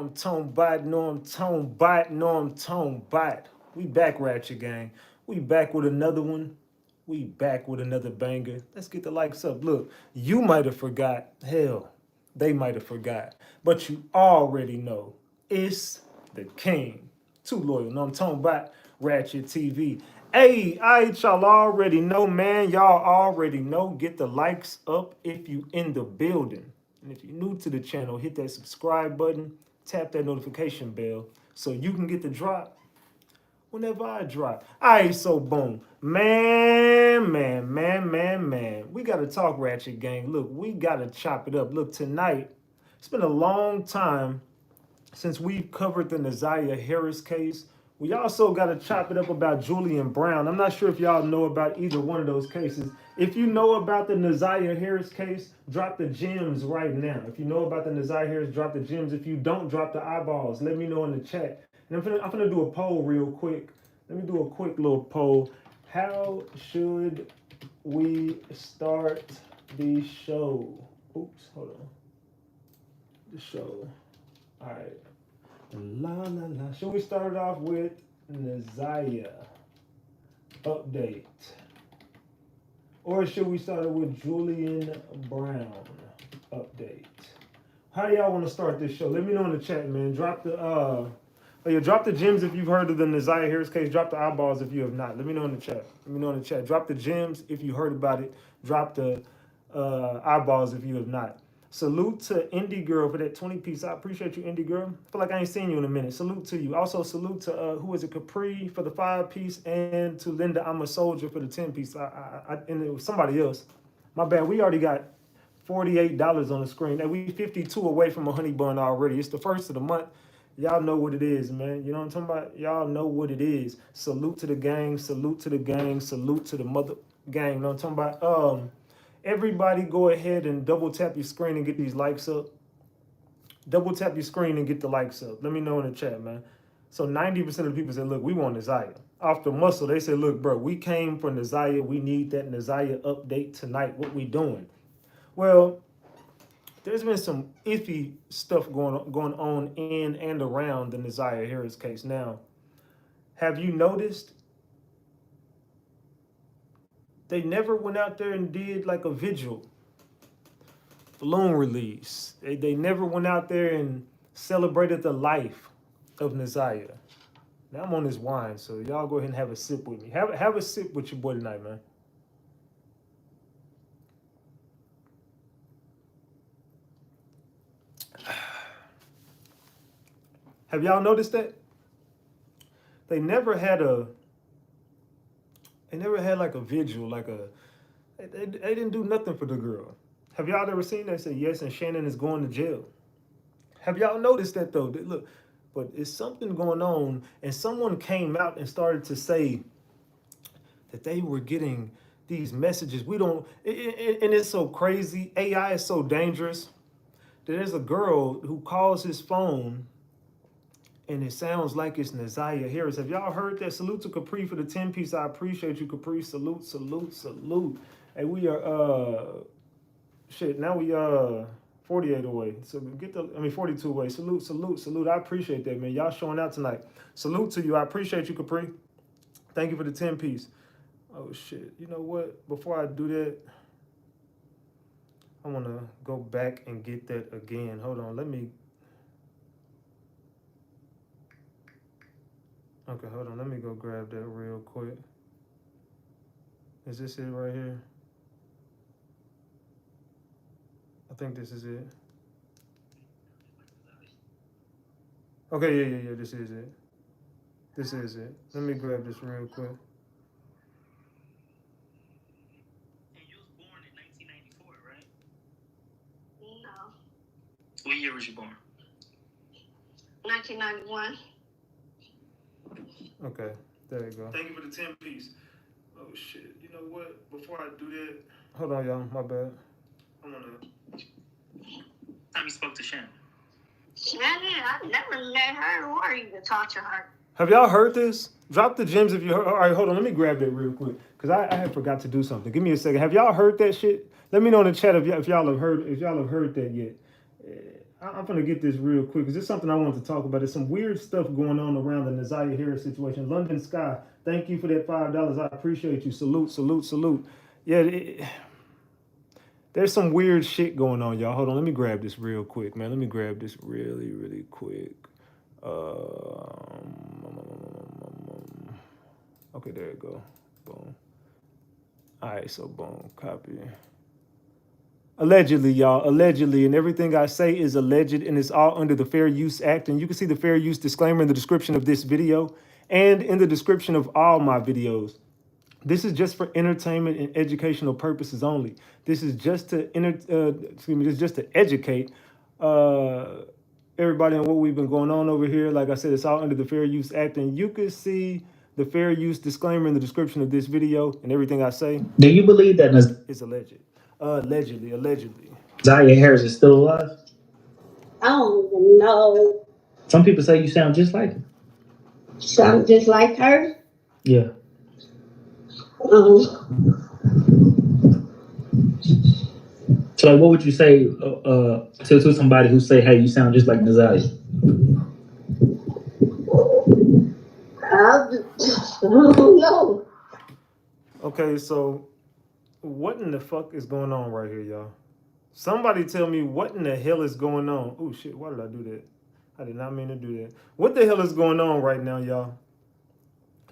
I'm tone bot, know I'm tone bot, know I'm tone bot. We back, Ratchet Gang. We back with another one. We back with another banger. Let's get the likes up. Look, you might have forgot. Hell, they might have forgot. But you already know it's the king. Too loyal. No, I'm talking about Ratchet TV. Hey, y'all already know, man. Y'all already know. Get the likes up if you in the building. And if you're new to the channel, hit that subscribe button, tap that notification bell so you can get the drop whenever I drop. Alright, so boom. Man. We gotta talk, Ratchet Gang. Look, we gotta chop it up. Look, tonight, it's been a long time since we've covered the Naziah Harris case. We also got to chop it up about Julian Brown. I'm not sure if y'all know about either one of those cases. If you know about the Naziah Harris case, drop the gems right now. If you know about the Naziah Harris, drop the gems. If you don't, drop the eyeballs. Let me know in the chat. And I'm gonna do a poll real quick. Let me do a quick little poll. How should we start the show? Oops, hold on. The show. All right. La. Should we start it off with Naziah update? Or should we start it with Julian Brown update? How do y'all want to start this show? Let me know in the chat, man. Drop the drop the gems if you've heard of the Naziah Harris case. Drop the eyeballs if you have not. Let me know in the chat. Drop the gems if you heard about it. Drop the eyeballs if you have not. Salute to Indie Girl for that 20-piece. I appreciate you, Indie Girl. I feel like I ain't seen you in a minute. Salute to you. Also, salute to, who is it, Capri for the 5-piece, and to Linda, I'm a Soldier for the 10-piece. And it was somebody else. My bad. We already got $48 on the screen. And we 52 away from a honey bun already. It's the first of the month. Y'all know what it is, man. You know what I'm talking about? Y'all know what it is. Salute to the gang. Salute to the gang. Salute to the mother gang. You know what I'm talking about? Everybody go ahead and double tap your screen and get these likes up. Double tap your screen and get the likes up. Let me know in the chat, man. So 90% of the people said, look, we want Naziah. Off the muscle, they said, look, bro, we came for Naziah. We need that Naziah update tonight. What we doing? Well, there's been some iffy stuff going on in and around the Naziah Harris case. Now, have you noticed they never went out there and did like a vigil balloon release? They never went out there and celebrated the life of Naziah. Now I'm on this wine, so y'all go ahead and have a sip with me. Have a sip with your boy tonight, man. Have y'all noticed that? They never had like a vigil, they didn't do nothing for the girl. Have y'all ever seen that? Say yes, and Shannon is going to jail. Have y'all noticed that though? Look, but it's something going on, and someone came out and started to say that they were getting these messages. And it's so crazy. AI is so dangerous. There's a girl who calls his phone and it sounds like it's Naziah Harris. Have y'all heard that? Salute to Capri for the 10-piece. I appreciate you, Capri. Salute. Hey, we are now we 48 away. So get 42 away. Salute. I appreciate that, man. Y'all showing out tonight. Salute to you. I appreciate you, Capri. Thank you for the 10-piece. Oh shit. You know what? Before I do that, I wanna go back and get that again. Hold on, Okay, hold on. Let me go grab that real quick. Is this it right here? I think this is it. Okay, yeah. This is it. Let me grab this real quick. And you was born in 1994, right? No. What year was you born? 1991. Okay, there you go. Thank you for the 10-piece. Oh shit, you know what? Before I do that, hold on, y'all. My bad. I'm gonna. Time you spoke to Shannon. Shannon, I've never met her or even talked to her. Have y'all heard this? Drop the gems if you heard. All right, hold on. Let me grab that real quick because I had forgot to do something. Give me a second. Have y'all heard that shit? Let me know in the chat if y'all have heard that yet. I'm gonna get this real quick because it's something I want to talk about. There's some weird stuff going on around the Naziah Harris situation. London Sky, thank you for that $5. I appreciate you. Salute, salute, salute. Yeah, there's some weird shit going on, y'all. Hold on, let me grab this real quick, man. Let me grab this really, really quick. Okay, there you go. Boom. All right, so boom, copy. Allegedly, y'all, allegedly, and everything I say is alleged, and it's all under the Fair Use Act. And you can see the Fair Use disclaimer in the description of this video and in the description of all my videos. This is just for entertainment and educational purposes only. This is just to this is just to educate everybody on what we've been going on over here. Like I said, it's all under the Fair Use Act, and you can see the Fair Use disclaimer in the description of this video, and everything I say. Do you believe that It's alleged. Allegedly. Naziah Harris is still alive? I don't even know. Some people say you sound just like her. Sound just like her? Yeah. So, like, what would you say to somebody who say, "Hey, you sound just like Naziah"? I don't know. Okay, so what in the fuck is going on right here, y'all? Somebody tell me what in the hell is going on. Oh shit, why did I do that? I did not mean to do that. What the hell is going on right now, y'all?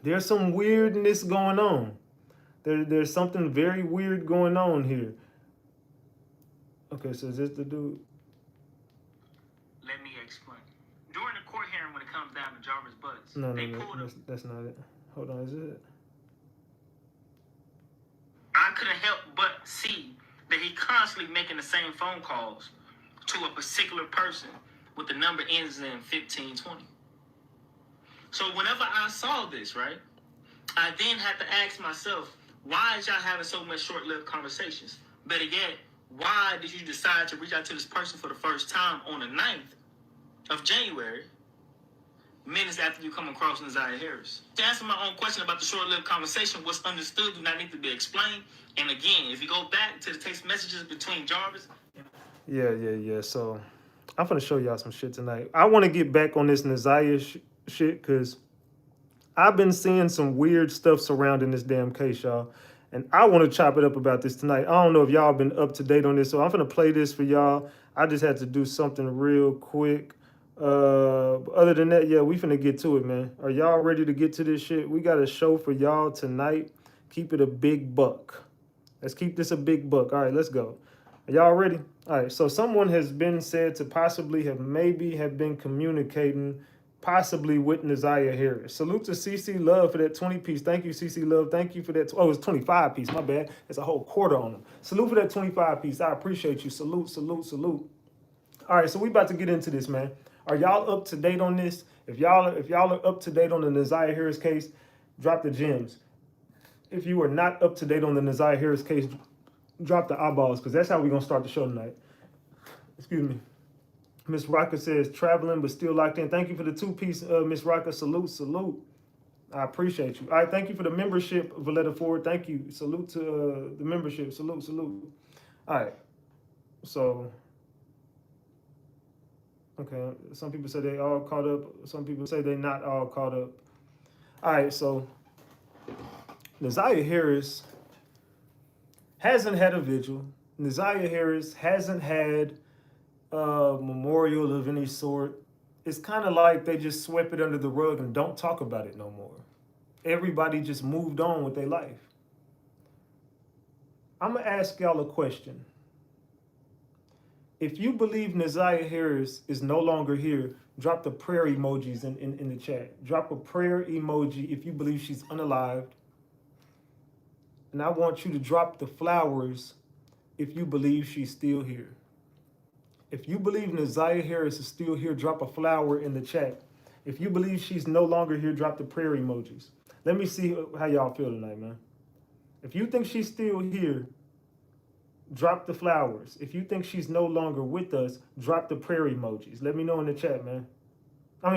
There's some weirdness going on. There's something very weird going on here. Okay, so is this the dude? Let me explain. During the court hearing, when it comes down to Jarvis Butts, No, that's not it. Hold on, is it? I couldn't help but see that he constantly making the same phone calls to a particular person with the number ends in 1520. So whenever I saw this, right, I then had to ask myself, why is y'all having so much short-lived conversations? Better yet, why did you decide to reach out to this person for the first time on the 9th of January, minutes after you come across Naziah Harris? To answer my own question about the short-lived conversation, what's understood do not need to be explained. And again, if you go back to the text messages between Jarvis... Yeah. So I'm gonna show y'all some shit tonight. I want to get back on this Naziah shit because I've been seeing some weird stuff surrounding this damn case, y'all. And I want to chop it up about this tonight. I don't know if y'all been up to date on this, so I'm gonna play this for y'all. I just had to do something real quick. Other than that, yeah, we finna get to it, man. Are y'all ready to get to this shit? We got a show for y'all tonight. Keep it a big buck. Let's keep this a big buck. All right, let's go. Are y'all ready? All right, so someone has been said to possibly have been communicating possibly with Naziah Harris. Salute to CC Love for that 20 piece. Thank you, CC Love. Thank you for that. Oh, it's 25 piece. My bad. It's a whole quarter on them. Salute for that 25 piece. I appreciate you. Salute, salute, salute. All right, so we about to get into this, man. Are y'all up to date on this? If y'all are up to date on the Naziah Harris case, drop the gems. If you are not up to date on the Naziah Harris case, drop the eyeballs, because that's how we're going to start the show tonight. Excuse me. Miss Rocka says, traveling but still locked in. Thank you for the 2-piece, Miss Rocka. Salute, salute. I appreciate you. All right, thank you for the membership, Valletta Ford. Thank you. Salute to the membership. Salute, salute. All right. So, okay, some people say they all caught up. Some people say they're not all caught up. All right, so Naziah Harris hasn't had a vigil. Naziah Harris hasn't had a memorial of any sort. It's kind of like they just swept it under the rug and don't talk about it no more. Everybody just moved on with their life. I'm going to ask y'all a question. If you believe Naziah Harris is no longer here, drop the prayer emojis in the chat. Drop a prayer emoji if you believe she's unalived. And I want you to drop the flowers if you believe she's still here. If you believe Naziah Harris is still here, drop a flower in the chat. If you believe she's no longer here, drop the prayer emojis. Let me see how y'all feel tonight, man. If you think she's still here, drop the flowers. If you think she's no longer with us, drop the prayer emojis. Let me know in the chat, man.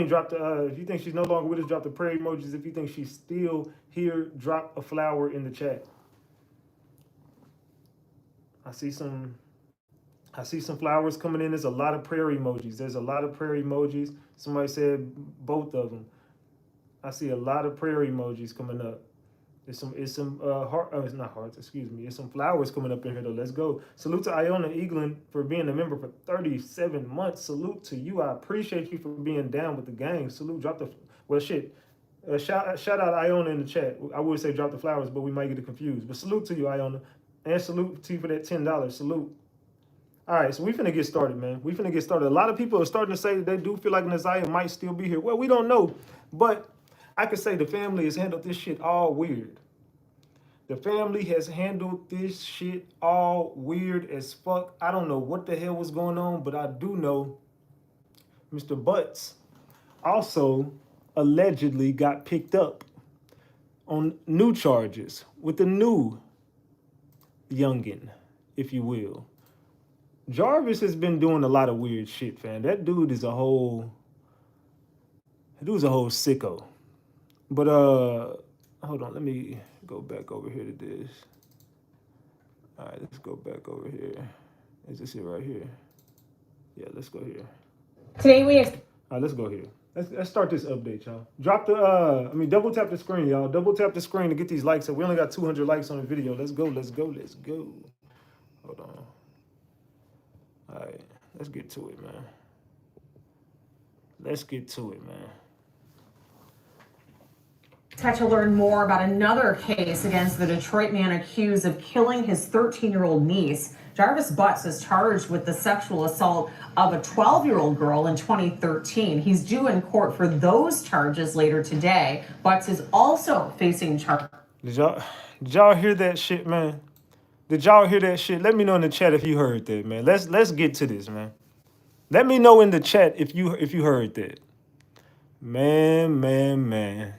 Drop the, if you think she's no longer with us, drop the prayer emojis. If you think she's still here, drop a flower in the chat. I see some I see some flowers coming in. There's a lot of prayer emojis. There's a lot of prayer emojis. Somebody said both of them. I see a lot of prayer emojis coming up. It's some heart. Oh, it's not hearts. Excuse me. It's some flowers coming up in here though. Let's go. Salute to Iona Eaglin for being a member for 37 months. Salute to you. I appreciate you for being down with the gang. Salute. Drop the shit. Shout out Iona in the chat. I would say drop the flowers, but we might get it confused. But salute to you, Iona, and salute to you for that $10. Salute. All right, so we finna get started, man. We finna get started. A lot of people are starting to say they do feel like Naziah might still be here. Well, we don't know, but I could say the family has handled this shit all weird. The family has handled this shit all weird as fuck. I don't know what the hell was going on, but I do know Mr. Butts also allegedly got picked up on new charges with a new youngin, if you will. Jarvis has been doing a lot of weird shit, fam. That dude is a whole sicko. But hold on, let me go back over here to this. All right, let's go back over here. Is this it right here? Yeah, let's go here. Today we have. All right, let's go here. Let's start this update, y'all. Drop the double tap the screen, y'all. Double tap the screen to get these likes up. We only got 200 likes on the video. Let's go. Hold on. All right, let's get to it, man. To learn more about another case against the Detroit man accused of killing his 13-year-old niece. Jarvis Butts is charged with the sexual assault of a 12-year-old girl in 2013. He's due in court for those charges later today. Butts is also facing charges. Did y'all hear that shit, man? Did y'all hear that shit? Let me know in the chat if you heard that, man. Let's get to this, man. Let me know in the chat if you heard that. Man.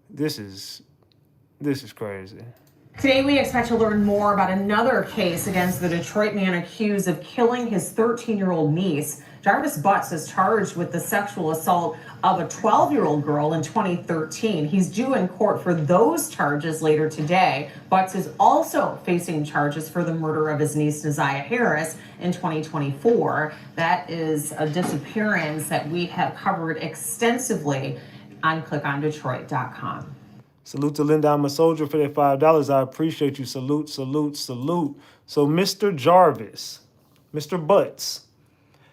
This is crazy. Today we expect to learn more about another case against the Detroit man accused of killing his 13-year-old niece. Jarvis Butts is charged with the sexual assault of a 12-year-old girl in 2013. He's due in court for those charges later today. Butts is also facing charges for the murder of his niece, Naziah Harris, in 2024. That is a disappearance that we have covered extensively on clickondetroit.com. Salute to Linda, I'm a soldier, for that $5. I appreciate you. Salute. So Mr. Jarvis, Mr. Butts,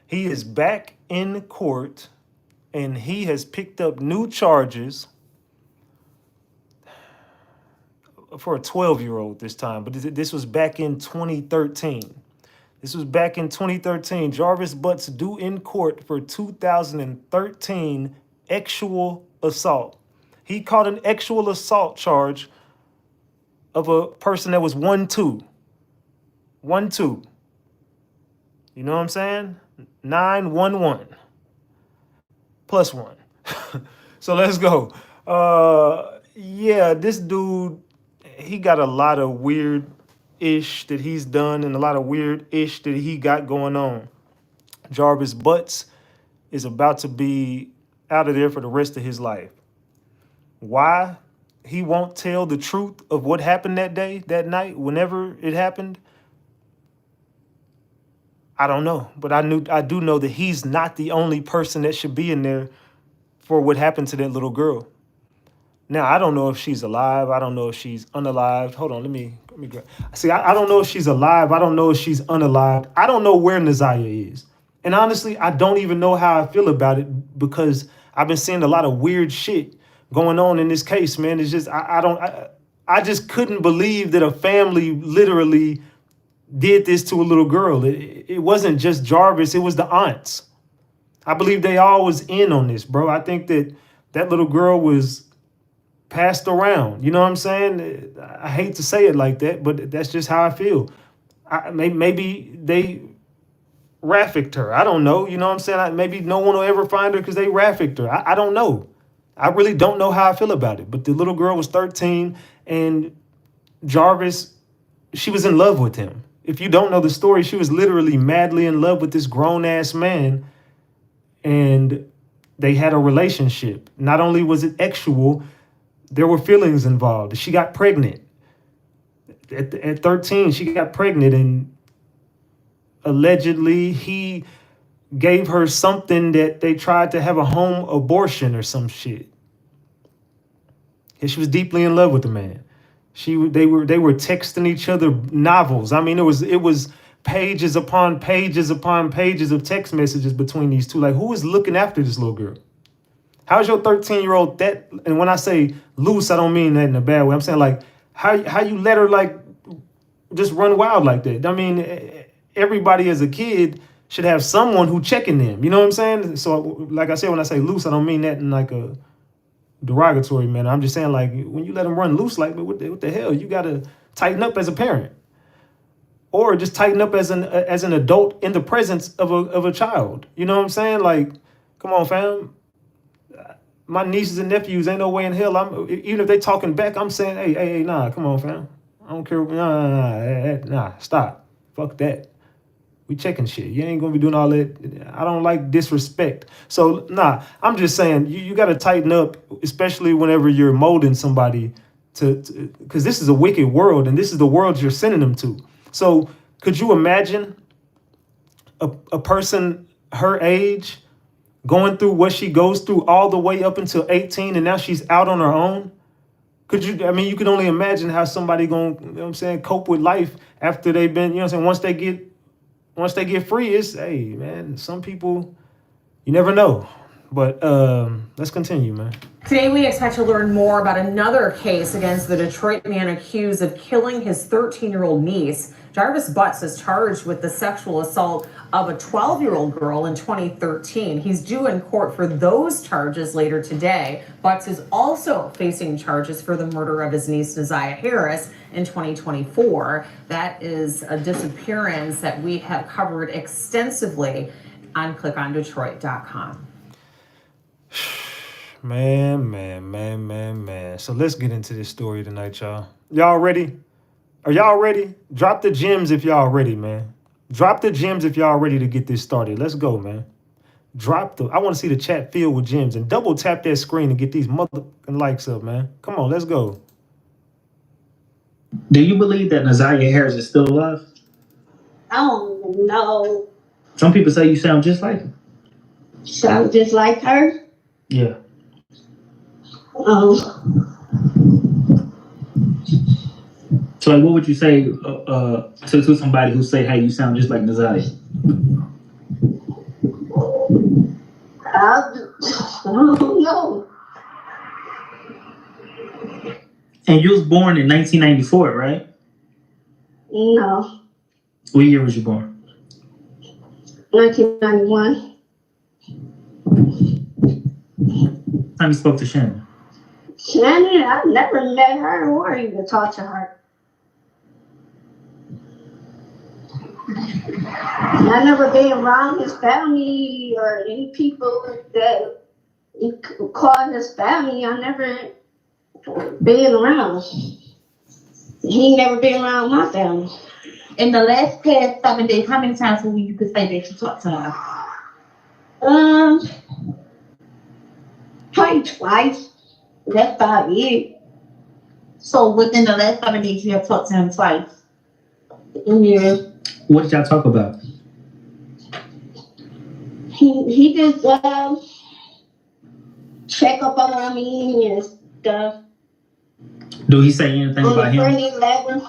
he is back in court and he has picked up new charges for a 12-year-old this time. But this was back in 2013. Jarvis Butts due in court for 2013 actual assault. He caught an actual assault charge of a person that was 1-2. 1-2. You know what I'm saying? 911 plus 1. So let's go. Yeah, this dude, he got a lot of weird-ish that he's done and a lot of weird-ish that he got going on. Jarvis Butts is about to be out of there for the rest of his life. Why he won't tell the truth of what happened that day, that night, whenever it happened, I don't know. But I do know that he's not the only person that should be in there for what happened to that little girl. Now, I don't know if she's alive. I don't know if she's unalived. Hold on, let me go. See, I don't know if she's alive. I don't know if she's unalived. I don't know where Naziah is. And honestly, I don't even know how I feel about it because I've been seeing a lot of weird shit going on in this case, man. It's just, I just couldn't believe that a family literally did this to a little girl. It wasn't just Jarvis, it was the aunts. I believe they all was in on this, bro. I think that little girl was passed around. You know what I'm saying? I hate to say it like that, but that's just how I feel. Maybe they trafficked her. I don't know. You know what I'm saying? Maybe no one will ever find her because they trafficked her. I don't know. I really don't know how I feel about it. But the little girl was 13 and Jarvis, she was in love with him. If you don't know the story, she was literally madly in love with this grown-ass man. And they had a relationship. Not only was it actual, there were feelings involved. She got pregnant. At 13, she got pregnant and allegedly he gave her something that they tried to have a home abortion or some shit. And she was deeply in love with the man. They were texting each other novels. I mean, it was pages upon pages upon pages of text messages between these two. Like, who is looking after this little girl? How's your 13-year-old that? And when I say loose, I don't mean that in a bad way. I'm saying like how you let her like just run wild like that. I mean, everybody as a kid should have someone who checking them. You know what I'm saying? So like I said, when I say loose, I don't mean that in like a derogatory manner. I'm just saying like when you let them run loose, like what the hell? You got to tighten up as a parent, or just tighten up as an adult in the presence of a child. You know what I'm saying? Like, come on, fam. My nieces and nephews ain't no way in hell. Even if they talking back, I'm saying, hey, nah, come on, fam. I don't care. Nah, stop. Fuck that. We checking shit. You ain't gonna be doing all that. I don't like disrespect. So nah, I'm just saying you got to tighten up, especially whenever you're molding somebody because this is a wicked world and this is the world you're sending them to. So could you imagine a person her age going through what she goes through all the way up until 18 and now she's out on her own? You can only imagine how somebody going, you know what I'm saying, cope with life after they've been, you know what I'm saying, once they get free. It's, hey, man, some people, you never know. But let's continue, man. Today, we expect to learn more about another case against the Detroit man accused of killing his 13-year-old niece. Jarvis Butts is charged with the sexual assault of a 12-year-old girl in 2013. He's due in court for those charges later today. Butts is also facing charges for the murder of his niece, Neziah Harris, in 2024. That is a disappearance that we have covered extensively on clickondetroit.com. Man. So let's get into this story tonight, y'all. Y'all ready? Are y'all ready? Drop the gems if y'all ready, man. Drop the gems if y'all ready to get this started. Let's go, man. I want to see the chat filled with gems and double tap that screen and get these motherfucking likes up, man. Come on, let's go. Do you believe that Neziah Harris is still alive? I don't know. Some people say you sound just like her. Sound just like her? Yeah. So, like, what would you say to somebody who say, "Hey, you sound just like Neziah"? I don't know. And you was born in 1994, right? No. What year was you born? 1991. Time you spoke to Shannon? Shannon, I've never met her or even talked to her. I've never been around his family or any people that he called his family. I never been around. He never been around my family. In the last past 7 days, how many times will you could say that you talked to her? Probably twice. That's about it. So within the last 7 days, you have talked to him twice. Yeah. What did y'all talk about? He just check up on me and stuff. Do he say anything about him? On the friendly level.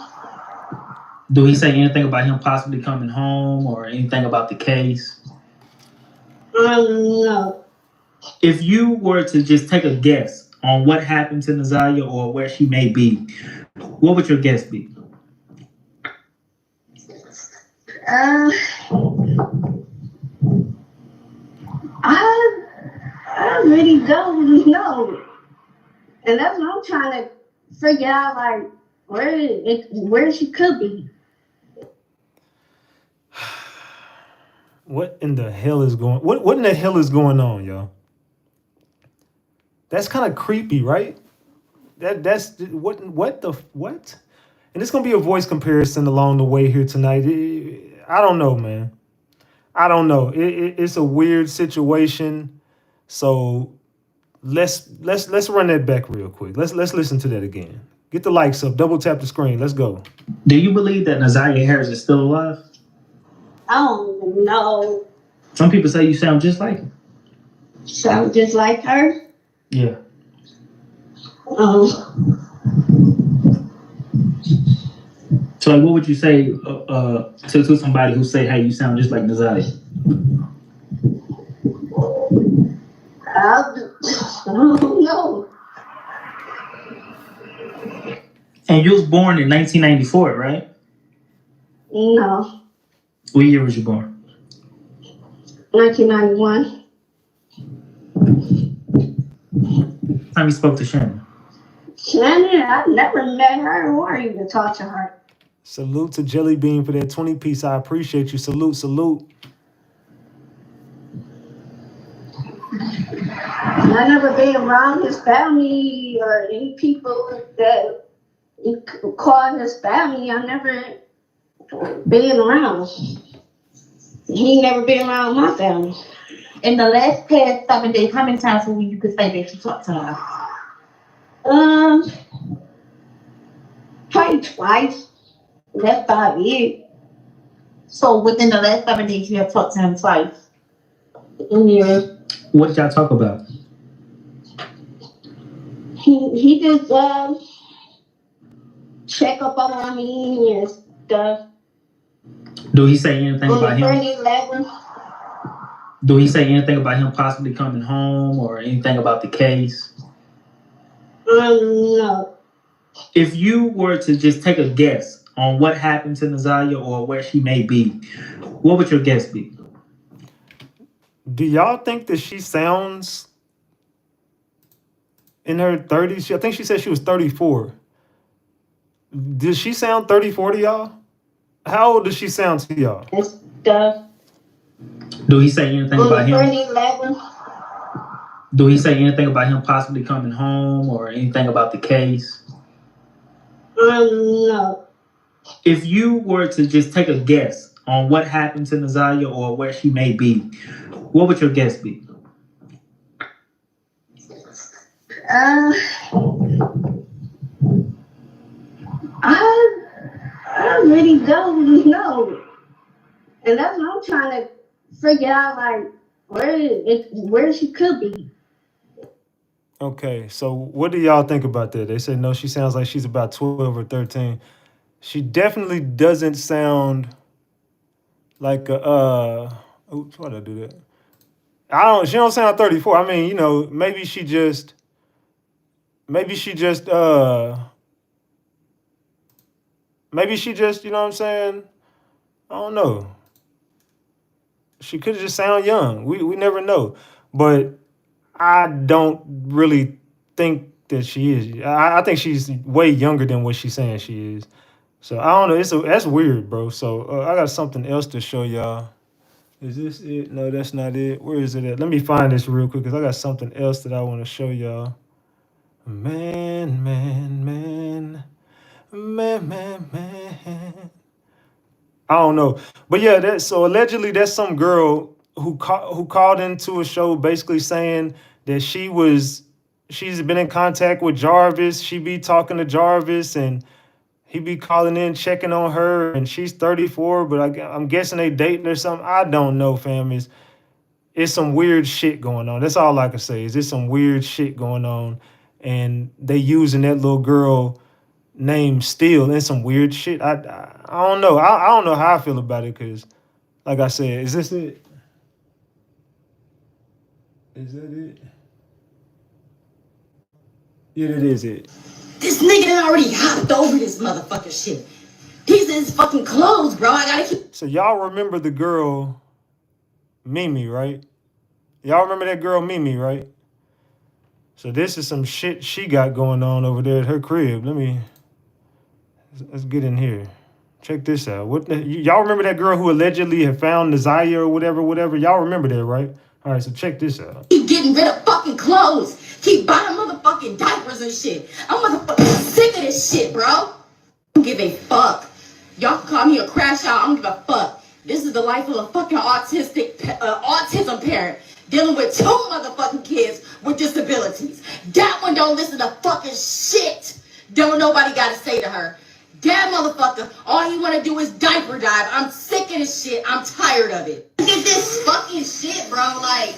Do he say anything about him possibly coming home or anything about the case? No. If you were to just take a guess on what happened to Neziah or where she may be, what would your guess be? I really don't know. And that's what I'm trying to figure out, like, where she could be. What in the hell is going what in the hell is going on, y'all? That's kind of creepy, right? That's what? And it's gonna be a voice comparison along the way here tonight. I don't know, man. I don't know. It's a weird situation. So let's run that back real quick. Let's listen to that again. Get the likes up. Double tap the screen. Let's go. Do you believe that Neziah Harris is still alive? I don't even know. Some people say you sound just like her. Sound just like her? Yeah. So like, what would you say to somebody who say, hey, you sound just like Nazaria? I don't know. And you was born in 1994, right? No. What year was you born? 1991. Time you spoke to Shannon? Shannon, I never met her or even talked to her. Salute to Jelly Bean for that 20 piece. I appreciate you. Salute, salute. I never been around his family or any people that he called his family. I never been around. He never been around my family. In the last past 7 days, how many times will you could say that you talked to her? Probably twice. That's about it. So within the last 7 days, you have talked to him twice. Yeah. What did y'all talk about? He just check up on me and stuff. Do he say anything about him? 11. Do he say anything about him possibly coming home or anything about the case? No. If you were to just take a guess on what happened to Nazaria or where she may be, what would your guess be? Do y'all think that she sounds in her 30s? I think she said she was 34. Does she sound 34 to y'all? How old does she sound to y'all? And stuff. Do he say anything about him? 11. Do he say anything about him possibly coming home or anything about the case? No. If you were to just take a guess on what happened to Nazaria or where she may be, what would your guess be? I really don't know. And that's what I'm trying to figure out, like, where she could be. Okay, so what do y'all think about that? They say no, she sounds like she's about 12 or 13. She definitely doesn't sound like a oops, why'd I do that? She don't sound 34. I mean, maybe she just maybe she just, you know what I'm saying? I don't know. She could just sound young. We never know. But I don't really think that she is. I think she's way younger than what she's saying she is. So I don't know. That's weird, bro. So I got something else to show y'all. Is this it? No, that's not it. Where is it at? Let me find this real quick because I got something else that I want to show y'all. Man. I don't know, but yeah. So allegedly, that's some girl who called into a show, basically saying that she's been in contact with Jarvis. She be talking to Jarvis, and he be calling in, checking on her, and she's 34. But I'm guessing they dating or something. I don't know, fam. It's some weird shit going on. That's all I can say. Is it's some weird shit going on, and they using that little girl name still in some weird shit. I don't know. I don't know how I feel about it because, like I said, is this it? Is that it? Yeah, it is it. This nigga done already hopped over this motherfucking shit. He's in his fucking clothes, bro. I gotta keep. So y'all remember the girl Mimi, right? Y'all remember that girl Mimi, right? So this is some shit she got going on over there at her crib. Let's get in here. Check this out. Y'all remember that girl who allegedly had found Nazaria or whatever? Y'all remember that, right? All right, so check this out. Keep getting rid of fucking clothes. Keep buying motherfucking diapers and shit. I'm motherfucking sick of this shit, bro. I don't give a fuck. Y'all can call me a crash out. I don't give a fuck. This is the life of a fucking autism parent dealing with 2 motherfucking kids with disabilities. That one don't listen to fucking shit. Don't nobody gotta say to her. That motherfucker, all he wanna do is diaper dive. I'm sick of this shit. I'm tired of it. Look at this fucking shit, bro. Like,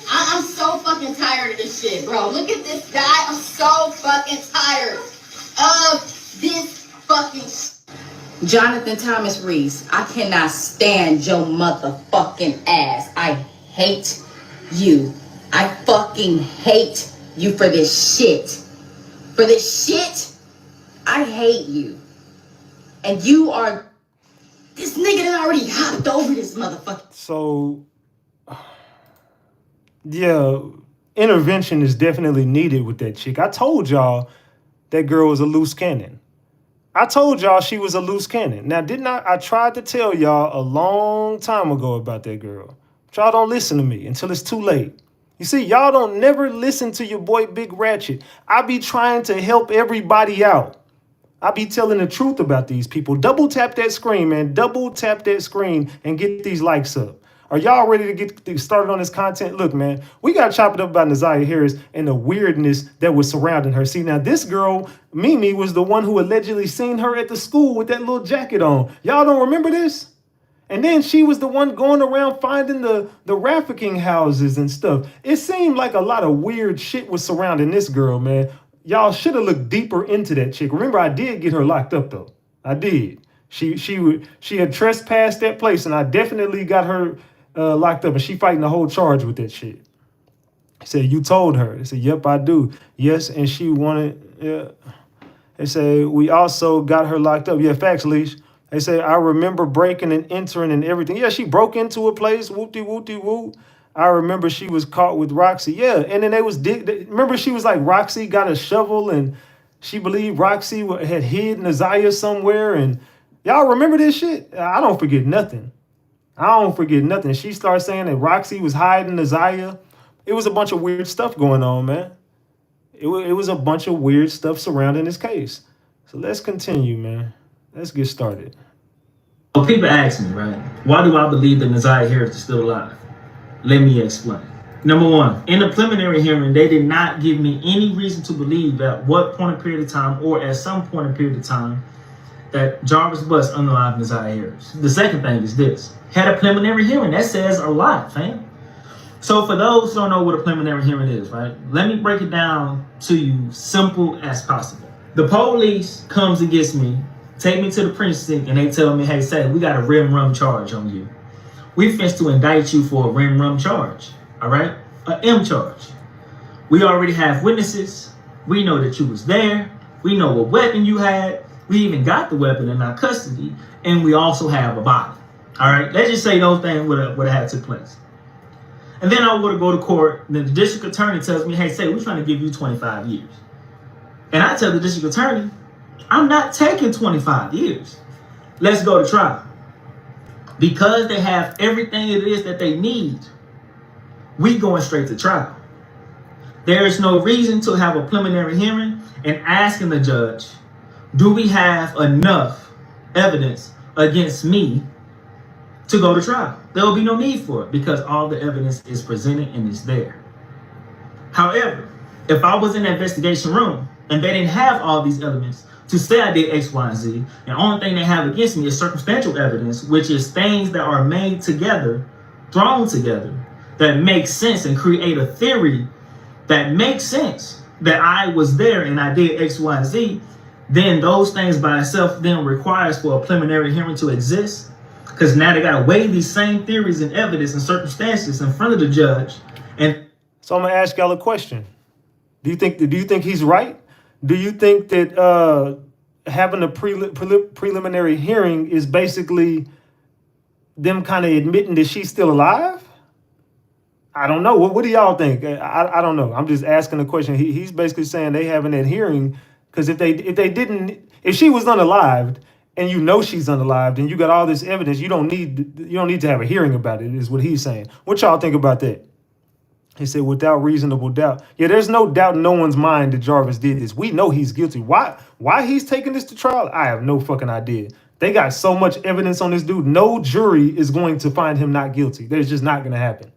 I'm so fucking tired of this shit, bro. Look at this guy. I'm so fucking tired of this fucking shit. Jonathan Thomas Reese, I cannot stand your motherfucking ass. I hate you. I fucking hate you for this shit. For this shit, I hate you. And you are, this nigga that already hopped over this motherfucker. So, yeah, intervention is definitely needed with that chick. I told y'all that girl was a loose cannon. I told y'all she was a loose cannon. Now, didn't I tried to tell y'all a long time ago about that girl. But y'all don't listen to me until it's too late. You see, y'all don't never listen to your boy Big Ratchet. I be trying to help everybody out. I be telling the truth about these people. Double tap that screen, man. Double tap that screen and get these likes up. Are y'all ready to get started on this content? Look, man, we got to chop it up about Naziah Harris and the weirdness that was surrounding her. See, now this girl, Mimi, was the one who allegedly seen her at the school with that little jacket on. Y'all don't remember this? And then she was the one going around finding the trafficking houses and stuff. It seemed like a lot of weird shit was surrounding this girl, man. Y'all should have looked deeper into that chick. Remember, I did get her locked up, though. I did. She had trespassed that place, and I definitely got her locked up, and she fighting the whole charge with that shit. I said, you told her. I said, yep, I do. Yes, and she wanted, yeah. They say, we also got her locked up. Yeah, facts, Leash. They say, I remember breaking and entering and everything. Yeah, she broke into a place, whoop-de-whoop-de-whoop. I remember she was caught with Roxy. Yeah, and then they was remember she was like, Roxy got a shovel and she believed Roxy had hid Naziah somewhere. And y'all remember this shit? I don't forget nothing. I don't forget nothing. She started saying that Roxy was hiding Naziah. It was a bunch of weird stuff going on, man. It was a bunch of weird stuff surrounding this case. So let's continue, man. Let's get started. Well, people ask me, right, why do I believe that Naziah Harris is still alive? Let me explain. Number one, in the preliminary hearing, they did not give me any reason to believe at what point of period of time or at some point of period of time that Jarvis Butts unalived Naziah Harris. The second thing is this. Had a preliminary hearing. That says a lot, fam. So for those who don't know what a preliminary hearing is, right, let me break it down to you simple as possible. The police comes and gets me, take me to the precinct, and they tell me, hey, say, we got a rim-rum charge on you. We finna to indict you for a rim-rum charge, all right? A M charge. We already have witnesses. We know that you was there. We know what weapon you had. We even got the weapon in our custody, and we also have a body, all right? Let's just say those things would have had took place. And then I would go to court, and then the district attorney tells me, hey, say, we're trying to give you 25 years. And I tell the district attorney, I'm not taking 25 years. Let's go to trial. Because they have everything it is that they need, we going straight to trial. There is no reason to have a preliminary hearing and asking the judge, do we have enough evidence against me to go to trial? There will be no need for it because all the evidence is presented and is there. However, if I was in the investigation room and they didn't have all these elements to say I did X, Y, and Z, and the only thing they have against me is circumstantial evidence, which is things that are made together, thrown together, that make sense and create a theory that makes sense that I was there and I did X, Y, and Z, then those things by itself then requires for a preliminary hearing to exist. Because now they got to weigh these same theories and evidence and circumstances in front of the judge. And so I'm gonna ask y'all a question. Do you think he's right? Do you think that having a preliminary hearing is basically them kind of admitting that she's still alive? I don't know. What do y'all think? I don't know. I'm just asking a question. He's basically saying they having that hearing because if she was unalived and you know she's unalived and you got all this evidence, you don't need to have a hearing about it, is what he's saying. What y'all think about that? He said, without reasonable doubt. Yeah, there's no doubt in no one's mind that Jarvis did this. We know he's guilty. Why he's taking this to trial? I have no fucking idea. They got so much evidence on this dude. No jury is going to find him not guilty. That's just not going to happen.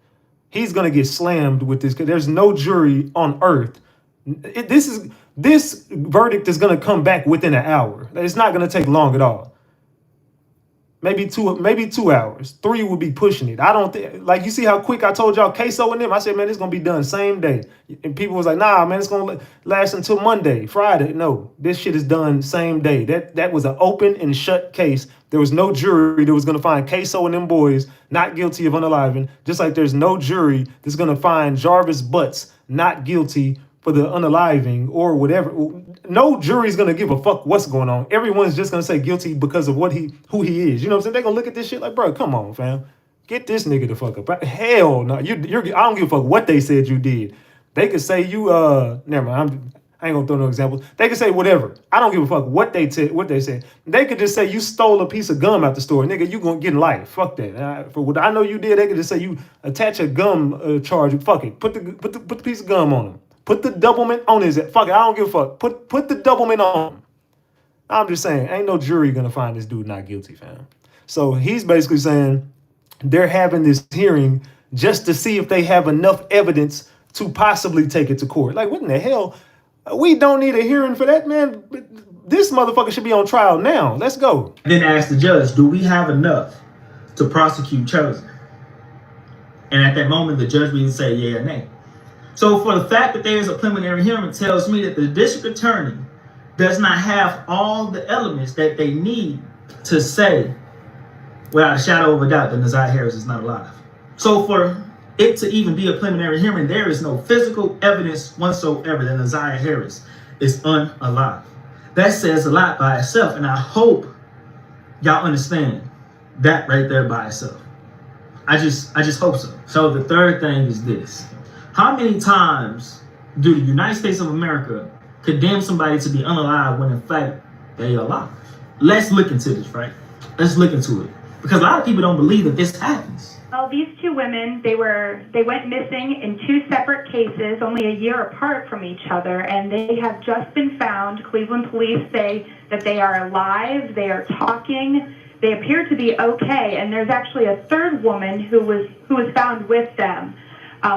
He's going to get slammed with this. There's no jury on earth. This verdict is going to come back within an hour. It's not going to take long at all. Maybe 2 hours. 3 would be pushing it. I don't think, like, you see how quick I told y'all queso and them? I said, man, it's going to be done same day. And people was like, nah, man, it's going to last until Monday, Friday. No, this shit is done same day. That was an open and shut case. There was no jury that was going to find queso and them boys not guilty of unaliving, just like there's no jury that's going to find Jarvis Butts not guilty for the unaliving or whatever. No jury's gonna give a fuck what's going on. Everyone's just gonna say guilty because of who he is. You know what I'm saying? They're gonna look at this shit like, bro, come on, fam. Get this nigga the fuck up. Hell no. I don't give a fuck what they said you did. They could say you never mind. I ain't gonna throw no examples. They could say whatever. I don't give a fuck what they said. They could just say you stole a piece of gum out the store. Nigga, you gonna get in life. Fuck that. For what I know you did, they could just say you attach a gum charge. Fuck it. Put the piece of gum on him. Put the doublemint on his head. Fuck it, I don't give a fuck. Put the doublemint on him. I'm just saying, ain't no jury gonna find this dude not guilty, fam. So he's basically saying they're having this hearing just to see if they have enough evidence to possibly take it to court. Like, what in the hell? We don't need a hearing for that, man. This motherfucker should be on trial now. Let's go. Then ask the judge, do we have enough to prosecute Chosen? And at that moment, the judge will say yeah or nay. So for the fact that there is a preliminary hearing tells me that the district attorney does not have all the elements that they need to say without a shadow of a doubt that Naziah Harris is not alive. So for it to even be a preliminary hearing, there is no physical evidence whatsoever that Naziah Harris is unalive. That says a lot by itself, and I hope y'all understand that right there by itself. I just hope so. So the third thing is this. How many times do the United States of America condemn somebody to be unalive when in fact they are alive? Let's look into this, right? Let's look into it. Because a lot of people don't believe that this happens. Well, these two women, they went missing in 2 separate cases, only a year apart from each other, and they have just been found. Cleveland police say that they are alive, they are talking, they appear to be okay, and there's actually a third woman who was found with them.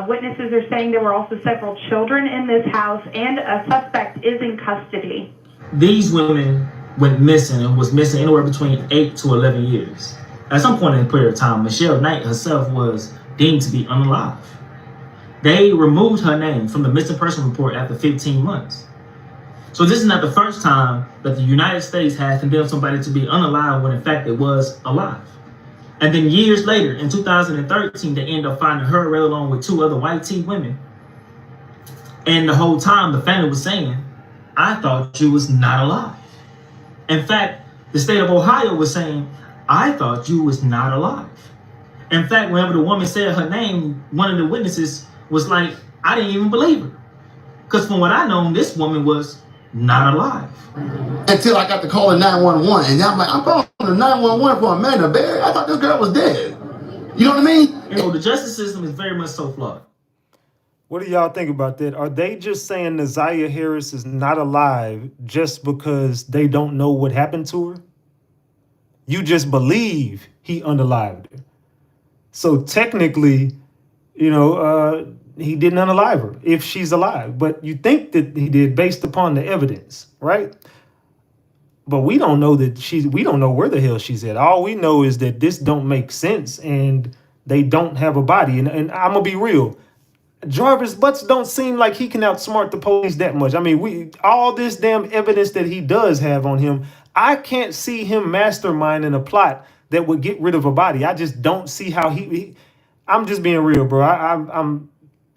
Witnesses are saying there were also several children in this house, and a suspect is in custody. These women went missing and was missing anywhere between 8 to 11 years. At some point in the period of time, Michelle Knight herself was deemed to be unalive. They removed her name from the missing person report after 15 months. So this is not the first time that the United States has condemned somebody to be unalive when in fact it was alive. And then years later, in 2013, they end up finding her right along with 2 other white teen women. And the whole time, the family was saying, I thought you was not alive. In fact, the state of Ohio was saying, I thought you was not alive. In fact, whenever the woman said her name, one of the witnesses was like, I didn't even believe her. Because from what I know, this woman was not alive. Until I got the call of 911, and I'm like, I'm calling the 911 for a man to bury. I thought this girl was dead. You know what I mean? You know, the justice system is very much so flawed. What do y'all think about that? Are they just saying Naziah Harris is not alive just because they don't know what happened to her? You just believe he unalived her. So technically, you know, he didn't unalive her if she's alive. But you think that he did based upon the evidence, right? But we don't know that we don't know where the hell she's at. All we know is that this don't make sense and they don't have a body. And I'm gonna be real. Jarvis Butts don't seem like he can outsmart the police that much. I mean, all this damn evidence that he does have on him, I can't see him masterminding a plot that would get rid of a body. I just don't see how I'm just being real, bro.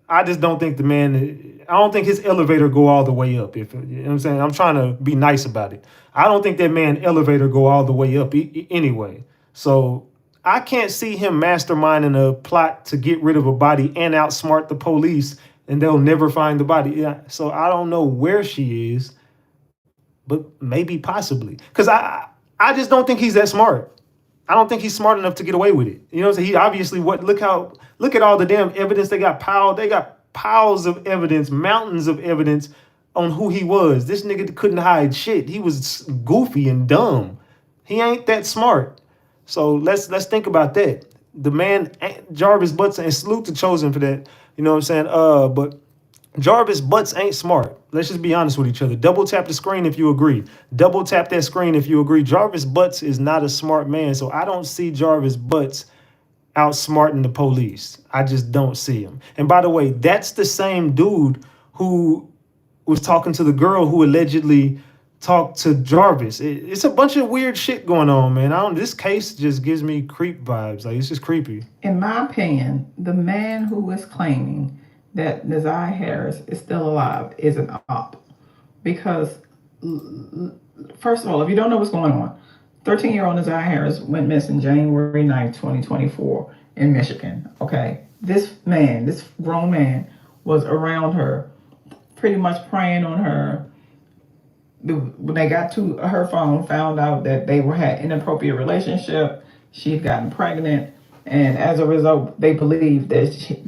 I just don't think the man, I don't think his elevator go all the way up. If you know what I'm saying, I'm trying to be nice about it. I don't think that man elevator go all the way up anyway. So I can't see him masterminding a plot to get rid of a body and outsmart the police, and they'll never find the body. Yeah, so I don't know where she is, but maybe possibly. Because I just don't think he's that smart. I don't think he's smart enough to get away with it. You know what I'm saying? He obviously, look at all the damn evidence they got piled. They got piles of evidence, mountains of evidence on who he was. This nigga couldn't hide shit. He was goofy and dumb. He ain't that smart. So let's think about that. The man, Jarvis Butts, and salute to Chosen for that. You know what I'm saying? But Jarvis Butts ain't smart. Let's just be honest with each other. Double tap the screen if you agree. Double tap that screen if you agree. Jarvis Butts is not a smart man, so I don't see Jarvis Butts outsmarting the police. I just don't see him. And by the way, that's the same dude who was talking to the girl who allegedly talked to Jarvis. It's a bunch of weird shit going on, man. This case just gives me creep vibes. Like, it's just creepy. In my opinion, the man who is claiming that Naziah Harris is still alive is an op. Because, first of all, if you don't know what's going on, 13-year-old Naziah Harris went missing January 9th, 2024 in Michigan, okay? This grown man, was around her, pretty much preying on her. When they got to her phone, found out that they had inappropriate relationship, she'd gotten pregnant, and as a result, they believed that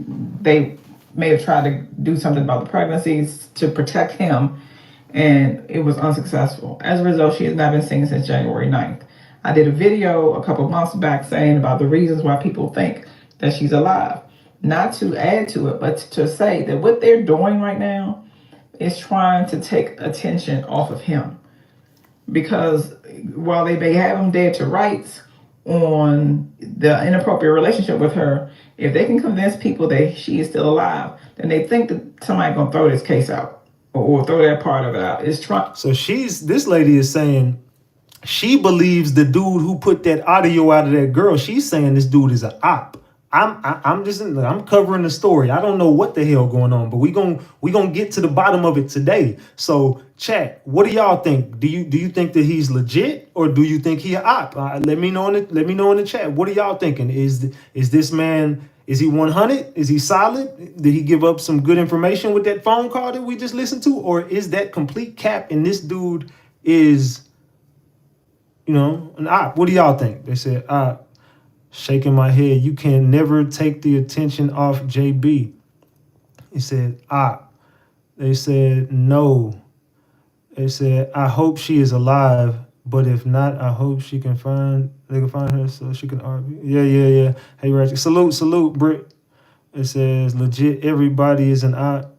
they may have tried to do something about the pregnancies to protect him, and it was unsuccessful. As a result, she has not been seen since January 9th. I did a video a couple months back saying about the reasons why people think that she's alive. Not to add to it, but to say that what they're doing right now is trying to take attention off of him. Because while they may have him dead to rights on the inappropriate relationship with her, if they can convince people that she is still alive, then they think that somebody's gonna throw this case out or throw that part of it out. So this lady is saying she believes the dude who put that audio out of that girl. She's saying this dude is an op. I'm covering the story. I don't know what the hell going on, but we gonna get to the bottom of it today. So, chat, what do y'all think? Do you think that he's legit, or do you think he an op? Let me know in the chat. What are y'all thinking? Is this man? Is he 100? Is he solid? Did he give up some good information with that phone call that we just listened to, or is that complete cap? And this dude is, an op. What do y'all think? They said op. Shaking my head. You can never take the attention off JB. He said, They said, no. They said, I hope she is alive, but if not, I hope they can find her so she can argue. Yeah. Hey, Ratchet. Salute, Britt. It says, legit, everybody is an op.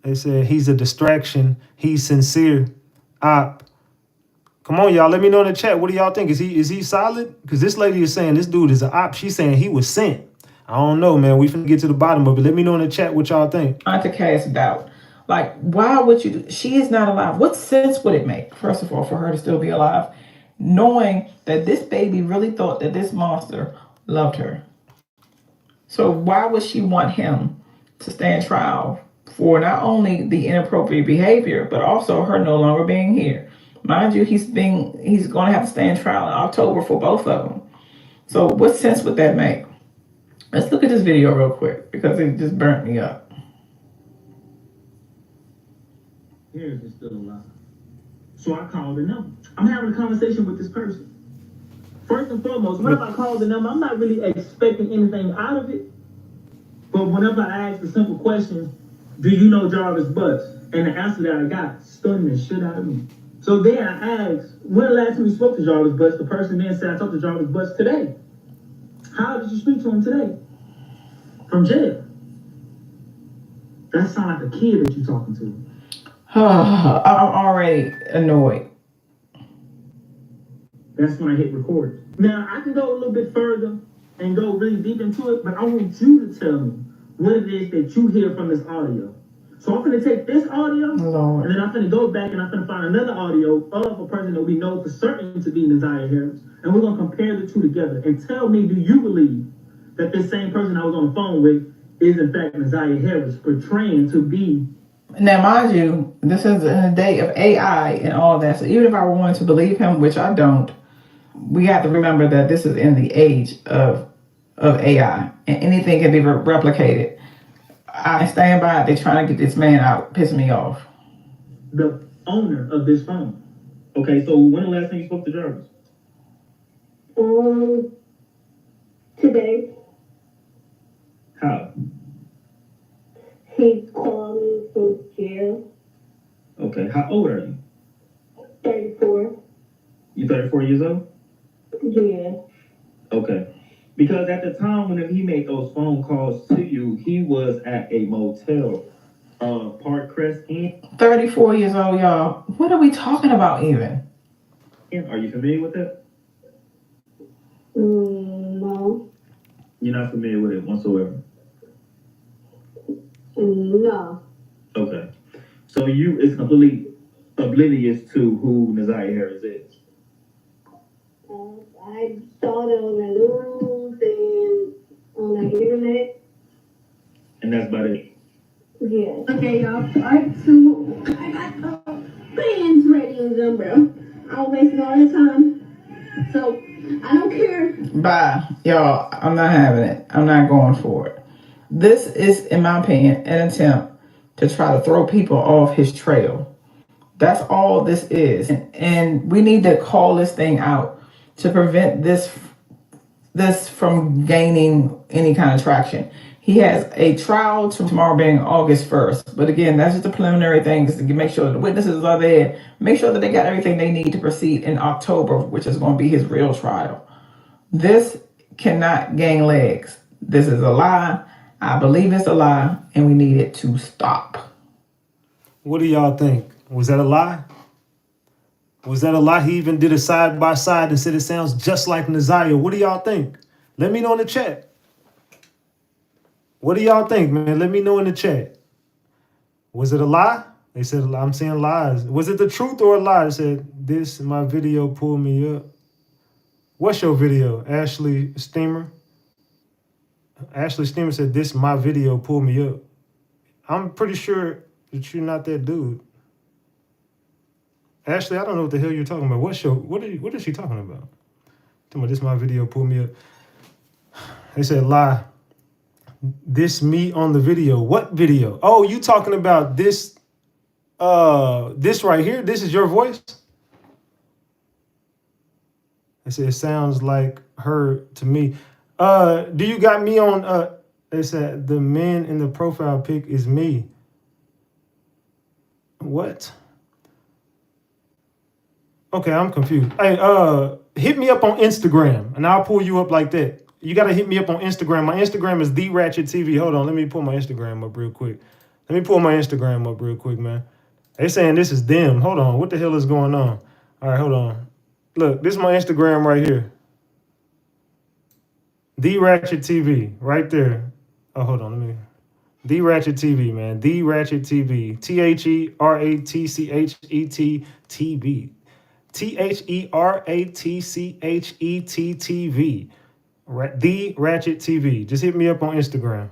They said, he's a distraction. He's sincere. Op. Come on, y'all. Let me know in the chat. What do y'all think? Is he solid? Because this lady is saying this dude is an op. She's saying he was sent. I don't know, man. We finna get to the bottom of it. Let me know in the chat what y'all think. Trying to cast doubt. Like, why would you she is not alive. What sense would it make, first of all, for her to still be alive, knowing that this baby really thought that this monster loved her? So why would she want him to stand trial for not only the inappropriate behavior, but also her no longer being here? Mind you, he's going to have to stand trial in October for both of them. So what sense would that make? Let's look at this video real quick because it just burnt me up. Harris is still alive. So I called the number. I'm having a conversation with this person. First and foremost, whenever I call the number, I'm not really expecting anything out of it. But whenever I ask the simple question, do you know Jarvis Butts? And the answer that I got stunned the shit out of me. So then I asked, when the last time you spoke to Jarvis Butts? The person then said, I talked to Jarvis Butts today. How did you speak to him today? From jail. That sounds like a kid that you're talking to. I'm already annoyed. That's when I hit record. Now, I can go a little bit further and go really deep into it, but I want you to tell me what it is that you hear from this audio. So I'm going to take this audio, Lord. and then I'm going to go back and I'm going to find another audio of a person that we know for certain to be Naziah Harris, and we're going to compare the two together. And tell me, do you believe that this same person I was on the phone with is in fact Naziah Harris, portraying to be... Now, mind you, this is in a day of AI and all that, so even if I were wanting to believe him, which I don't, we have to remember that this is in the age of AI, and anything can be replicated. I stand by it. They're trying to get this man out, pissing me off. The owner of this phone. Okay, so when the last time you spoke to Jarvis? Today. How? He called me from jail. Okay, how old are you? 34. You 34 years old? Yeah. Okay. Because at the time whenever he made those phone calls to you, he was at a motel. Park Crest Inn. 34 years old, y'all. What are we talking about even? Are you familiar with that? No. You're not familiar with it whatsoever? No. Okay. So you is completely oblivious to who Naziah Harris is? I saw it on the news and on the internet. And that's about it? Yeah. Okay, y'all. Alright, so I got fans ready in Zambia. I'll waste all the time. So I don't care. Bye, y'all. I'm not having it. I'm not going for it. This is, in my opinion, an attempt to try to throw people off his trail. That's all this is. And we need to call this thing out to prevent this from gaining any kind of traction. He has a trial tomorrow being August 1st. But again, that's just a preliminary thing, is to make sure the witnesses are there, make sure that they got everything they need to proceed in October, which is going to be his real trial. This cannot gain legs. This is a lie. I believe it's a lie, and we need it to stop. What do y'all think? Was that a lie? Was that a lie? He even did a side by side and said it sounds just like Naziah. What do y'all think? Let me know in the chat. What do y'all think, man? Let me know in the chat. Was it a lie? They said, I'm seeing lies. Was it the truth or a lie? They said, this, my video pulled me up. What's your video? Ashley Steamer? Ashley Steamer said, this, my video pulled me up. I'm pretty sure that you're not that dude. Ashley, I don't know what the hell you're talking about. What is she talking about? Talking about this, my video pulled me up. They said, lie. This me on the video. What video? Oh, you talking about this, this right here? This is your voice? They said, it sounds like her to me. Do you got me on, they said, the man in the profile pic is me. What? Okay, I'm confused. Hey, hit me up on Instagram, and I'll pull you up like that. You got to hit me up on Instagram. My Instagram is TheRatchetTV. Hold on, let me pull my Instagram up real quick. Man. They saying this is them. Hold on, what the hell is going on? All right, hold on. Look, this is my Instagram right here. TheRatchetTV, right there. Oh, hold on, let me. TheRatchetTV, man. TheRatchetTV. TheRatchetTV. TheRatchetTV. The Ratchet TV. Just hit me up on Instagram.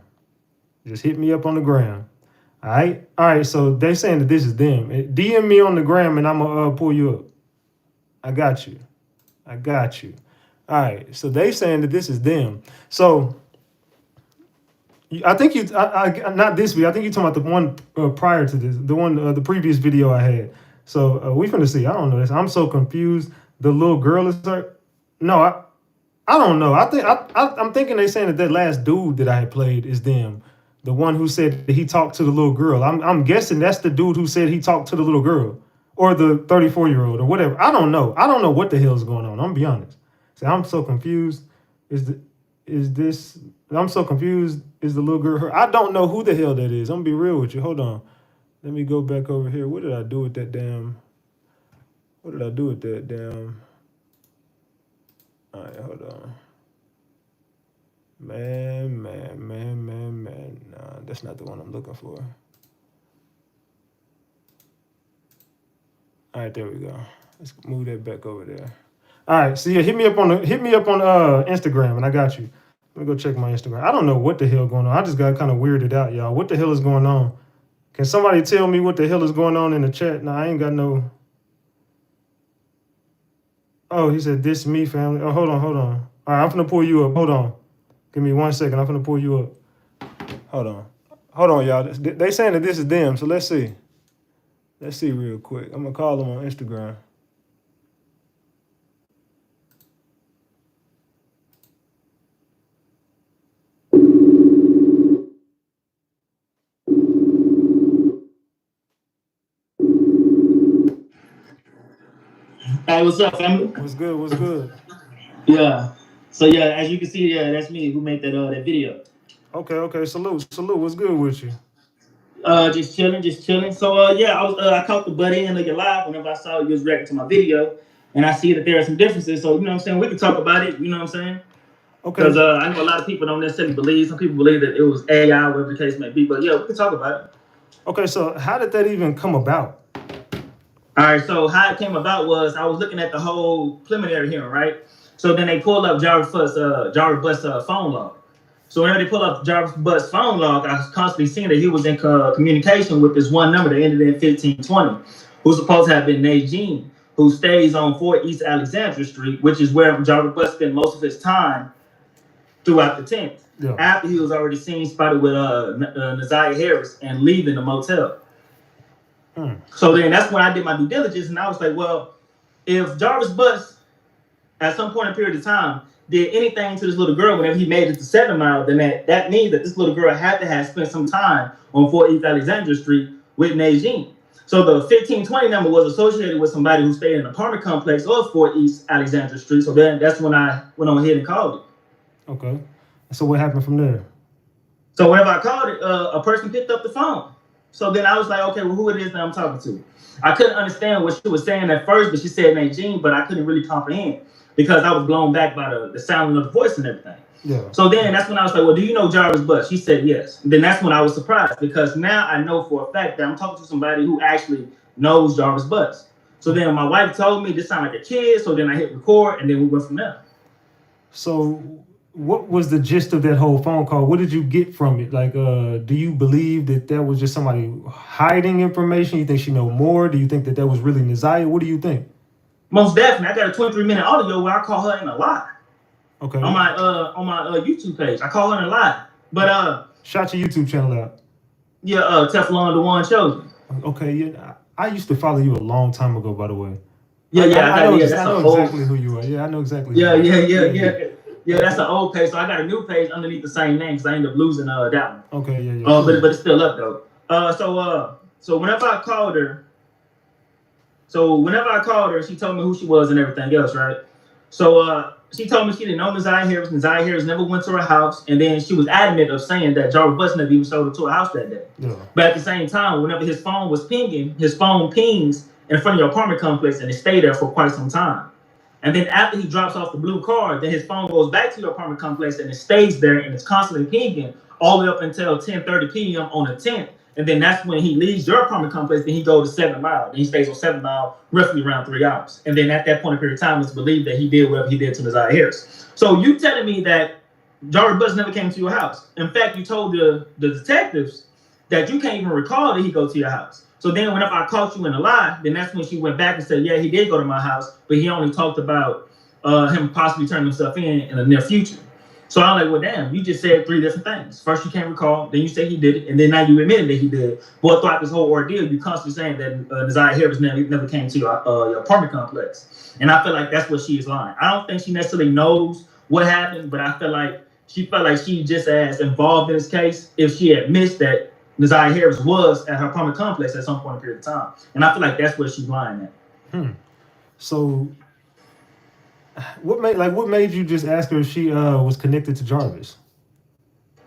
Just hit me up on the gram. All right. So they saying that this is them. DM me on the gram and I'm gonna pull you up. I got you. All right. So they saying that this is them. So I think not this video. I think you're talking about the one prior to this, the previous video I had. So we finna see. I don't know this. I'm so confused. The little girl is her. No, I don't know. I'm thinking they saying that last dude that I had played is them. The one who said that he talked to the little girl. I'm guessing that's the dude who said he talked to the little girl, or the 34-year-old, or whatever. I don't know. I don't know what the hell is going on. I'm gonna be honest. So I'm so confused. I'm so confused. Is the little girl her? I don't know who the hell that is. I'm gonna be real with you. Hold on. Let me go back over here. What did I do with that damn? All right, hold on. Man. Nah, that's not the one I'm looking for. All right, there we go. Let's move that back over there. All right, so yeah, hit me up on Instagram, and I got you. Let me go check my Instagram. I don't know what the hell going on. I just got kind of weirded out, y'all. What the hell is going on? Can somebody tell me what the hell is going on in the chat? Nah, I ain't got no. Oh, he said, this me, family. Oh, hold on. All right, I'm finna pull you up. Hold on. Give me 1 second. I'm finna pull you up. Hold on, y'all. They saying that this is them, so let's see. Let's see real quick. I'm gonna call them on Instagram. Hey, what's up, family? What's good? Yeah. So yeah, as you can see, yeah, that's me who made that video. Okay. Salute. What's good with you? Just chilling. So yeah, I caught the butt end of your live whenever I saw you was reacting to my video, and I see that there are some differences. So you know what I'm saying, we can talk about it. You know what I'm saying? Okay. Because I know a lot of people don't necessarily believe. Some people believe that it was AI, whatever the case may be. But yeah, we can talk about it. Okay, so how did that even come about? All right, so how it came about was I was looking at the whole preliminary hearing, right? So then they pulled up Jarvis Butts' phone log. So whenever they pulled up Jarvis Butts' phone log, I was constantly seeing that he was in communication with this one number that ended in 1520, who's supposed to have been Najee, who stays on 4 East Alexandria Street, which is where Jarvis Butts spent most of his time throughout the 10th. Yeah. After he was already seen spotted with Naziah Harris and leaving the motel. So then that's when I did my due diligence, and I was like, well, if Jarvis Butts at some point in a period of time did anything to this little girl whenever he made it to 7 Mile, then that means that this little girl had to have spent some time on 4 East Alexandria Street with Najee. So the 1520 number was associated with somebody who stayed in an apartment complex of 4 East Alexandria Street. So then that's when I went on ahead and called it. Okay. So what happened from there? So whenever I called it, a person picked up the phone. So then I was like, okay, well, who it is that I'm talking to? I couldn't understand what she was saying at first, but she said Najee, but I couldn't really comprehend because I was blown back by the sound of the voice and everything. Yeah. So then that's when I was like, well, do you know Jarvis Butts? She said yes. And then that's when I was surprised because now I know for a fact that I'm talking to somebody who actually knows Jarvis Butts. So then my wife told me this sounded like a kid. So then I hit record and then we went from there. So what was the gist of that whole phone call? What did you get from it? Like, do you believe that was just somebody hiding information? You think she know more? Do you think that was really Naziah? What do you think? Most definitely. I got a 23-minute audio where I call her in a lie. Okay. On my YouTube page. I call her in a lie. But shout your YouTube channel out. Yeah, Teflon the One Chosen. Okay, yeah. I used to follow you a long time ago, by the way. Yeah, I know exactly who you are. Yeah, I know exactly. Yeah, that's an old page. So I got a new page underneath the same name because I ended up losing that one. Okay, yeah. But it's still up though. So whenever I called her, she told me who she was and everything else, right? So she told me she didn't know Naziah Harris. Naziah Harris never went to her house, and then she was adamant of saying that Jarvis Butts never even showed her to her house that day. Yeah. But at the same time, whenever his phone was pinging, his phone pings in front of your apartment complex, and it stayed there for quite some time. And then after he drops off the blue card, then his phone goes back to your apartment complex and it stays there and it's constantly pinging all the way up until 10:30 p.m. on the 10th. And then that's when he leaves your apartment complex, then he goes to 7 Mile. And he stays on 7 Mile roughly around 3 hours. And then at that point in period of time, it's believed that he did whatever he did to Naziah Harris. So you telling me that Jarvis Butts never came to your house. In fact, you told the detectives that you can't even recall that he go to your house. So then whenever I caught you in a lie, then that's when she went back and said, yeah, he did go to my house, but he only talked about him possibly turning himself in the near future. So I'm like, well, damn, you just said 3 different things. First, you can't recall. Then you say he did it. And then now you admitted that he did. But throughout this whole ordeal, you constantly saying that Naziah Harris never came to your apartment complex. And I feel like that's what she is lying. I don't think she necessarily knows what happened, but I feel like she felt like she just as involved in this case if she admits that Naziah Harris was at her apartment complex at some point in a period of time. And I feel like that's what she's lying at. So what made you just ask her if she was connected to Jarvis?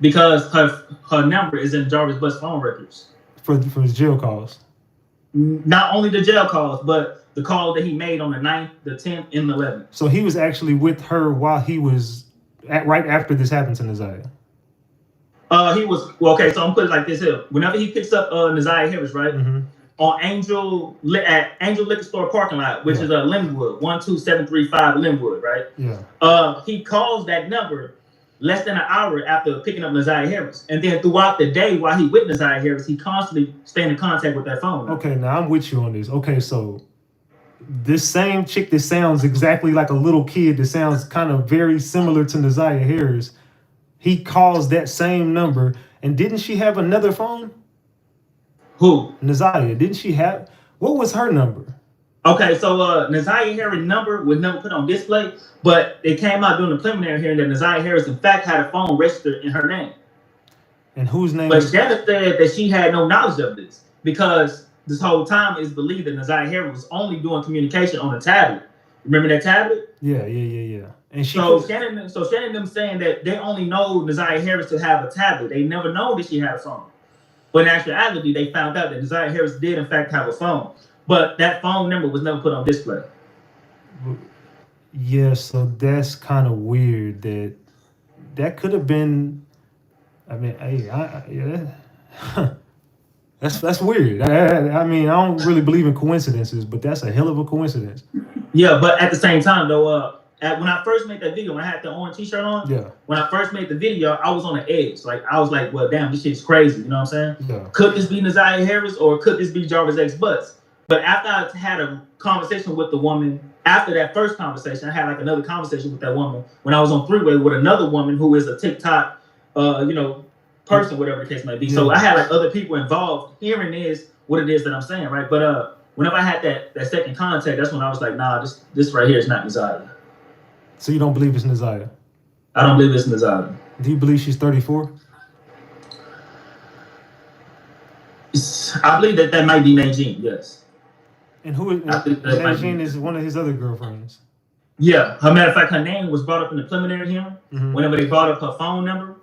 Because her number is in Jarvis Butts' phone records. For his jail calls? Not only the jail calls, but the call that he made on the 9th, the 10th, and the 11th. So he was actually with her while he was right after this happened to Naziah? He was, well, okay, so I'm putting it like this here. Whenever he picks up Naziah Harris, right, on Angel Liquor Store parking lot, which is Linwood, 12735 Linwood, right? Yeah. He calls that number less than an hour after picking up Naziah Harris. And then throughout the day while he with Naziah Harris, he constantly staying in contact with that phone. Okay, now I'm with you on this. Okay, so this same chick that sounds exactly like a little kid, that sounds kind of very similar to Naziah Harris, he calls that same number, and didn't she have another phone? Who? Naziah. Didn't she have? What was her number? Okay, so Naziah Harris' number was never put on display, but it came out during the preliminary hearing that Naziah Harris, in fact, had a phone registered in her name. And whose name? But Shannon said that she had no knowledge of this because this whole time it's believed that Naziah Harris was only doing communication on a tablet. Remember that tablet? Yeah. And Shannon them saying that they only know Naziah Harris to have a tablet. They never know that she had a phone. But in actuality, they found out that Desire Harris did in fact have a phone, but that phone number was never put on display. Yeah, so that's kind of weird. That could have been. I mean, that's weird. I mean, I don't really believe in coincidences, but that's a hell of a coincidence. Yeah, but at the same time, though, when I first made that video, when I had the orange T-shirt on, Yeah. when I first made the video, I was on the edge. Like, I was like, well, damn, this shit's crazy. You know what I'm saying? Yeah. Could this be Desire Harris or could this be Jarvis X Butts? But after I had a conversation with the woman, after that first conversation, I had like another conversation with that woman when I was on three-way with another woman who is a TikTok, person, whatever the case may be. Yeah. So I had like other people involved hearing what it is that I'm saying, right? But whenever I had that second contact, that's when I was like, nah, this right here is not Desire. So you don't believe it's Desire? I don't believe it's Desire. Do you believe she's 34? I believe that might be Nadine, yes. And who is Nadine? Is one of his other girlfriends. Yeah, as a matter of fact, her name was brought up in the preliminary hearing whenever they brought up her phone number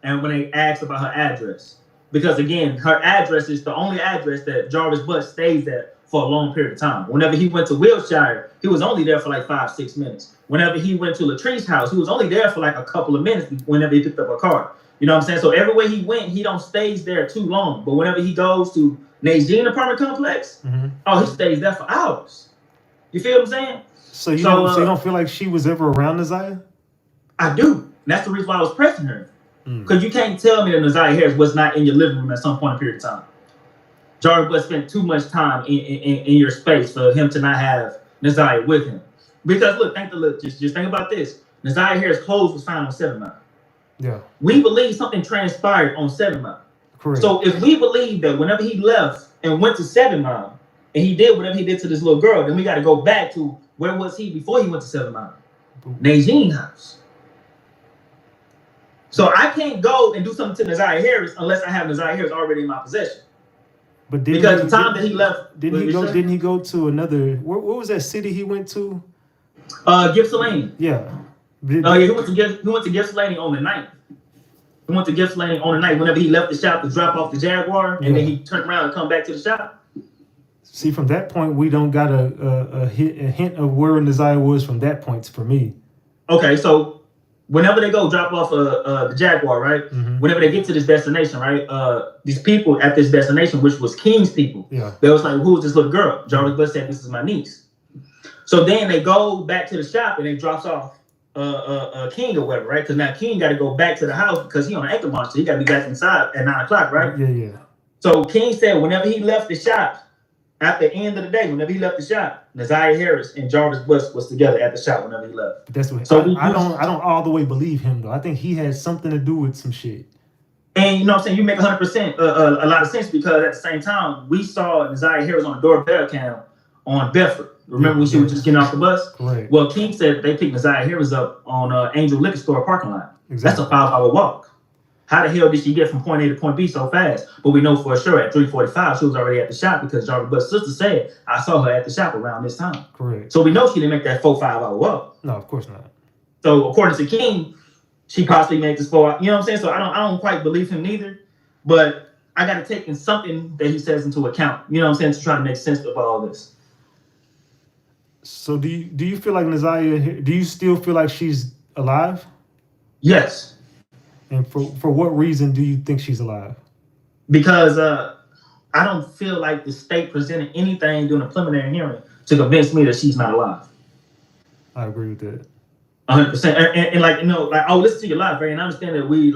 and when they asked about her address. Because again, her address is the only address that Jarvis Butts stays at for a long period of time. Whenever he went to Wilshire, he was only there for like 5-6 minutes. Whenever he went to Latrice's house, he was only there for like a couple of minutes whenever he picked up a car. You know what I'm saying? So everywhere he went, he don't stays there too long. But whenever he goes to Nadine apartment complex, he stays there for hours. You feel what I'm saying? So you don't feel like she was ever around Desire? I do. And that's the reason why I was pressing her. Because you can't tell me that Desire Harris was not in your living room at some point in a period of time. Jarvis Butts spent too much time in your space for him to not have Desire with him. Because look, just think about this. Desire Harris' clothes was found on 7 Mile. Yeah. We believe something transpired on 7 Mile. Correct. So if we believe that whenever he left and went to 7 Mile and he did whatever he did to this little girl, then we got to go back to where was he before he went to 7 Mile? Nadine's house. So I can't go and do something to Desire Harris unless I have Desire Harris already in my possession. But because the time that he left, didn't he go to another? What was that city he went to? Gippsland. Yeah. He went to Gippsland on the night. He went to Gippsland on the night whenever he left the shop to drop off the Jaguar, and then he turned around and come back to the shop. See, from that point, we don't got a hint of where Desire was from that point for me. Okay, so whenever they go drop off the Jaguar, right? Whenever they get to this destination, right? These people at this destination, which was King's people, they was like, "Who is this little girl?" Jarvis Butts said, "This is my niece." So then they go back to the shop and they drops off King or whatever, right? Because now King got to go back to the house because he on an anchor monitor. He got to be back inside at 9 o'clock, right? Yeah. So King said whenever he left the shop, at the end of the day, whenever he left the shop, Desire Harris and Jarvis Butts was together at the shop whenever he left. That's what. So I don't all the way believe him though. I think he had something to do with some shit. And you know what I'm saying? You make 100% a lot of sense because at the same time, we saw Desire Harris on a doorbell cam on Bedford. Remember when she was just getting off the bus? Right. Well, King said they picked Desire Harris up on Angel Liquor Store parking lot. Exactly. That's a 5-hour walk. How the hell did she get from point A to point B so fast? But we know for sure at 3:45 she was already at the shop because Jarvis Butts' sister said, "I saw her at the shop around this time." Correct. So we know she didn't make that 4-5-hour walk. No, of course not. So according to King, she possibly made this 4 hours. You know what I'm saying? So I don't quite believe him neither. But I got to take in something that he says into account. You know what I'm saying? To try to make sense of all this. So do you feel like Desire? Do you still feel like she's alive? Yes. And for what reason do you think she's alive? Because I don't feel like the state presented anything during the preliminary hearing to convince me that she's not alive. I agree with that. 100%. And like, I'll listen to your live, Barry, and I understand that we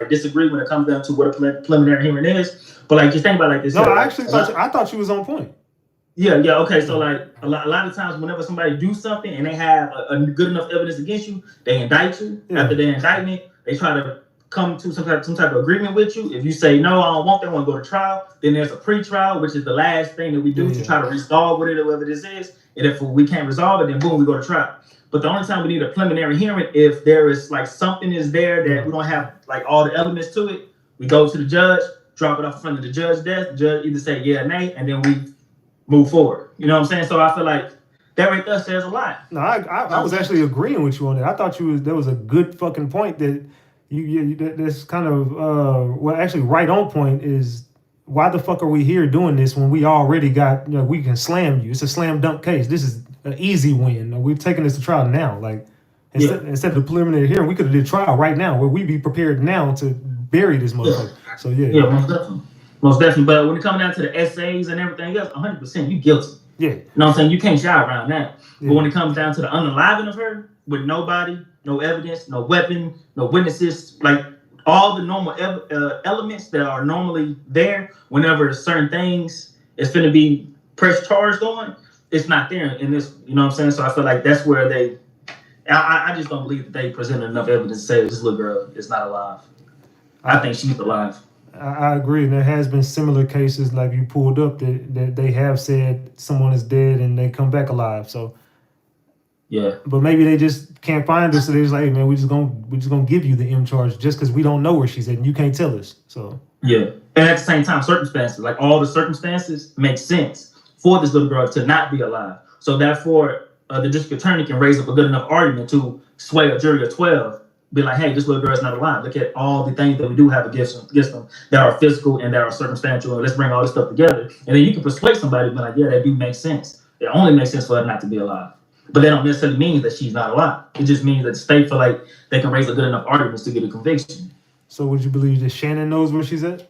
disagree when it comes down to what a preliminary hearing is. But like, just think about it like this. No, I actually thought you was on point. Yeah. Okay. So like a lot of times, whenever somebody do something and they have a good enough evidence against you, they indict you. Yeah. After their indictment, they try to come to some type of agreement with you. If you say no, I don't want that, I want to go to trial, then there's a pre-trial, which is the last thing that we do to try to resolve whatever this is. And if we can't resolve it, then boom, we go to trial. But the only time we need a preliminary hearing if there is like something is there that we don't have like all the elements to it. We go to the judge, drop it off in front of the judge's desk. The judge either say yeah or nay, and then we move forward. You know what I'm saying? So I feel like that right there says a lot. No, I was actually agreeing with you on that. I thought there was a good fucking point that that's kind of actually right on point is why the fuck are we here doing this when we already got, we can slam you? It's a slam dunk case. This is an easy win. We've taken this to trial now. Like, instead of the preliminary hearing, we could have did trial right now where we be prepared now to bury this motherfucker. So, yeah. Yeah, most definitely. Most definitely. But when it comes down to the essays and everything else, 100%, you guilty. Yeah. You know what I'm saying? You can't shy around that. Yeah. But when it comes down to the unaliving of her, with nobody, no evidence, no weapon, no witnesses, like all the normal elements that are normally there whenever certain things is finna be press charged on, it's not there in this, you know what I'm saying? So I feel like that's where I just don't believe that they presented enough evidence to say this little girl is not alive. I think she's alive. I agree. And there has been similar cases like you pulled up that they have said someone is dead and they come back alive. So yeah. But maybe they just can't find her, so they're just like, hey, man, we're just gonna give you the M charge just because we don't know where she's at and you can't tell us. So yeah. And at the same time, circumstances, like all the circumstances make sense for this little girl to not be alive. So therefore, the district attorney can raise up a good enough argument to sway a jury of 12, be like, hey, this little girl is not alive. Look at all the things that we do have against them that are physical and that are circumstantial. And let's bring all this stuff together. And then you can persuade somebody to be like, yeah, that do make sense. It only makes sense for her not to be alive. But that don't necessarily mean that she's not alive. It just means that the state feel like they can raise a good enough arguments to get a conviction. So would you believe that Shannon knows where she's at?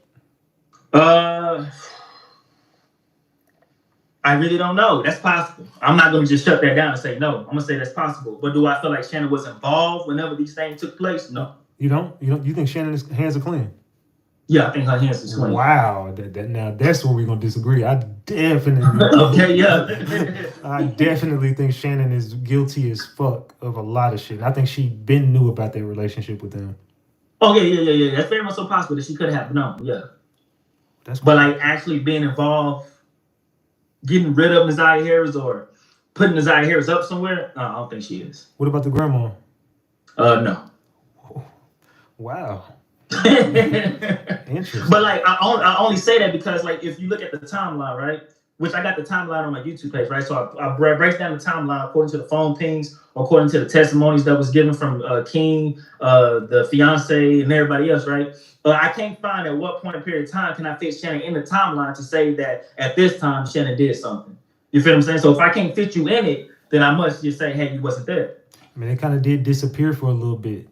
I really don't know. That's possible. I'm not going to just shut that down and say no. I'm going to say that's possible. But do I feel like Shannon was involved whenever these things took place? No. You don't? You think Shannon's hands are clean? Yeah, I think her hands are clean. Wow. Now that's where we're going to disagree. I definitely... Okay, yeah. I definitely think Shannon is guilty as fuck of a lot of shit. I think she been knew about their relationship with him. Oh, yeah. That's very much so possible that she could have known, yeah. But like actually being involved, getting rid of Naziah Harris or putting Naziah Harris up somewhere, I don't think she is. What about the grandma? No. Wow. Interesting. But like I only say that because like if you look at the timeline, right? Which I got the timeline on my YouTube page, right? So I break down the timeline according to the phone pings, according to the testimonies that was given from King, the fiance, and everybody else, right? I can't find at what point in period of time can I fit Shannon in the timeline to say that at this time Shannon did something. You feel what I'm saying? So if I can't fit you in it, then I must just say, hey, you wasn't there. I mean, they kind of did disappear for a little bit.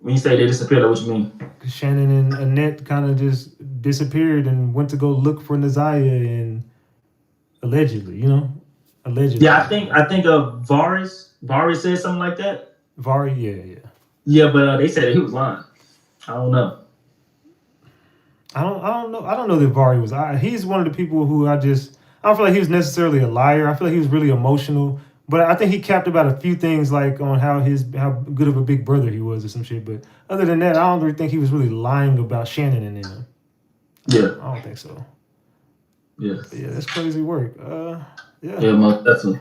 When you say they disappeared, what you mean? Shannon and Annette kind of just disappeared and went to go look for Naziah and allegedly. Yeah, I think of Varys. Varys said something like that. Varys, yeah. Yeah, but they said that he was lying. I don't know. I don't know. I don't know that Varys was. He's one of the people who I don't feel like he was necessarily a liar. I feel like he was really emotional. But I think he capped about a few things, like on how good of a big brother he was or some shit. But other than that, I don't really think he was really lying about Shannon and them. Yeah. I don't think so. Yeah. But yeah, that's crazy work. Yeah. Yeah, most definitely.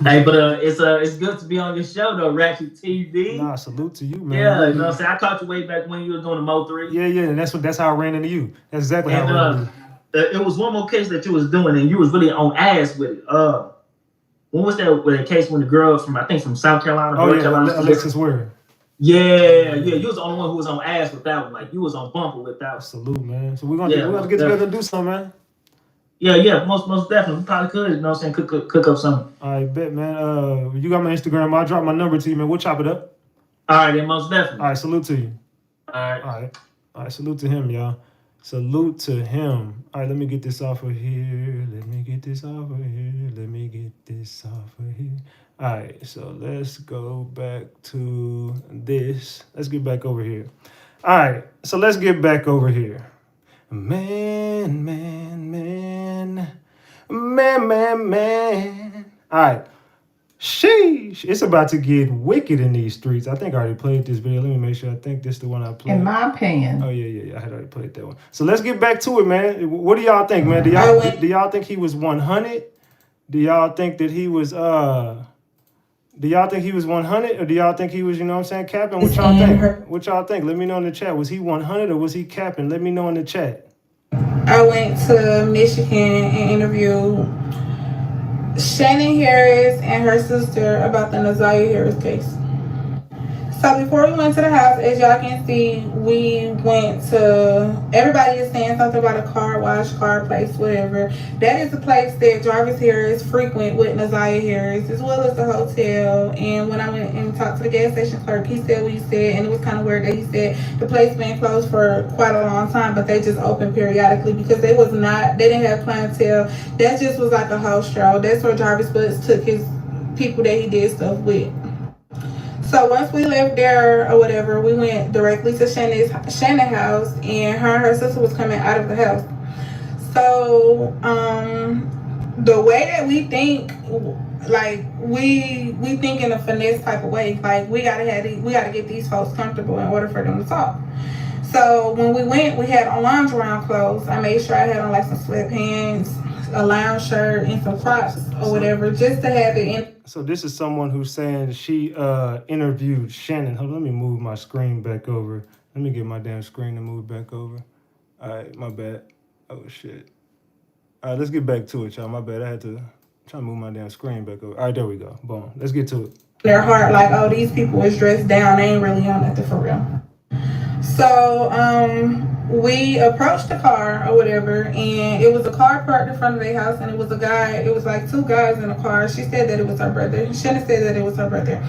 Hey, but it's good to be on your show though, Ratchet TV. Nah, salute to you, man. Yeah, you know what I'm saying? I caught you way back when you were doing the Mo 3. Yeah, and that's how I ran into you. That's exactly how I ran into you. It was one more case that you was doing and you was really on ass with it. When was that case when the girl from South Carolina? Oh, yeah, Alexis Ware. Yeah. You was the only one who was on ass with that one. Like, you was on bumper with that one. Salute, man. So we're going to get together and do something, man. Yeah, most definitely. We probably could, you know what I'm saying, cook up something. All right, bet, man. You got my Instagram. I'll drop my number to you, man. We'll chop it up. All right, then, most definitely. All right, salute to you. All right, salute to him, y'all. Salute to him. All right, let me get this off of here. All right, so let's go back to this. Let's get back over here. All right, so let's get back over here. Man. All right. Sheesh. It's about to get wicked in these streets. I think I already played this video. Let me make sure. I think this is the one I played. In my opinion. Oh, yeah. I had already played that one. So let's get back to it, man. What do y'all think, man? Do y'all think he was 100? Do y'all think that he was, do y'all think he was 100? Or do y'all think he was, you know what I'm saying, capping? What y'all think? What y'all think? Let me know in the chat. Was he 100 or was he capping? Let me know in the chat. I went to Michigan and interviewed Shannon Harris and her sister about the Naziah Harris case. So before we went to the house, as y'all can see, we went to, everybody is saying something about a car wash, car place, whatever. That is the place that Jarvis Harris frequent with Naziah Harris, as well as the hotel. And when I went and talked to the gas station clerk, he said what he said, and it was kind of weird that he said the place been closed for quite a long time, but they just opened periodically because they didn't have clientele. That just was like a house show. That's where Jarvis Butts took his people that he did stuff with. So once we left there or whatever, we went directly to Shannon's house, and her sister was coming out of the house. So the way that we think, like we think in a finesse type of way. Like we gotta get these folks comfortable in order for them to talk. So when we went, we had on lounge around clothes. I made sure I had on like some sweatpants, a lounge shirt, and some Crocs or whatever, just to have it in. So this is someone who's saying she interviewed Shannon. Hold on, let me move my screen back over. Let me get my damn screen to move back over. All right, my bad. Oh, shit. All right, let's get back to it, y'all. My bad. I had to try to move my damn screen back over. All right, there we go. Boom. Let's get to it. Their heart, like, oh, these people is dressed down. They ain't really on nothing for real. So we approached the car or whatever, and it was a car parked in front of their house, and it was a guy. It was like two guys in a car. She said that it was her brother. Shannon said that it was her brother,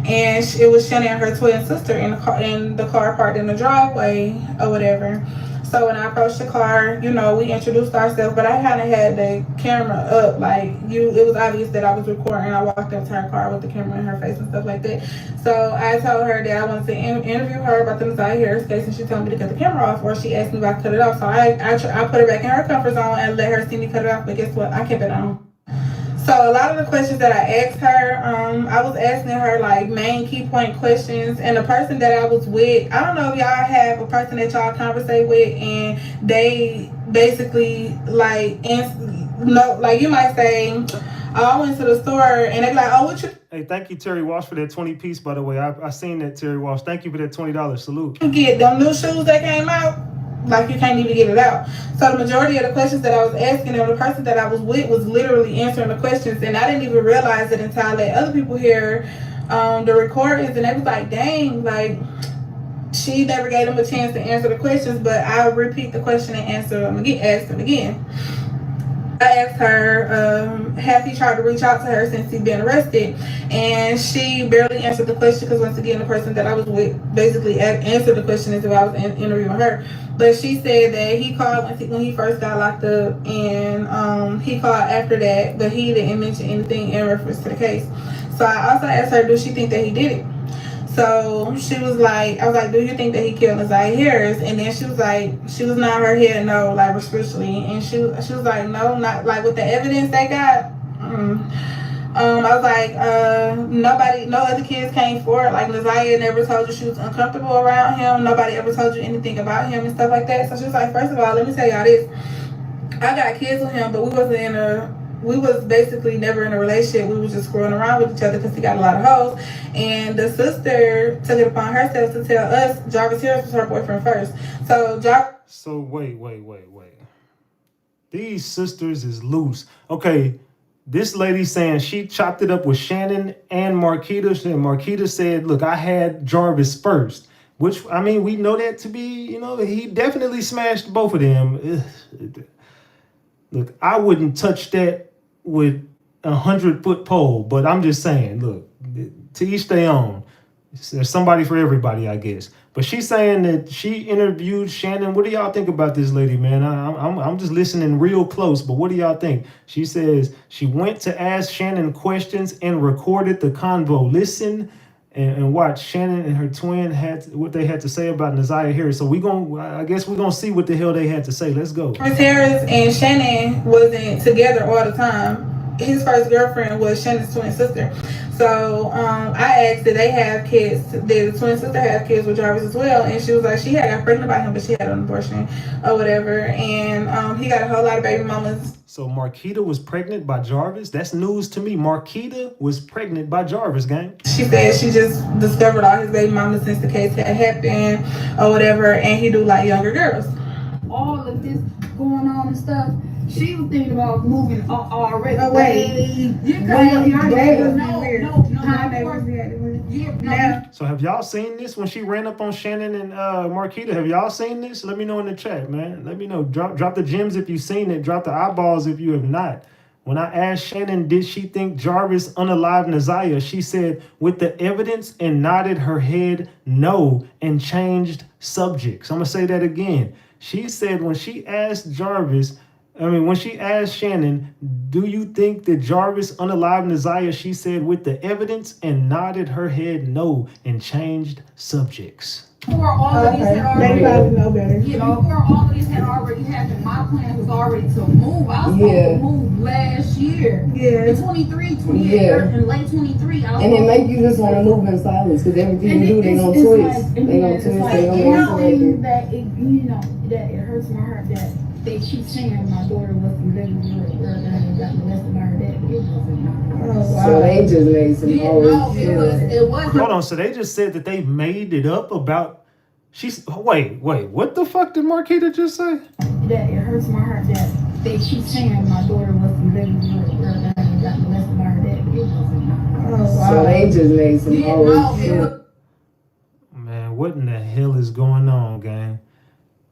and it was Shannon and her twin sister in the car parked in the driveway or whatever. So when I approached the car, you know, we introduced ourselves, but I kind of had the camera up, like it was obvious that I was recording. I walked up to her car with the camera in her face and stuff like that. So I told her that I wanted to interview her about the Naziah Harris case, and she told me to cut the camera off, or she asked me if I could cut it off. So I put her back in her comfort zone and let her see me cut it off, but guess what? I kept it on. So a lot of the questions that I asked her, I was asking her like main key point questions, and the person that I was with, I don't know if y'all have a person that y'all conversate with and they basically like, like you might say, I went to the store and they be like, oh, what you... Hey, thank you, Terry Walsh, for that 20 piece, by the way. I seen that, Terry Walsh. Thank you for that $20. Salute. You get them new shoes that came out, like you can't even get it out. So the majority of the questions that I was asking, and the person that I was with was literally answering the questions, and I didn't even realize it until I let other people hear the recordings, and they was like, dang, like she never gave them a chance to answer the questions, but I repeat the question and ask them again. I asked her, have he tried to reach out to her since he's been arrested? And she barely answered the question because, once again, the person that I was with basically answered the question as if I was interviewing her. But she said that he called when he first got locked up, and he called after that, but he didn't mention anything in reference to the case. So I also asked her, does she think that he did it? So she was like, I was like, do you think that he killed Naziah Harris? And then she was like, she was nodding her head no, like respectfully. And she was like, no, not like with the evidence they got. I was like, no other kids came forward. Like Naziah never told you she was uncomfortable around him. Nobody ever told you anything about him and stuff like that. So she was like, first of all, let me tell y'all this. I got kids with him, but we was basically never in a relationship. We was just screwing around with each other because he got a lot of hoes. And the sister took it upon herself to tell us Jarvis Harris was her boyfriend first. So wait. These sisters is loose. Okay, this lady saying she chopped it up with Shannon and Marquita. And Marquita said, look, I had Jarvis first. Which, I mean, we know that to be, you know, he definitely smashed both of them. Look, I wouldn't touch that with a 100-foot pole, but I'm just saying, look, to each their own. There's somebody for everybody, I guess. But she's saying that she interviewed Shannon. What do y'all think about this lady, man? I'm just listening real close, but what do y'all think? She says she went to ask Shannon questions and recorded the convo. Listen and watch Shannon and her twin what they had to say about Naziah Harris. So I guess we're gonna see what the hell they had to say. Let's go. Harris and Shannon wasn't together all the time. His first girlfriend was Shannon's twin sister. So I asked, did they have kids? Did the twin sister have kids with Jarvis as well? And she was like, she had got pregnant by him, but she had an abortion or whatever. And he got a whole lot of baby mamas. So Marquita was pregnant by Jarvis? That's news to me. Marquita was pregnant by Jarvis, gang. She said she just discovered all his baby mamas since the case had happened or whatever, and he do like younger girls. All of this going on and stuff, she was thinking about moving already. Away. No, So have y'all seen this when she ran up on Shannon and Marquita? Have y'all seen this? Let me know in the chat, man. Let me know. Drop the gems if you've seen it. Drop the eyeballs if you have not. When I asked Shannon, did she think Jarvis unalived Naziah, she said, with the evidence, and nodded her head no and changed subjects. I'm going to say that again. She said when she asked when she asked Shannon, do you think that Jarvis unalived Naziah, she said with the evidence and nodded her head no and changed subjects. Before all of this had already, They probably know better. yeah, before all of this had already happened, my plan was already to move. I was supposed to move last year. Yeah. In 23, 28, in late 23. And it make you just want to move in silence because everything you do, they gonna twist. They gonna twist, they gonna make that it, you know, that it hurts my heart that they keep saying my daughter was the little girl that I got molested by her dad. It wasn't my daughter. So they just made some It was. Hold on, so they just said that they made it up about wait, what the fuck did Marquita just say? That it hurts my heart that they keep saying my daughter was the little girl that I got molested by her dad. It wasn't my daughter. So they just made some Man, what in the hell is going on, gang?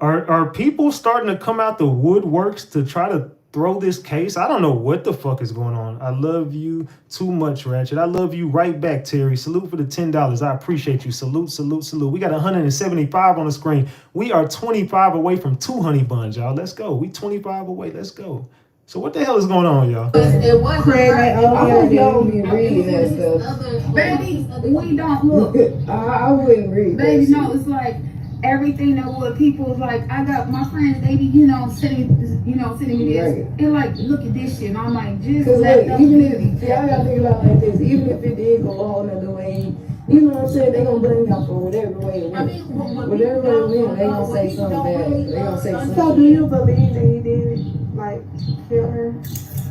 Are people starting to come out the woodworks to try to throw this case? I don't know what the fuck is going on. I love you too much, Ratchet. I love you right back, Terry. Salute for the $10. I appreciate you. Salute, salute, salute. We got 175 on the screen. We are 25 away from 2 honey buns, y'all. Let's go. We 25 away. Let's go. So what the hell is going on, y'all? It was Craig, I don't be reading that stuff. Baby, we don't look. I wouldn't read Baby, that no, it's like everything that what people was like, I got my friends, they be, sending me this. And like, look at this shit. And I'm like, just let them even if y'all gotta think about it like this, even if it did go a whole nother way, you know what I'm saying? They gonna blame y'all for whatever way it went. Whatever way it went, they gonna say something bad. They gonna say something. So do you believe that he did like kill her?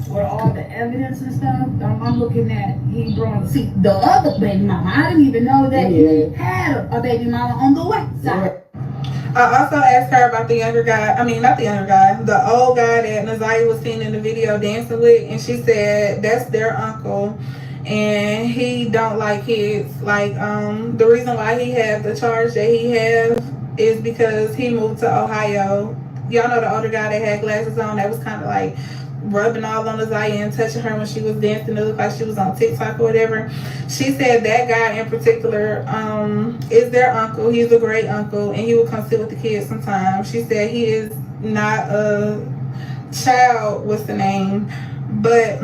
with all the evidence and stuff, I'm looking at he brought the other baby mama. I didn't even know that he had a baby mama on the white side. I also asked her about the younger guy. I mean, not the younger guy, the old guy that Naziah was seen in the video dancing with, and she said that's their uncle, and he don't like kids. Like, the reason why he had the charge that he has is because he moved to Ohio. Y'all know the older guy that had glasses on that was kind of like rubbing all on Naziah and touching her when she was dancing. It looked like she was on TikTok or whatever. She said that guy in particular is their uncle. He's a great uncle, and he will come sit with the kids sometimes. She said he is not a child, what's the name, but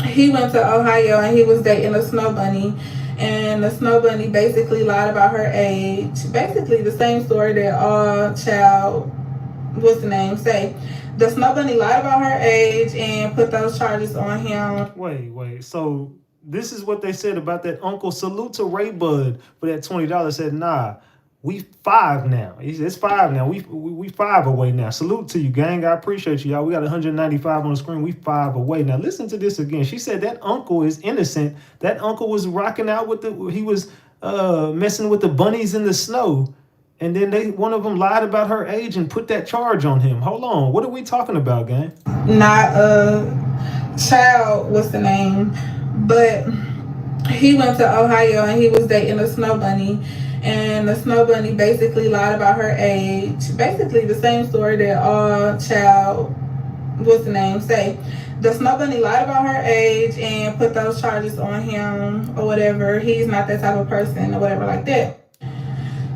he went to Ohio and he was dating a snow bunny, and the snow bunny basically lied about her age. Basically the same story that all child, what's the name, say. The snow bunny lied about her age and put those charges on him. Wait. So this is what they said about that uncle. Salute to Ray Bud for that $20. Said, nah, we 5 now. He said, it's 5 now. We 5 away now. Salute to you, gang. I appreciate you, y'all. We got 195 on the screen. We 5 away. Now listen to this again. She said that uncle is innocent. That uncle was rocking out with he was messing with the bunnies in the snow. And then one of them lied about her age and put that charge on him. Hold on. What are we talking about, gang? Not a child, what's the name, but he went to Ohio and he was dating a snow bunny, and the snow bunny basically lied about her age. Basically the same story that all child, what's the name, say. The snow bunny lied about her age and put those charges on him or whatever. He's not that type of person or whatever like that.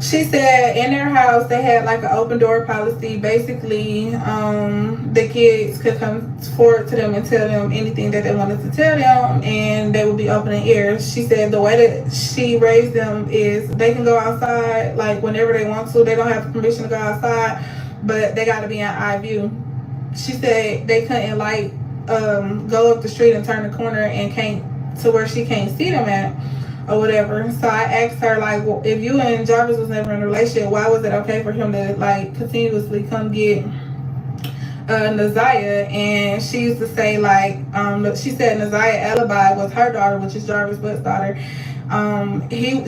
She said in their house they had like an open door policy. Basically, the kids could come forward to them and tell them anything that they wanted to tell them, and they would be opening ears. She said the way that she raised them is they can go outside like whenever they want to. They don't have permission to go outside, but they got to be in eye view. She said they couldn't like go up the street and turn the corner and can't to where she can't see them at, or whatever. So I asked her, like, well, if you and Jarvis was never in a relationship, why was it okay for him to like continuously come get Naziah? And she used to say like, she said Naziah alibi was her daughter, which is Jarvis Butts' daughter.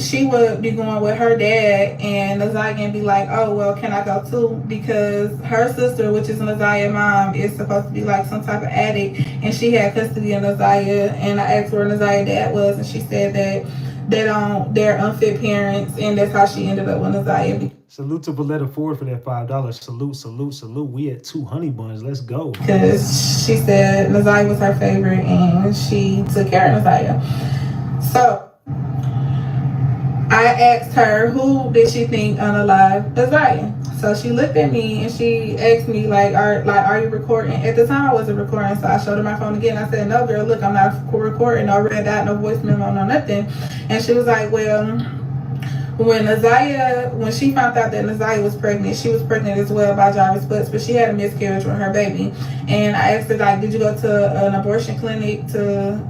She would be going with her dad, and Naziah can be like, oh well, can I go too? Because her sister, which is Naziah's mom, is supposed to be like some type of addict, and she had custody of Naziah. And I asked where Naziah's dad was, and she said that they're unfit parents, and that's how she ended up with Nazaya. Salute to Valletta Ford for that $5. Salute. We at 2 honey buns. Let's go. Because she said Nazaya was her favorite, and she took care of Nazaya. So I asked her, who did she think unalived Nazaya? So she looked at me and she asked me, are you recording? At the time I wasn't recording, so I showed her my phone again. I said, no girl, look, I'm not recording, no red dot, no voice memo, no nothing. And she was like, well, when she found out that Nazaya was pregnant, she was pregnant as well by Jarvis Butts, but she had a miscarriage with her baby. And I asked her, did you go to an abortion clinic to,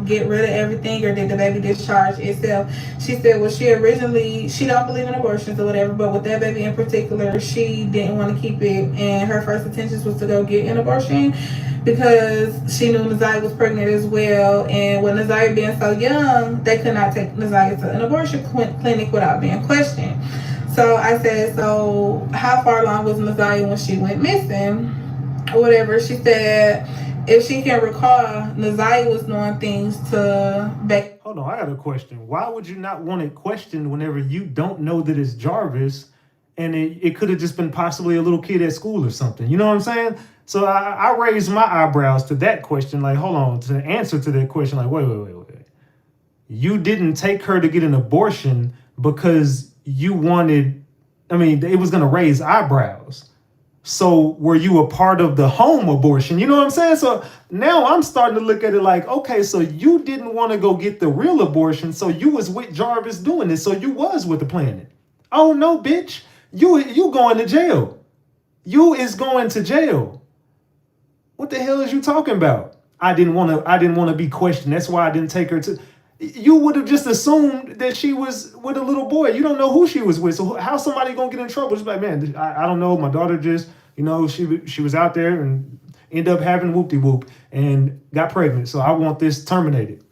get rid of everything, or did the baby discharge itself? She said, well, she don't believe in abortions or whatever, but with that baby in particular, she didn't want to keep it, and her first intentions was to go get an abortion because she knew Nazaya was pregnant as well, and with Nazaya being so young, they could not take Nazaya to an abortion clinic without being questioned. So I said, so how far along was Nazaya when she went missing or whatever? She said, if she can recall, Nazaya was doing things to back. Hold on, I got a question. Why would you not want it questioned whenever you don't know that it's Jarvis, and it could have just been possibly a little kid at school or something? You know what I'm saying? So I raised my eyebrows to that question. Like, hold on, to the answer to that question. Like, wait. You didn't take her to get an abortion because you wanted, it was going to raise eyebrows. So were you a part of the home abortion? You know what I'm saying? So now I'm starting to look at it like, okay, so you didn't want to go get the real abortion. So you was with Jarvis doing this. So you was with the planet. Oh no, bitch. You going to jail. You is going to jail. What the hell is you talking about? I didn't want to be questioned. That's why I didn't take her to. You would have just assumed that she was with a little boy. You don't know who she was with. So how somebody gonna get in trouble? Just like, man, I don't know. My daughter just, she was out there and ended up having whoop-de-whoop and got pregnant. So I want this terminated.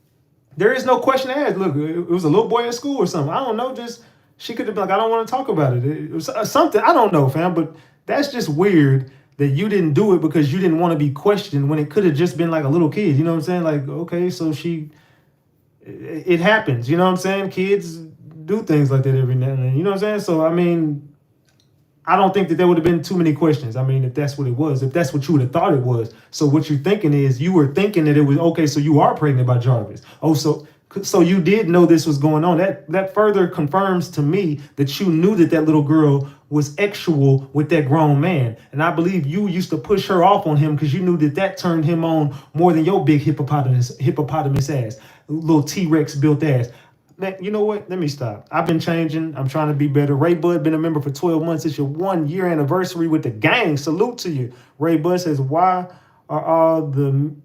There is no question asked. Look, it was a little boy at school or something. I don't know. Just she could have been like, I don't want to talk about it. It was something. I don't know, fam. But that's just weird that you didn't do it because you didn't want to be questioned when it could have just been like a little kid. You know what I'm saying? Like, okay, so it happens, you know what I'm saying? Kids do things like that every now and then, you know what I'm saying? So, I don't think that there would have been too many questions. If that's what it was, if that's what you would have thought it was. So what you're thinking is you were thinking that it was, okay, so you are pregnant by Jarvis. Oh, so you did know this was going on. That further confirms to me that you knew that little girl was actual with that grown man. And I believe you used to push her off on him because you knew that turned him on more than your big hippopotamus ass. Little T-Rex built ass. Man, you know what? Let me stop. I've been changing. I'm trying to be better. Ray Bud been a member for 12 months. It's your 1-year anniversary with the gang. Salute to you. Ray Bud says, why ain't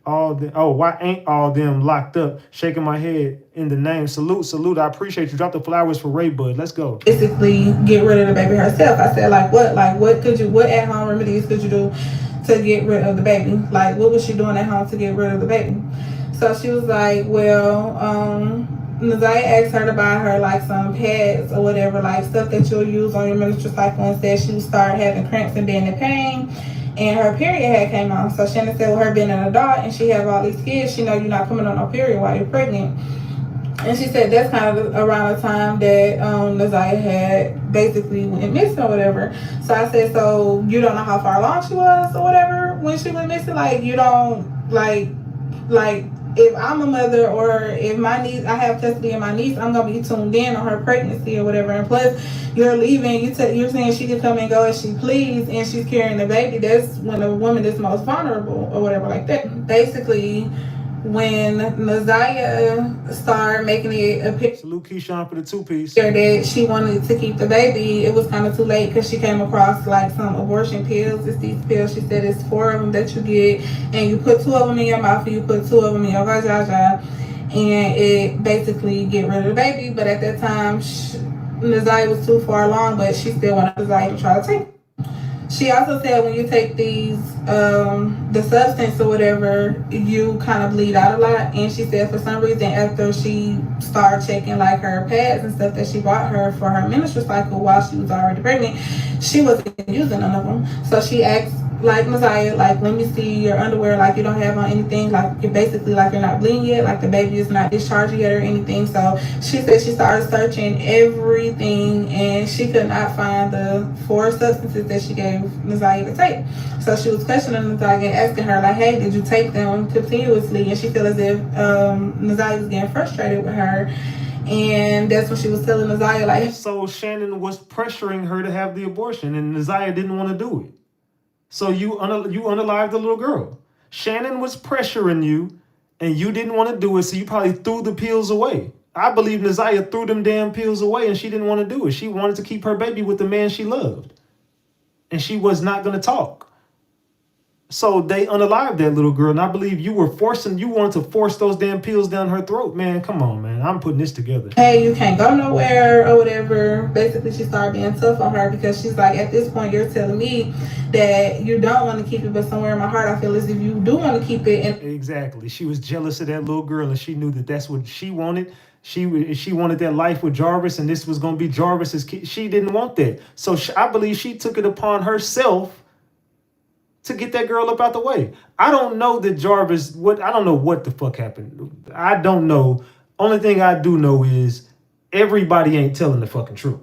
all them locked up? Shaking my head in the name. Salute. I appreciate you. Drop the flowers for Ray Bud. Let's go. Basically get rid of the baby herself. I said, what at-home remedies could you do to get rid of the baby? Like, what was she doing at home to get rid of the baby? So she was like, well, Nazaya asked her to buy her some pads or whatever, stuff that you'll use on your menstrual cycle, and said she would start having cramps and being in pain, and her period had came on. So Shannon said, with her being an adult and she have all these kids, she know you're not coming on no period while you're pregnant. And she said that's kind of around the time that Nazaya had basically went missing or whatever. So I said, so you don't know how far along she was or whatever when she went missing? You don't, if I'm a mother or if my niece, I have custody of my niece, I'm going to be tuned in on her pregnancy or whatever. And plus, you're leaving, you're saying she can come and go as she please, and she's carrying the baby. That's when a woman is most vulnerable or whatever like that. Basically, when Nazaya started making it a picture, salute Keyshawn for the 2-piece, that she wanted to keep the baby, it was kind of too late because she came across some abortion pills. It's these pills. She said it's 4 of them that you get, and you put 2 of them in your mouth and you put 2 of them in your vagina, and it basically get rid of the baby. But at that time, Nazaya was too far along, but she still wanted Nazaya to try to take it. She also said when you take these, the substance or whatever, you kind of bleed out a lot. And she said for some reason after she started checking her pads and stuff that she bought her for her menstrual cycle while she was already pregnant, she wasn't using none of them. So she asked like, Messiah, like, let me see your underwear, like, you don't have on anything, like, you're basically, like, you're not bleeding yet, like, the baby is not discharged yet or anything. So she said she started searching everything, and she could not find the 4 substances that she gave Messiah to take. So she was questioning Messiah and asking her, like, hey, did you take them continuously? And she felt as if Messiah was getting frustrated with her. And that's what she was telling Naziah, like. So Shannon was pressuring her to have the abortion, and Naziah didn't want to do it. So you unalived the little girl. Shannon was pressuring you, and you didn't want to do it, so you probably threw the pills away. I believe Naziah threw them damn pills away, and she didn't want to do it. She wanted to keep her baby with the man she loved, and she was not going to talk. So they unalived that little girl, and I believe you wanted to force those damn pills down her throat. Man, come on, man. I'm putting this together. Hey, you can't go nowhere or whatever. Basically, she started being tough on her because she's like, at this point, you're telling me that you don't want to keep it, but somewhere in my heart, I feel as if you do want to keep it. And exactly. She was jealous of that little girl, and she knew that that's what she wanted. She wanted that life with Jarvis, and this was going to be Jarvis's kid. She didn't want that. So I believe she took it upon herself to get that girl up out the way. I don't know that Jarvis, I don't know what the fuck happened. I don't know. Only thing I do know is everybody ain't telling the fucking truth.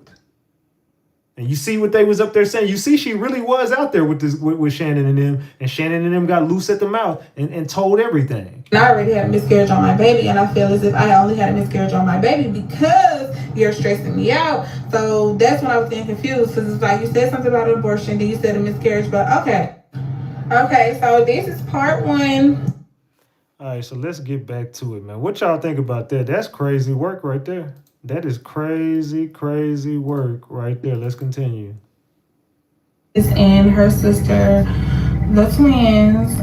And you see what they was up there saying. You see, she really was out there with Shannon and them, and Shannon and them got loose at the mouth and told everything. I already had a miscarriage on my baby, and I feel as if I only had a miscarriage on my baby because you're stressing me out. So that's when I was getting confused, because it's like, you said something about an abortion, then you said a miscarriage, but okay, so this is part 1. All right, so let's get back to it, man. What y'all think about that? That's crazy work right there. That is crazy, crazy work right there. Let's continue. And her sister, the twins.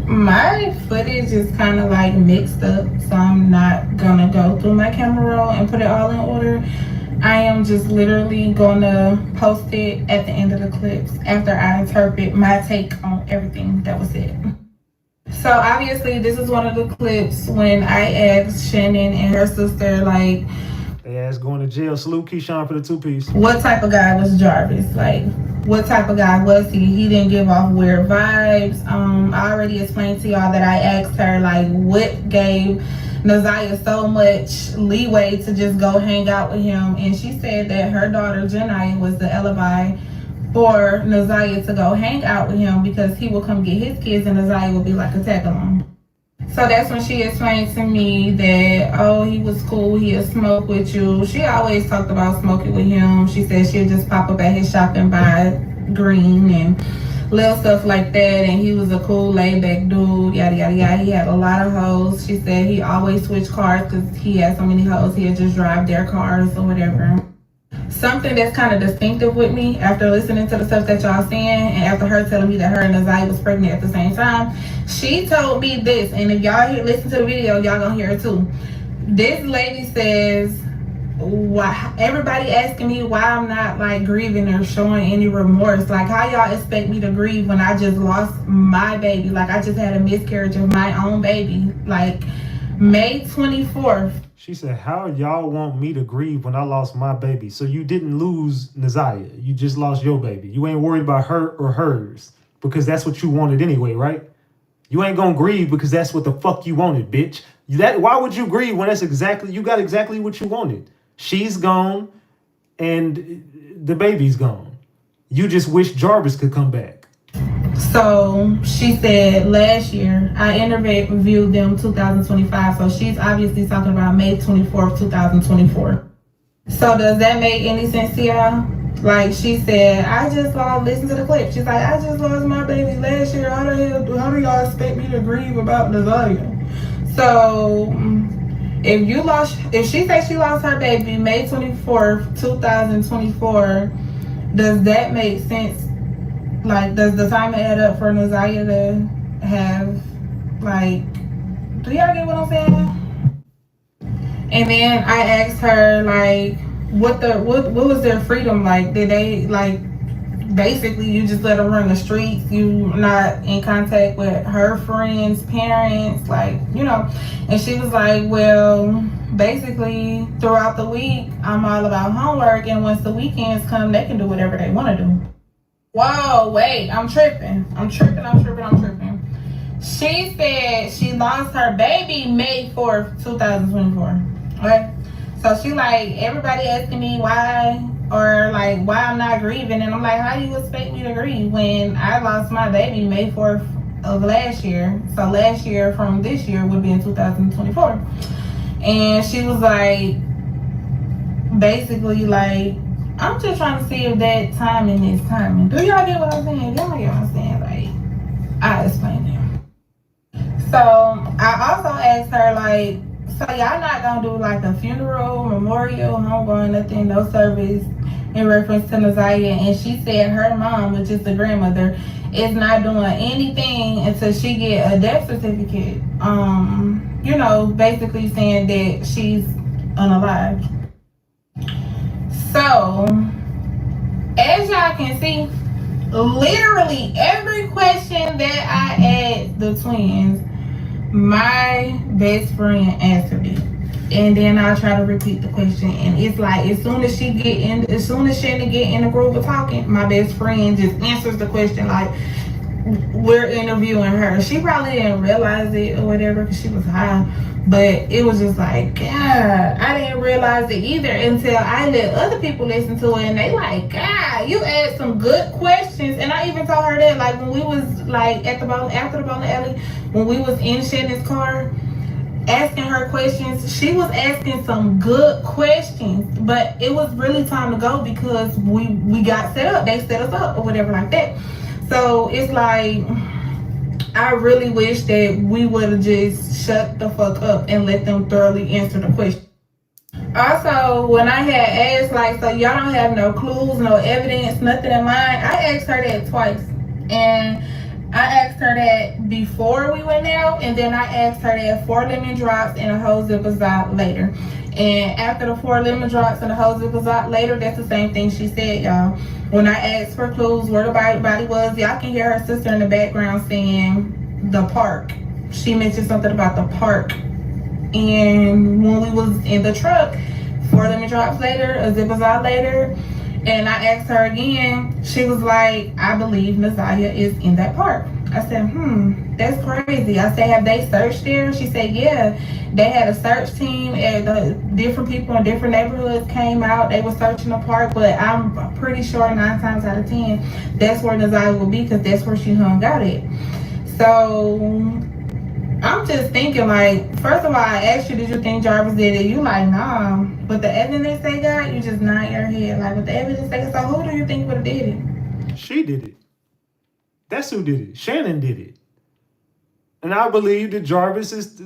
My footage is kind of like mixed up, so I'm not gonna go through my camera roll and put it all in order. I am just literally gonna post it at the end of the clips after I interpret my take on everything that was said. So obviously this is one of the clips when I asked Shannon and her sister, like, they asked going to jail. Salute Keyshawn for the 2-piece. What type of guy was Jarvis? Like, what type of guy was he? He didn't give off weird vibes. I already explained to y'all that I asked her, like, what gave Naziah so much leeway to just go hang out with him, and she said that her daughter Janiah was the alibi for Naziah to go hang out with him because he will come get his kids and Naziah will be like a tag along. So that's when she explained to me that, oh, he was cool, he'll smoke with you. She always talked about smoking with him. She said she'll just pop up at his shop and buy green and little stuff like that, and he was a cool laid-back dude, yada yada yada. He had a lot of hoes. She said he always switched cars because he had so many hoes, he'd just drive their cars or whatever. Something that's kind of distinctive with me after listening to the stuff that y'all saying, and after her telling me that her and Naziah was pregnant at the same time, she told me this, and if y'all listen to the video, y'all gonna hear it too. This lady says, why everybody asking me why I'm not like grieving or showing any remorse. Like, how y'all expect me to grieve when I just lost my baby? Like, I just had a miscarriage of my own baby, like May 24th. She said, how y'all want me to grieve when I lost my baby? So you didn't lose Naziah. You just lost your baby. You ain't worried about her or hers because that's what you wanted anyway, right? You ain't gonna grieve because that's what the fuck you wanted, bitch. Why would you grieve when you got exactly what you wanted? She's gone and the baby's gone. You just wish Jarvis could come back. So she said last year, I interviewed them 2025. So she's obviously talking about May 24th, 2024. So does that make any sense to y'all? Like, she said, listen to the clip. She's like, I just lost my baby last year. How do y'all expect me to grieve about Naziah? So if she said she lost her baby May 24th, 2024, does that make sense? Like, does the time add up for Naziah to have, like, do y'all get what I'm saying? And then I asked her, like, what was their freedom like? Did they, like, basically you just let her run the streets? You not in contact with her friends, parents, like, you know? And she was like, well, basically throughout the week, I'm all about homework, and once the weekends come, they can do whatever they want to do. Whoa, wait, I'm tripping. She said she lost her baby May 4th, 2024. Okay? So she like, everybody asking me why, or like why I'm not grieving. And I'm like, how do you expect me to grieve when I lost my baby May 4th of last year? So last year from this year would be in 2024. And she was like, basically like, I'm just trying to see if that timing is timing. Do y'all get what I'm saying? Y'all get what I'm saying? Like, I'll explain it. So I also asked her like, so y'all not gonna do like a funeral, memorial, homegoing, nothing, no service in reference to Naziah? And she said her mom, which is the grandmother, is not doing anything until she get a death certificate. You know, basically saying that she's unalive. So, as y'all can see, literally every question that I asked the twins, my best friend answered it. And then I'll try to repeat the question. And it's like, as soon as Shannon get in the groove of talking, my best friend just answers the question like we're interviewing her. She probably didn't realize it or whatever because she was high. But it was just like, God, I didn't realize it either until I let other people listen to it. And they like, God, you asked some good questions. And I even told her that, like, when we was, like, after the bowling alley, when we was in Shannon's car, asking her questions, she was asking some good questions. But it was really time to go because we got set up. They set us up or whatever like that. So it's like, I really wish that we would have just shut the fuck up and let them thoroughly answer the question. Also, when I had asked, like, so y'all don't have no clues, no evidence, nothing in mind, I asked her that twice. And I asked her that before we went out, and then I asked her that 4 lemon drops and a whole zip-a-zop later. And after the 4 lemon drops and a whole zip-a-zop later, that's the same thing she said, y'all. When I asked for clues where the body was, y'all can hear her sister in the background saying the park. She mentioned something about the park. And when we was in the truck, 4 lemon drops later, a zip-a-zop later, and I asked her again, she was like, I believe Naziah is in that park. I said, that's crazy. I said, have they searched there? She said, yeah. They had a search team and the different people in different neighborhoods came out. They were searching the park, but I'm pretty sure 9 times out of 10, that's where Naziah will be because that's where she hung out at. So I'm just thinking, like, first of all, I asked you, did you think Jarvis did it? You like, nah. But the evidence they got, you just nod your head. Like, with the evidence they got, so who do you think would have did it? She did it. That's who did it. Shannon did it. And I believe that Jarvis is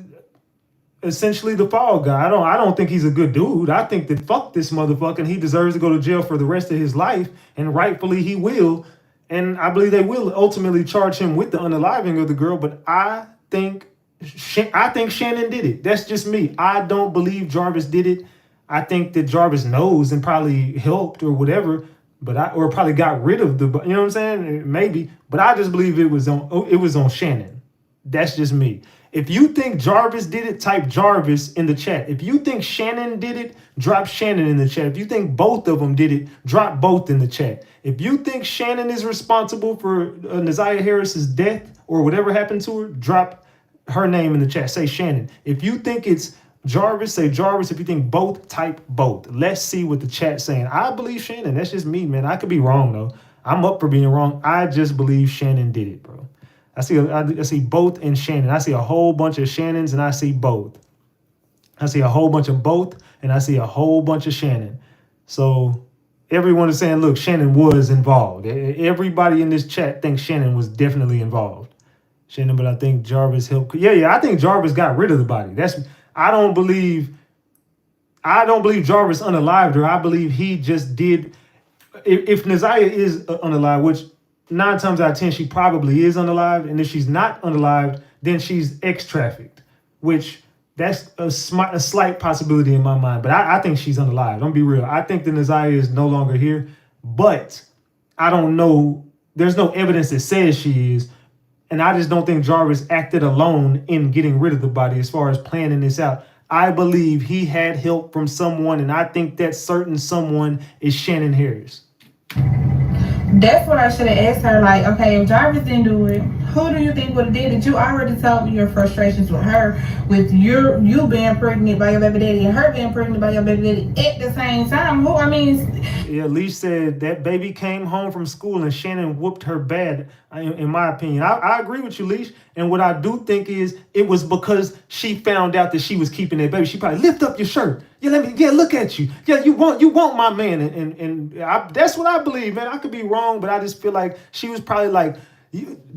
essentially the fall guy. I don't think he's a good dude. I think that fuck this motherfucker and he deserves to go to jail for the rest of his life, and rightfully he will. And I believe they will ultimately charge him with the unaliving of the girl, but I think Shannon did it. That's just me. I don't believe Jarvis did it. I think that Jarvis knows and probably helped or whatever, or probably got rid of the, you know what I'm saying? Maybe, but I just believe it was on Shannon. That's just me. If you think Jarvis did it, type Jarvis in the chat. If you think Shannon did it, drop Shannon in the chat. If you think both of them did it, drop both in the chat. If you think Shannon is responsible for Naziah Harris's death or whatever happened to her, drop her name in the chat. Say Shannon. If you think it's Jarvis, say Jarvis. If you think both, type both. Let's see what the chat's saying. I believe Shannon. That's just me, man. I could be wrong, though. I'm up for being wrong. I just believe Shannon did it, bro. I see both in Shannon. I see a whole bunch of Shannons, and I see both. I see a whole bunch of both, and I see a whole bunch of Shannon. So everyone is saying, look, Shannon was involved. Everybody in this chat thinks Shannon was definitely involved. Shannon, but I think Jarvis helped. Yeah, I think Jarvis got rid of the body. I don't believe Jarvis unalived her. I believe he just did. If Naziah is unalived, which 9 times out of 10 she probably is unalived, and if she's not unalived, then she's ex-trafficked, which that's a slight possibility in my mind. But I think she's unalived. Don't be real. I think that Naziah is no longer here, but I don't know. There's no evidence that says she is. And I just don't think Jarvis acted alone in getting rid of the body as far as planning this out. I believe he had help from someone, and I think that certain someone is Shannon Harris. That's what I should have asked her. Like, okay, if Jarvis didn't do it, who do you think would have did it? You already told me your frustrations with her, with you being pregnant by your baby daddy and her being pregnant by your baby daddy at the same time. Who? I mean, Yeah, Leash said that baby came home from school and Shannon whooped her bad, in my opinion. I agree with you, Leash. And what I do think is it was because she found out that she was keeping that baby. She probably lift up your shirt. Yeah, look at you. Yeah, you want my man. And that's what I believe, man. I could be wrong, but I just feel like she was probably like,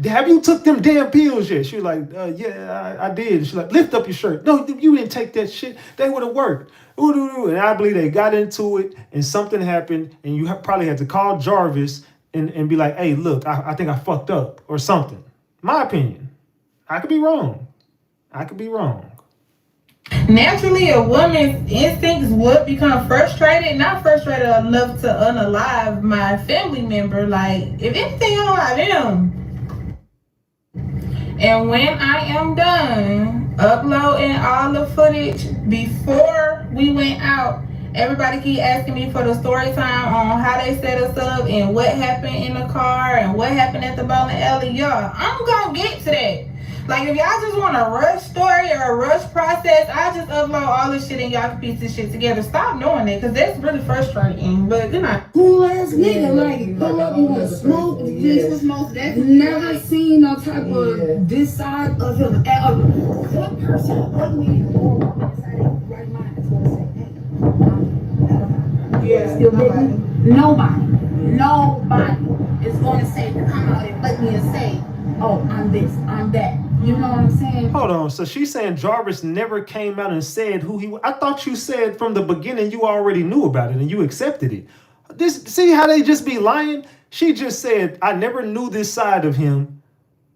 have you took them damn pills yet? She was like, yeah, I did. She's like, lift up your shirt. No, you didn't take that shit. They would have worked. And I believe they got into it and something happened and you probably had to call Jarvis and be like, hey, look, I think I fucked up or something. My opinion. I could be wrong. Naturally, a woman's instincts would become frustrated, not frustrated enough to unalive my family member. Like, if anything, unalive them. And when I am done uploading all the footage before we went out, everybody keep asking me for the story time on how they set us up and what happened in the car and what happened at the bowling alley. Y'all, I'm gonna get to that. Like, if y'all just want a rush story or a rush process, I just upload all this shit and y'all can piece this shit together. Stop doing it, because that's really frustrating. But good night. Cool ass nigga, like, pull up, you want to smoke? This was most definitely. Never seen no type of this side of him at all. What person ugly or right mind is going to say, hey, still nobody is going to say, come out and let me and say, oh, I'm this, I'm that. You know what I'm saying? Hold on. So she's saying Jarvis never came out and said who he was. I thought you said from the beginning you already knew about it and you accepted it. See how they just be lying? She just said, I never knew this side of him.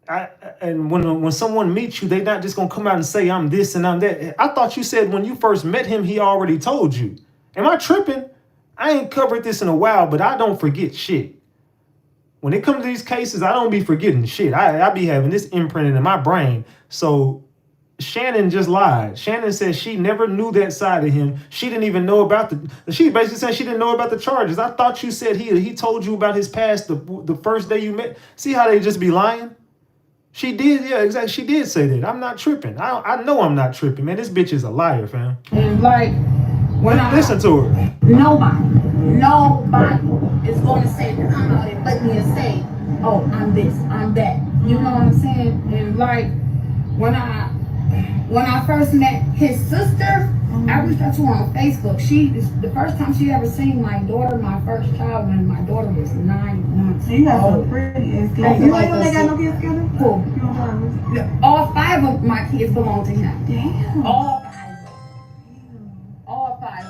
And when someone meets you, they're not just going to come out and say, I'm this and I'm that. I thought you said when you first met him, he already told you. Am I tripping? I ain't covered this in a while, but I don't forget shit. When it comes to these cases, I don't be forgetting shit. I be having this imprinted in my brain. So Shannon just lied. Shannon said she never knew that side of him. She didn't even know about she basically said she didn't know about the charges. I thought you said he told you about his past the first day you met. See how they just be lying? She did, yeah, exactly. She did say that. I'm not tripping. I know I'm not tripping, man. This bitch is a liar, fam. And like, when I listen to her. Nobody is going to say, come out and let me and say, oh, I'm this, I'm that. You know what I'm saying? And like, when I first met his sister, I reached out to her on Facebook. The first time she ever seen my daughter, my first child, when my daughter was 9 months. You got some pretty ass kids. You ain't they got no kids together? Cool. All 5 of my kids belong to him. Damn. All 5.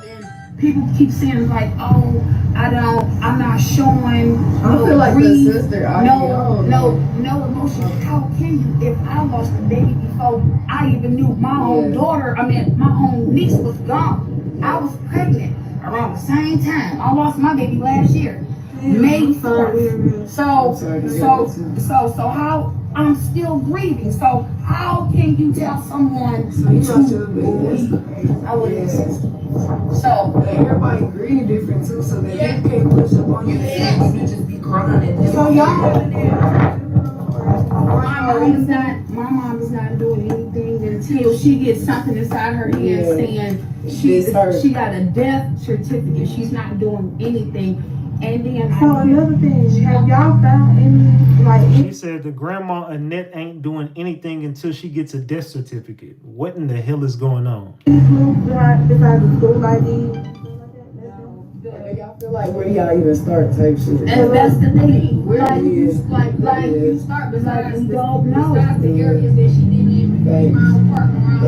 And people keep saying like, oh, I'm not showing. I feel like the sister. No emotion. How can you? If I lost a baby before I even knew my own daughter, my own niece was gone. I was pregnant around the same time. I lost my baby last year, May 4th. So how? I'm still grieving. So how can you tell someone I wouldn't exist? So everybody grieve different too, so that you can't push up on you. You just be crying. So y'all, my mom is not doing anything until she gets something inside her head saying she got a death certificate. She's not doing anything. And then so another thing, have y'all found any She said the grandma Annette ain't doing anything until she gets a death certificate. What in the hell is going on? Besides the school ID? Y'all feel like where y'all even start type shit. And that's the thing. You start besides you don't know the areas that she didn't even park around.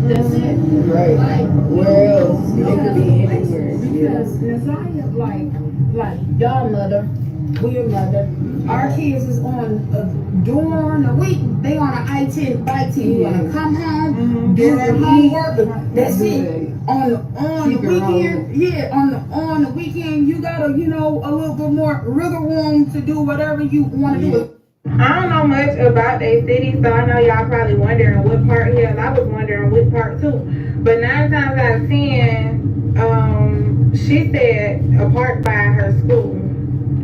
That's it. Right. Like, where else? It could be anywhere. Because Nasiah, like y'all mother, we're mother. Our kids is on during the week. They on an I-10 bike team. You wanna come home, do your homework. That's it. On the weekend, on the weekend, you got a little bit more wiggle room to do whatever you want to do. I don't know much about their city, so I know y'all probably wondering what part here. I was wondering what part too. But 9 times out of 10, she said a park by her school.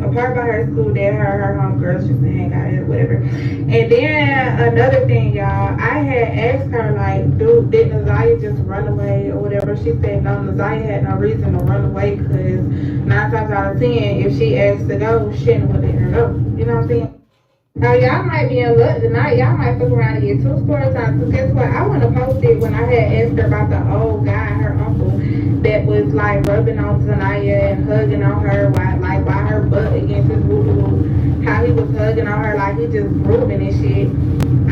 a park by her school that her homegirls used to hang out at, whatever. And then another thing, y'all, I had asked her, like, did Naziah just run away or whatever? She said no, Naziah had no reason to run away because 9 times out of 10, if she asked to go, Shannon would let her go. You know what I'm saying? Now, y'all might be in luck tonight. Y'all might fuck around and get 2 story times. So guess what? I want to post it when I had asked her about the old guy, her uncle, that was like rubbing on Tanaya and hugging on her while her butt against his woo-woo. How he was hugging on her like he just grooving and shit.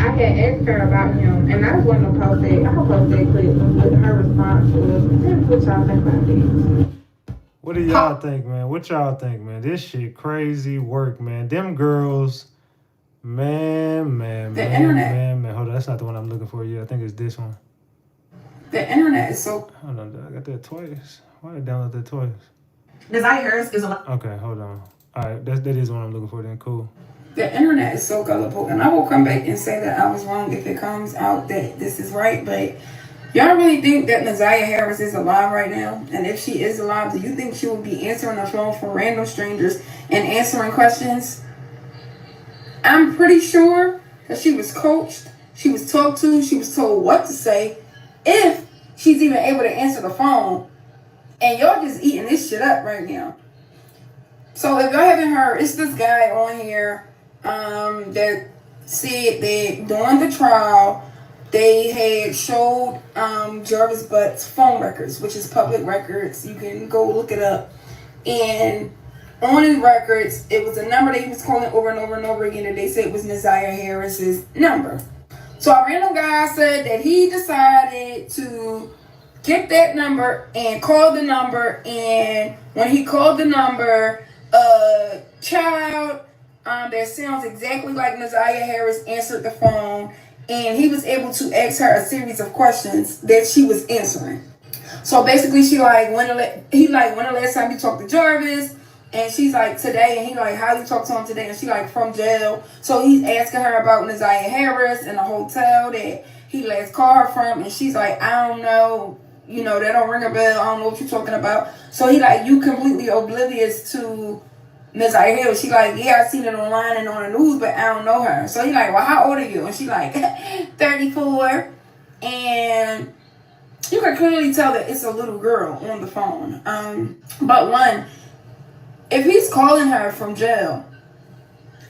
I had asked her about him, and I just wanted to post it. I'll post that clip with her response was, tell me what y'all think about this. What do y'all think, man? What y'all think, man? This shit crazy work, man. Them girls, man. Hold on, that's not the one I'm looking for yet. I think it's this one. The internet is so... Hold on, I got that twice. Why did I download that twice? Naziah Harris is a... Okay, hold on. All right, that is what I'm looking for then. Cool. The internet is so gullible, and I will come back and say that I was wrong if it comes out that this is right, but y'all really think that Naziah Harris is alive right now? And if she is alive, do you think she will be answering the phone for random strangers and answering questions? I'm pretty sure that she was coached, she was talked to, she was told what to say, if she's even able to answer the phone. And y'all just eating this shit up right now. So if y'all haven't heard, it's this guy on here that said that during the trial, they had showed Jarvis Butts' phone records, which is public records. You can go look it up. And on his records, it was a number that he was calling over and over and over again, and they said it was Naziah Harris's number. So a random guy said that he decided to get that number and call the number, and when he called the number, a child that sounds exactly like Naziah Harris answered the phone, and he was able to ask her a series of questions that she was answering. So basically, she like, when the last time you talked to Jarvis? And she's like, today. And he like, how you talk to him today? And she like, from jail. So he's asking her about Naziah Harris and the hotel that he last called her from. And she's like, I don't know. You know, that don't ring a bell. I don't know what you're talking about. So he like, you completely oblivious to Naziah Harris. She like, yeah, I seen it online and on the news, but I don't know her. So he like, well, how old are you? And she like, 34. And you can clearly tell that it's a little girl on the phone. But one, if he's calling her from jail,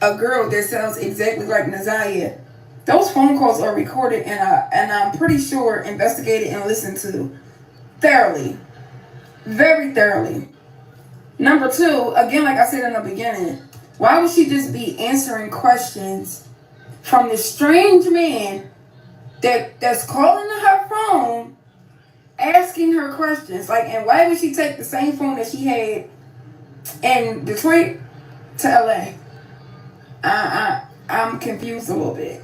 a girl that sounds exactly like Naziah, those phone calls are recorded and I'm pretty sure investigated and listened to thoroughly. Very thoroughly. Number two, again, like I said in the beginning, why would she just be answering questions from this strange man that's calling her phone, asking her questions? Like, and why would she take the same phone that she had in Detroit to LA? I'm confused a little bit.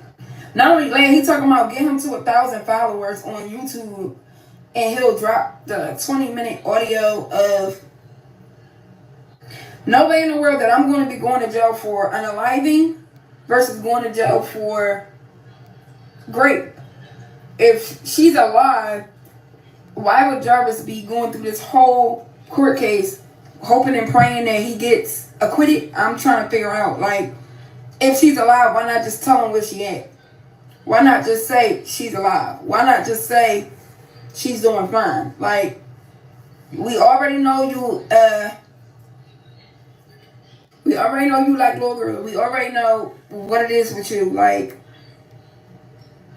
Not only that, he talking about get him to 1,000 followers on YouTube, and he'll drop the 20-minute audio of no way in the world that I'm going to be going to jail for unaliving versus going to jail for rape. If she's alive, why would Jarvis be going through this whole court case hoping and praying that he gets acquitted? I'm trying to figure out, like, if she's alive, why not just tell him where she at? Why not just say she's alive? Why not just say she's doing fine? Like, we already know you, like little girl. We already know what it is with you. Like,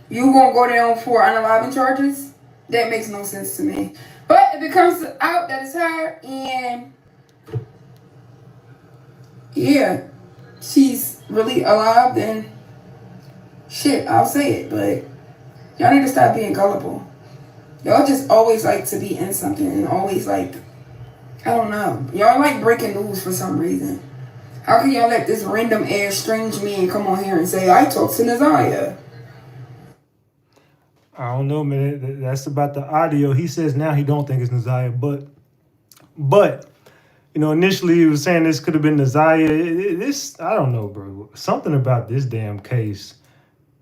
you gonna go down for unaliving charges? That makes no sense to me. But if it comes out that it's her, and yeah, she's really alive, then shit, I'll say it. But y'all need to stop being gullible. Y'all just always like to be in something and always like, I don't know. Y'all like breaking news for some reason. How can y'all let this random ass strange man come on here and say, I talked to Naziah? I don't know, man. That's about the audio. He says now he don't think it's Naziah, but you know, initially he was saying this could have been Naziah. This, I don't know, bro. Something about this damn case,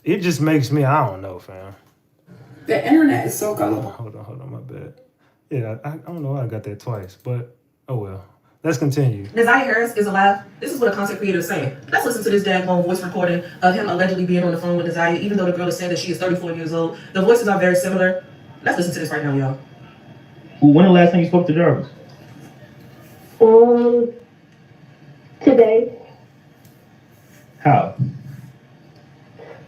it just makes me, I don't know, fam. The internet is so gullible. Hold on, my bad. Yeah, I don't know why I got that twice, but oh well. Let's continue. Naziah Harris is alive. This is what a content creator is saying. Let's listen to this daggone voice recording of him allegedly being on the phone with Naziah, even though the girl is saying that she is 34 years old. The voices are very similar. Let's listen to this right now, y'all. When the last time you spoke to Jarvis? Today. How?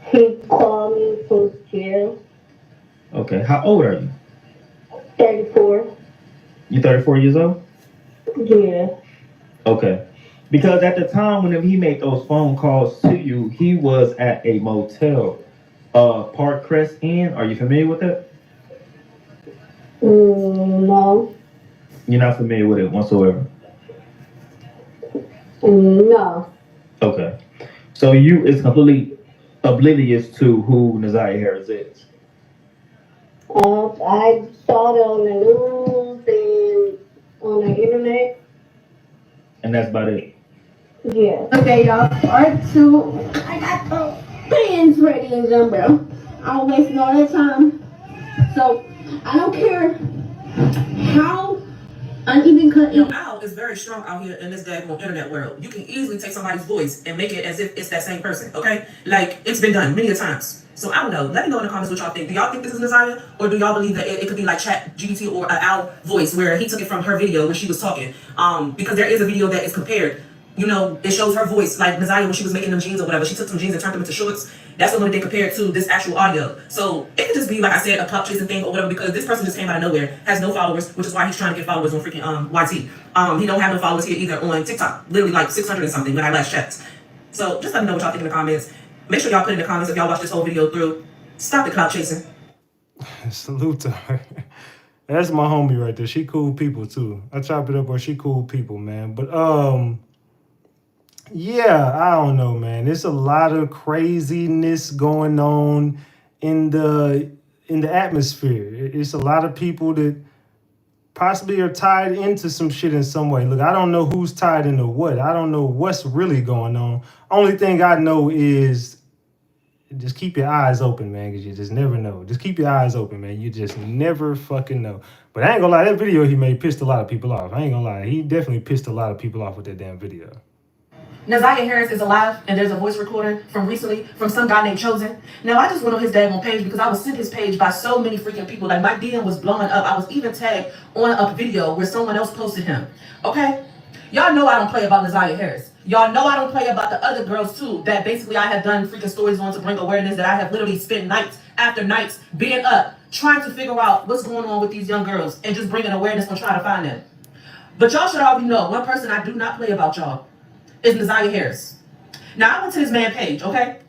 He called me from jail. Okay. How old are you? 34. You 34 years old? Yeah. Okay. Because at the time whenever he made those phone calls to you, he was at a motel, Park Crest Inn. Are you familiar with that? No. You're not familiar with it whatsoever? No. Okay. So you is completely oblivious to who Naziah Harris is? I saw it on the news and on the internet. And that's about it? Yeah. Okay, y'all. Part 2. I got the pins ready and jumbo. I don't waste all that time. So, I don't care how uneven cut. You know, Al is very strong out here in this daggone internet world. You can easily take somebody's voice and make it as if it's that same person, okay? Like, it's been done many a times. So I don't know. Let me know in the comments what y'all think. Do y'all think this is Naziah? Or do y'all believe that it could be like Chat GPT or an Al voice where he took it from her video when she was talking? Because there is a video that is compared. You know, it shows her voice, like Naziah when she was making them jeans or whatever. She took some jeans and turned them into shorts. That's the one they compared to this actual audio. So it could just be, like I said, a clout chasing thing or whatever, because this person just came out of nowhere, has no followers, which is why he's trying to get followers on freaking YT. He don't have no followers here either on TikTok. Literally like 600 and something when I last checked. So just let me know what y'all think in the comments. Make sure y'all put in the comments if y'all watch this whole video through. Stop the clout chasing. Salute to her. That's my homie right there. She cool people too. I chop it up where she cool people, man. But yeah, I don't know, man. There's a lot of craziness going on in the atmosphere. It's a lot of people that possibly are tied into some shit in some way. Look, I don't know who's tied into what. I don't know what's really going on. Only thing I know is just keep your eyes open, man, because you just never know. Just keep your eyes open, man. You just never fucking know. But I ain't gonna lie, that video he made pissed a lot of people off. I ain't gonna lie. He definitely pissed a lot of people off with that damn video. Naziah Harris is alive, and there's a voice recording from recently from some guy named Chosen. Now, I just went on his daggone page because I was sent his page by so many freaking people. Like, my DM was blowing up. I was even tagged on a video where someone else posted him. Okay? Y'all know I don't play about Naziah Harris. Y'all know I don't play about the other girls, too, that basically I have done freaking stories on to bring awareness, that I have literally spent nights after nights being up, trying to figure out what's going on with these young girls and just bringing awareness on trying to find them. But y'all should already know, one person I do not play about, y'all, is Naziah Harris. Now, I went to this man's page, okay?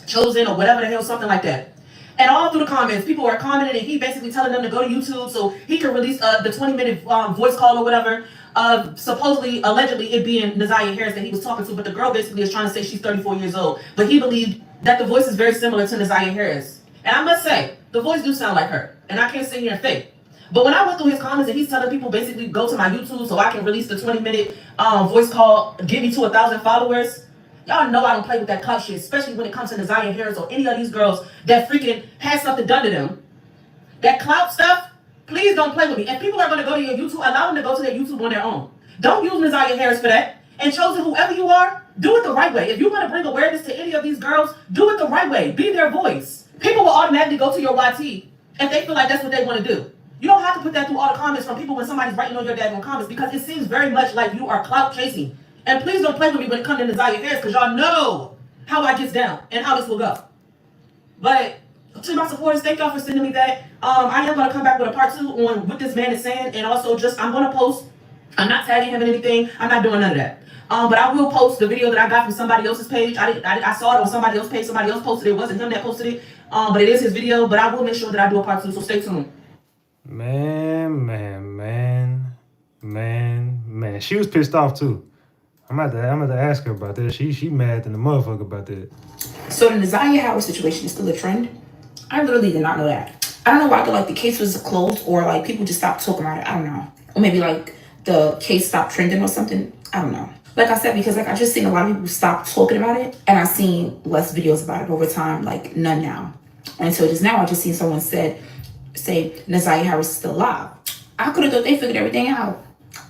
Chosen or whatever the hell, something like that. And all through the comments, people are commenting and he basically telling them to go to YouTube so he can release the 20-minute voice call or whatever of supposedly, allegedly, it being Naziah Harris that he was talking to. But the girl basically is trying to say she's 34 years old. But he believed that the voice is very similar to Naziah Harris. And I must say, the voice do sound like her. And I can't sit here and fake. But when I went through his comments and he's telling people basically go to my YouTube so I can release the 20-minute voice call, get me to 1,000 followers, y'all know I don't play with that clout shit, especially when it comes to Naziah Harris or any of these girls that freaking had something done to them. That clout stuff, please don't play with me. If people are going to go to your YouTube, allow them to go to their YouTube on their own. Don't use Naziah Harris for that. And Chosen, whoever you are, do it the right way. If you want to bring awareness to any of these girls, do it the right way. Be their voice. People will automatically go to your YT if they feel like that's what they want to do. You don't have to put that through all the comments from people when somebody's writing on your daggone comments, because it seems very much like you are clout chasing. And please don't play with me when it comes to Naziah Harris, because y'all know how I gets down and how this will go. But to my supporters, thank y'all for sending me that. I am going to come back with a part 2 on what this man is saying, and also just I'm going to post. I'm not tagging him in anything. I'm not doing none of that. But I will post the video that I got from somebody else's page. I saw it on somebody else's page. Somebody else posted it. It wasn't him that posted it. But it is his video. But I will make sure that I do a part 2, so stay tuned. Man. She was pissed off too. I'm about to ask her about that. She mad than the motherfucker about that. So the Naziah Harris situation is still a trend? I literally did not know that. I don't know why the case was closed, or like people just stopped talking about it. I don't know. Or maybe like the case stopped trending or something. I don't know. Like I said, because I just seen a lot of people stop talking about it, and I seen less videos about it over time, like none now. Until just now, I just seen someone say Naziah Harris is still alive. I could have thought they figured everything out.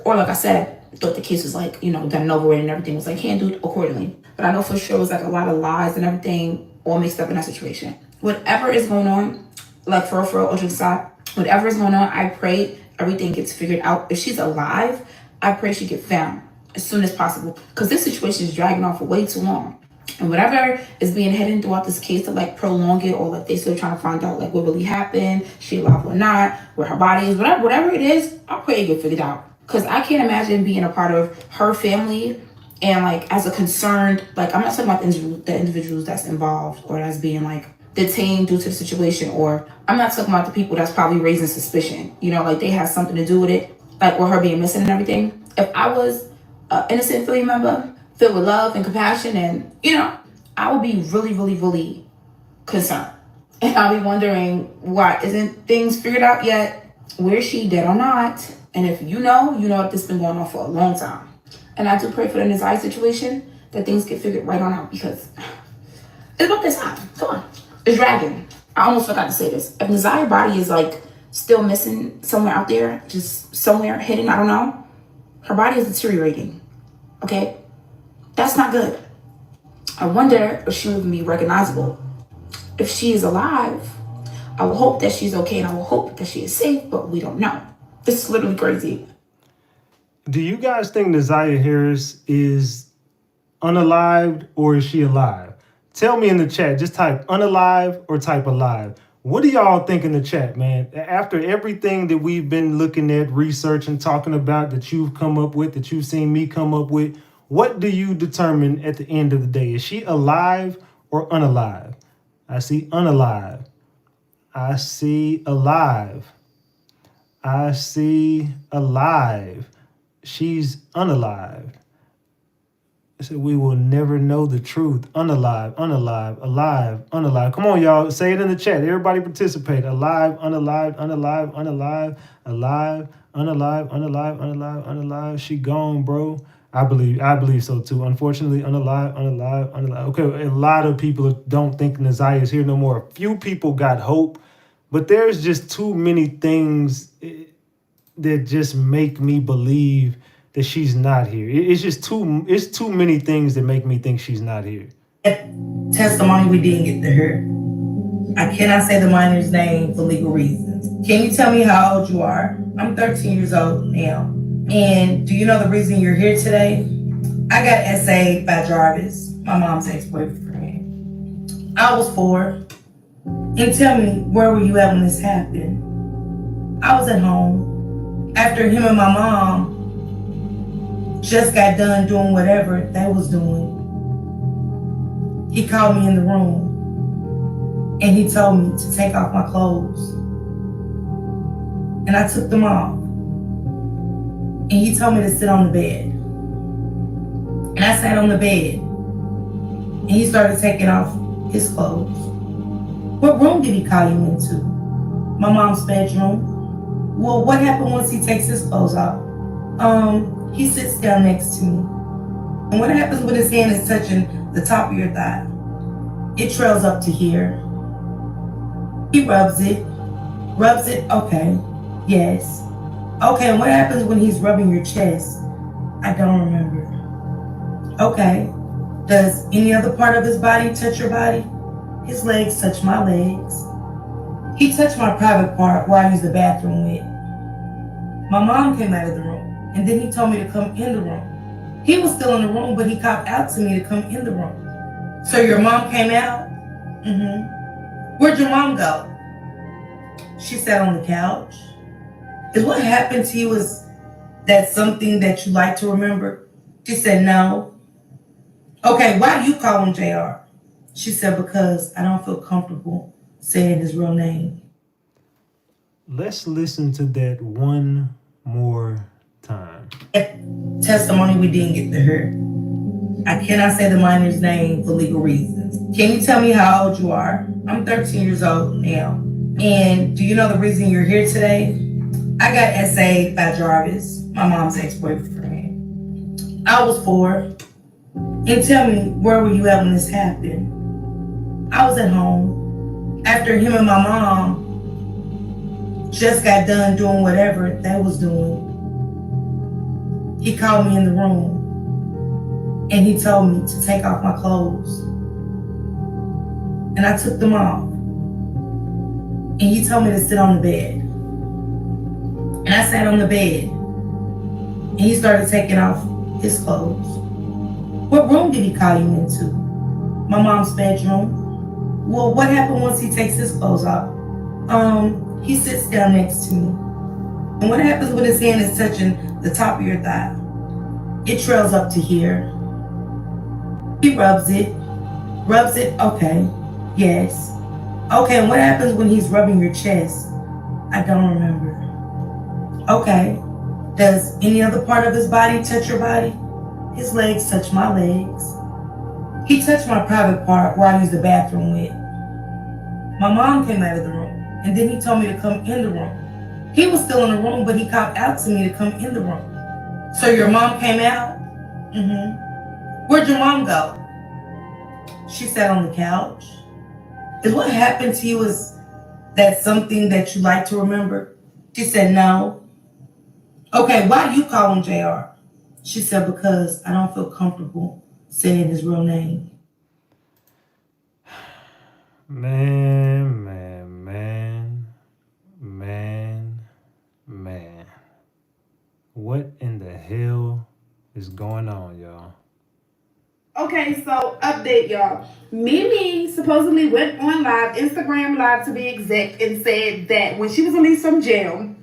Or like I said, thought the case was like, you know, done and over with and everything was like handled accordingly. But I know for sure it was like a lot of lies and everything all mixed up in that situation. Whatever is going on, like for real, all jokes aside, whatever is going on, I pray everything gets figured out. If she's alive, I pray she get found as soon as possible, because this situation is dragging on for way too long. And whatever is being hidden throughout this case to like prolong it, or like they still trying to find out like what really happened, she alive or not, where her body is, whatever it is, I pray it get figured out. Because I can't imagine being a part of her family and like as a concerned, like I'm not talking about the individuals that's involved or that's being like detained due to the situation, or I'm not talking about the people that's probably raising suspicion, you know, like they have something to do with it, like or her being missing and everything. If I was an innocent family member filled with love and compassion, and you know, I would be really, really, really concerned. And I'll be wondering, why isn't things figured out yet? Where is she, dead or not? And if you know that this has been going on for a long time. And I do pray for the Nazai situation that things get figured right on out, because it's about this time. Come on. It's dragging. I almost forgot to say this. If Nazai's body is like still missing somewhere out there, just somewhere hidden, I don't know, her body is deteriorating. Okay? That's not good. I wonder if she would even be recognizable. If she is alive, I will hope that she's okay and I will hope that she is safe, but we don't know. This is literally crazy. Do you guys think Nazia Harris is unalived or is she alive? Tell me in the chat. Just type unalive or type alive. What do y'all think in the chat, man? After everything that we've been looking at, researching, talking about, that you've come up with, that you've seen me come up with, what do you determine at the end of the day? Is she alive or unalive? I see unalive. I see alive. I see alive. She's unalive. I said we will never know the truth. Unalive, unalive, alive, unalive. Come on, y'all. Say it in the chat. Everybody participate. Alive, unalive, unalive, unalive, alive, unalive, unalive, unalive, unalive. She gone, bro. I believe so too. Unfortunately, unalive, unalive, unalive. Okay, a lot of people don't think Nazia is here no more. A few people got hope, but there's just too many things that just make me believe that she's not here. It's too many things that make me think she's not here. Testimony we didn't get to hear. I cannot say the minor's name for legal reasons. Can you tell me how old you are? I'm 13 years old now. And do you know the reason you're here today? I got essayed by Jarvis, my mom's ex-boyfriend. I was 4. And tell me, where were you at when this happened? I was at home. After him and my mom just got done doing whatever they was doing, he called me in the room and he told me to take off my clothes. And I took them off. And he told me to sit on the bed. And I sat on the bed. And he started taking off his clothes. What room did he call you into? My mom's bedroom. Well, what happened once he takes his clothes off? He sits down next to me. And what happens when his hand is touching the top of your thigh? It trails up to here. He rubs it. Rubs it? Okay. Yes. Okay, and what happens when he's rubbing your chest? I don't remember. Okay. Does any other part of his body touch your body? His legs touch my legs. He touched my private part while I used the bathroom with. My mom came out of the room, and then he told me to come in the room. He was still in the room, but he called out to me to come in the room. So your mom came out? Mm-hmm. Where'd your mom go? She sat on the couch. Is what happened to you, is that something that you like to remember? She said, no. Okay, why do you call him JR? She said, because I don't feel comfortable saying his real name. Let's listen to that one more time. Testimony we didn't get to hear. I cannot say the minor's name for legal reasons. Can you tell me how old you are? I'm 13 years old now. And do you know the reason you're here today? I got essayed by Jarvis, my mom's ex-boyfriend. I was 4. And tell me, where were you at when this happened? I was at home. After him and my mom just got done doing whatever they was doing, he called me in the room and he told me to take off my clothes. And I took them off. And he told me to sit on the bed. And I sat on the bed. And he started taking off his clothes. What room did he call you into? My mom's bedroom. Well, what happened once he takes his clothes off? He sits down next to me. And what happens when his hand is touching the top of your thigh? It trails up to here. He rubs it. Rubs it, okay. Yes. Okay, and what happens when he's rubbing your chest? I don't remember. Okay. Does any other part of his body touch your body? His legs touch my legs. He touched my private part where I use the bathroom with. My mom came out of the room, and then he told me to come in the room. He was still in the room, but he called out to me to come in the room. So your mom came out? Mm-hmm. Where'd your mom go? She sat on the couch. Is what happened to you, is that something that you like to remember? She said, no. Okay, why do you call him JR? She said, because I don't feel comfortable saying his real name. Man. What in the hell is going on, y'all? Okay, so update, y'all. Mimi supposedly went on live, Instagram live to be exact, and said that when she was released from jail,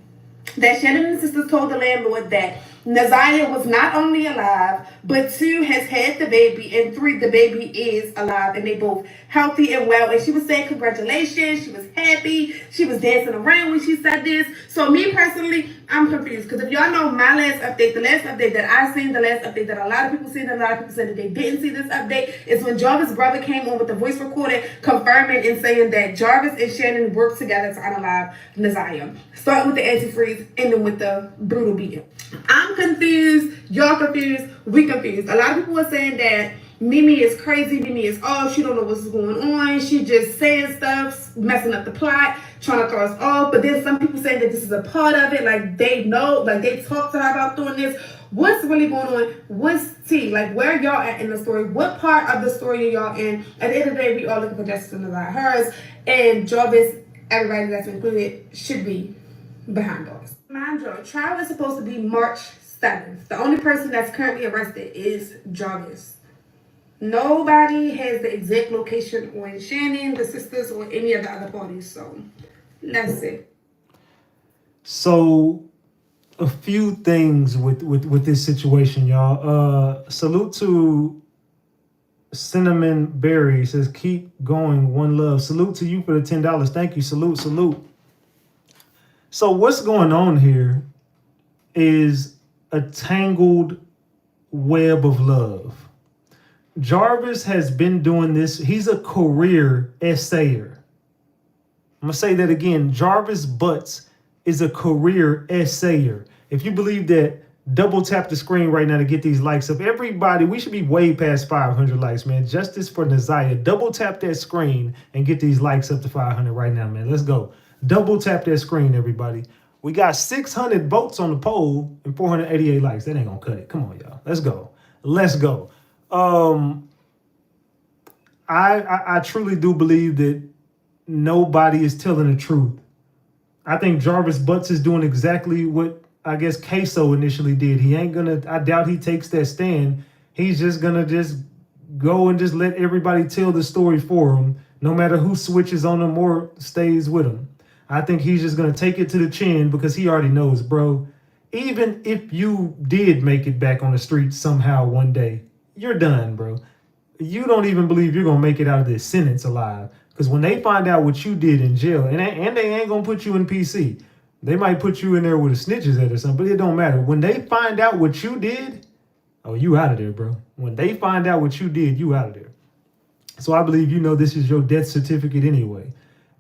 that Shannon and the sisters told the landlord that Naziah was not only alive, but 2, has had the baby, and 3, the baby is alive, and they both healthy and well. And she was saying congratulations, she was happy, she was dancing around when she said this. So me personally, I'm confused, because if y'all know my last update, the last update that I seen, the last update that a lot of people seen, a lot of people said that they didn't see this update, is when Jarvis' brother came on with the voice recording, confirming and saying that Jarvis and Shannon worked together to unalive Naziah. Starting with the antifreeze, ending with the brutal beating. I'm confused, y'all confused, we confused. A lot of people are saying that Mimi is crazy, Mimi is off, she don't know what's going on, she just saying stuff, messing up the plot, trying to throw us off. But then some people saying that this is a part of it, like they know, like they talked to her about doing this. What's really going on? What's tea? Like, where y'all at in the story? What part of the story are y'all in? At the end of the day, we all looking for justice in about hers, and Jarvis, everybody that's included, should be behind bars. Mind you, trial is supposed to be March 7th. The only person that's currently arrested is Jarvis. Nobody has the exact location on Shannon, the sisters, or any of the other parties. So that's it. So a few things with this situation, y'all. Salute to Cinnamon Berry. Says keep going, one love. Salute to you for the $10. Thank you. Salute. So what's going on here is a tangled web of love. Jarvis has been doing this. He's a career essayer. I'm going to say that again. Jarvis Butts is a career essayer. If you believe that, double tap the screen right now to get these likes up. Everybody, we should be way past 500 likes, man. Justice for Naziah. Double tap that screen and get these likes up to 500 right now, man. Let's go. Double tap that screen, everybody. We got 600 votes on the poll and 488 likes. That ain't going to cut it. Come on, y'all. Let's go. I truly do believe that nobody is telling the truth. I think Jarvis Butts is doing exactly what I guess Queso initially did. He ain't gonna, I doubt he takes that stand. He's just gonna just go and just let everybody tell the story for him, no matter who switches on him or stays with him. I think he's just gonna take it to the chin because he already knows, bro, even if you did make it back on the street somehow one day, you're done, bro. You don't even believe you're gonna make it out of this sentence alive. Because when they find out what you did in jail, and they ain't gonna put you in PC. They might put you in there with the snitches at or something, but it don't matter. When they find out what you did, oh, you out of there, bro. When they find out what you did, you out of there. So I believe you know this is your death certificate anyway.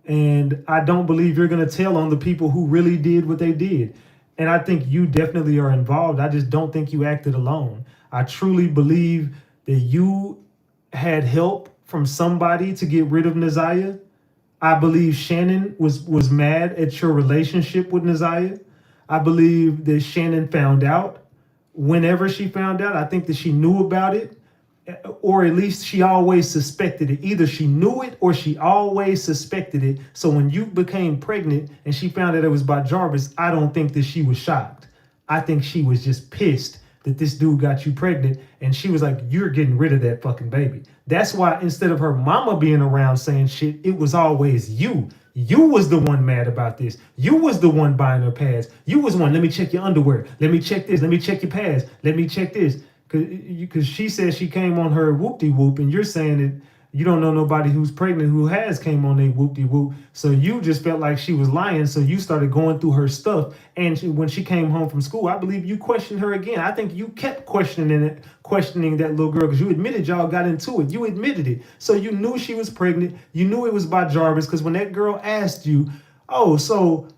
And I don't believe you're gonna tell on the people who really did what they did. And I think you definitely are involved. I just don't think you acted alone. I truly believe that you had help from somebody to get rid of Naziah. I believe Shannon was mad at your relationship with Naziah. I believe that Shannon found out whenever she found out. I think that she knew about it, or at least she always suspected it. Either she knew it or she always suspected it. So when you became pregnant and she found out it was by Jarvis, I don't think that she was shocked. I think she was just pissed that this dude got you pregnant, and she was like, you're getting rid of that fucking baby. That's why instead of her mama being around saying shit, it was always you. You was the one mad about this. You was the one buying her pads. You was one, let me check your underwear. Let me check this. Let me check your pads. Let me check this. Because she said she came on her whoop-de-whoop, and you're saying that you don't know nobody who's pregnant who has came on a whoop-de-whoop. So you just felt like she was lying, so you started going through her stuff. And when she came home from school, I believe you questioned her again. I think you kept questioning that little girl, because you admitted y'all got into it. You admitted it. So you knew she was pregnant. You knew it was by Jarvis, because when that girl asked you, oh, so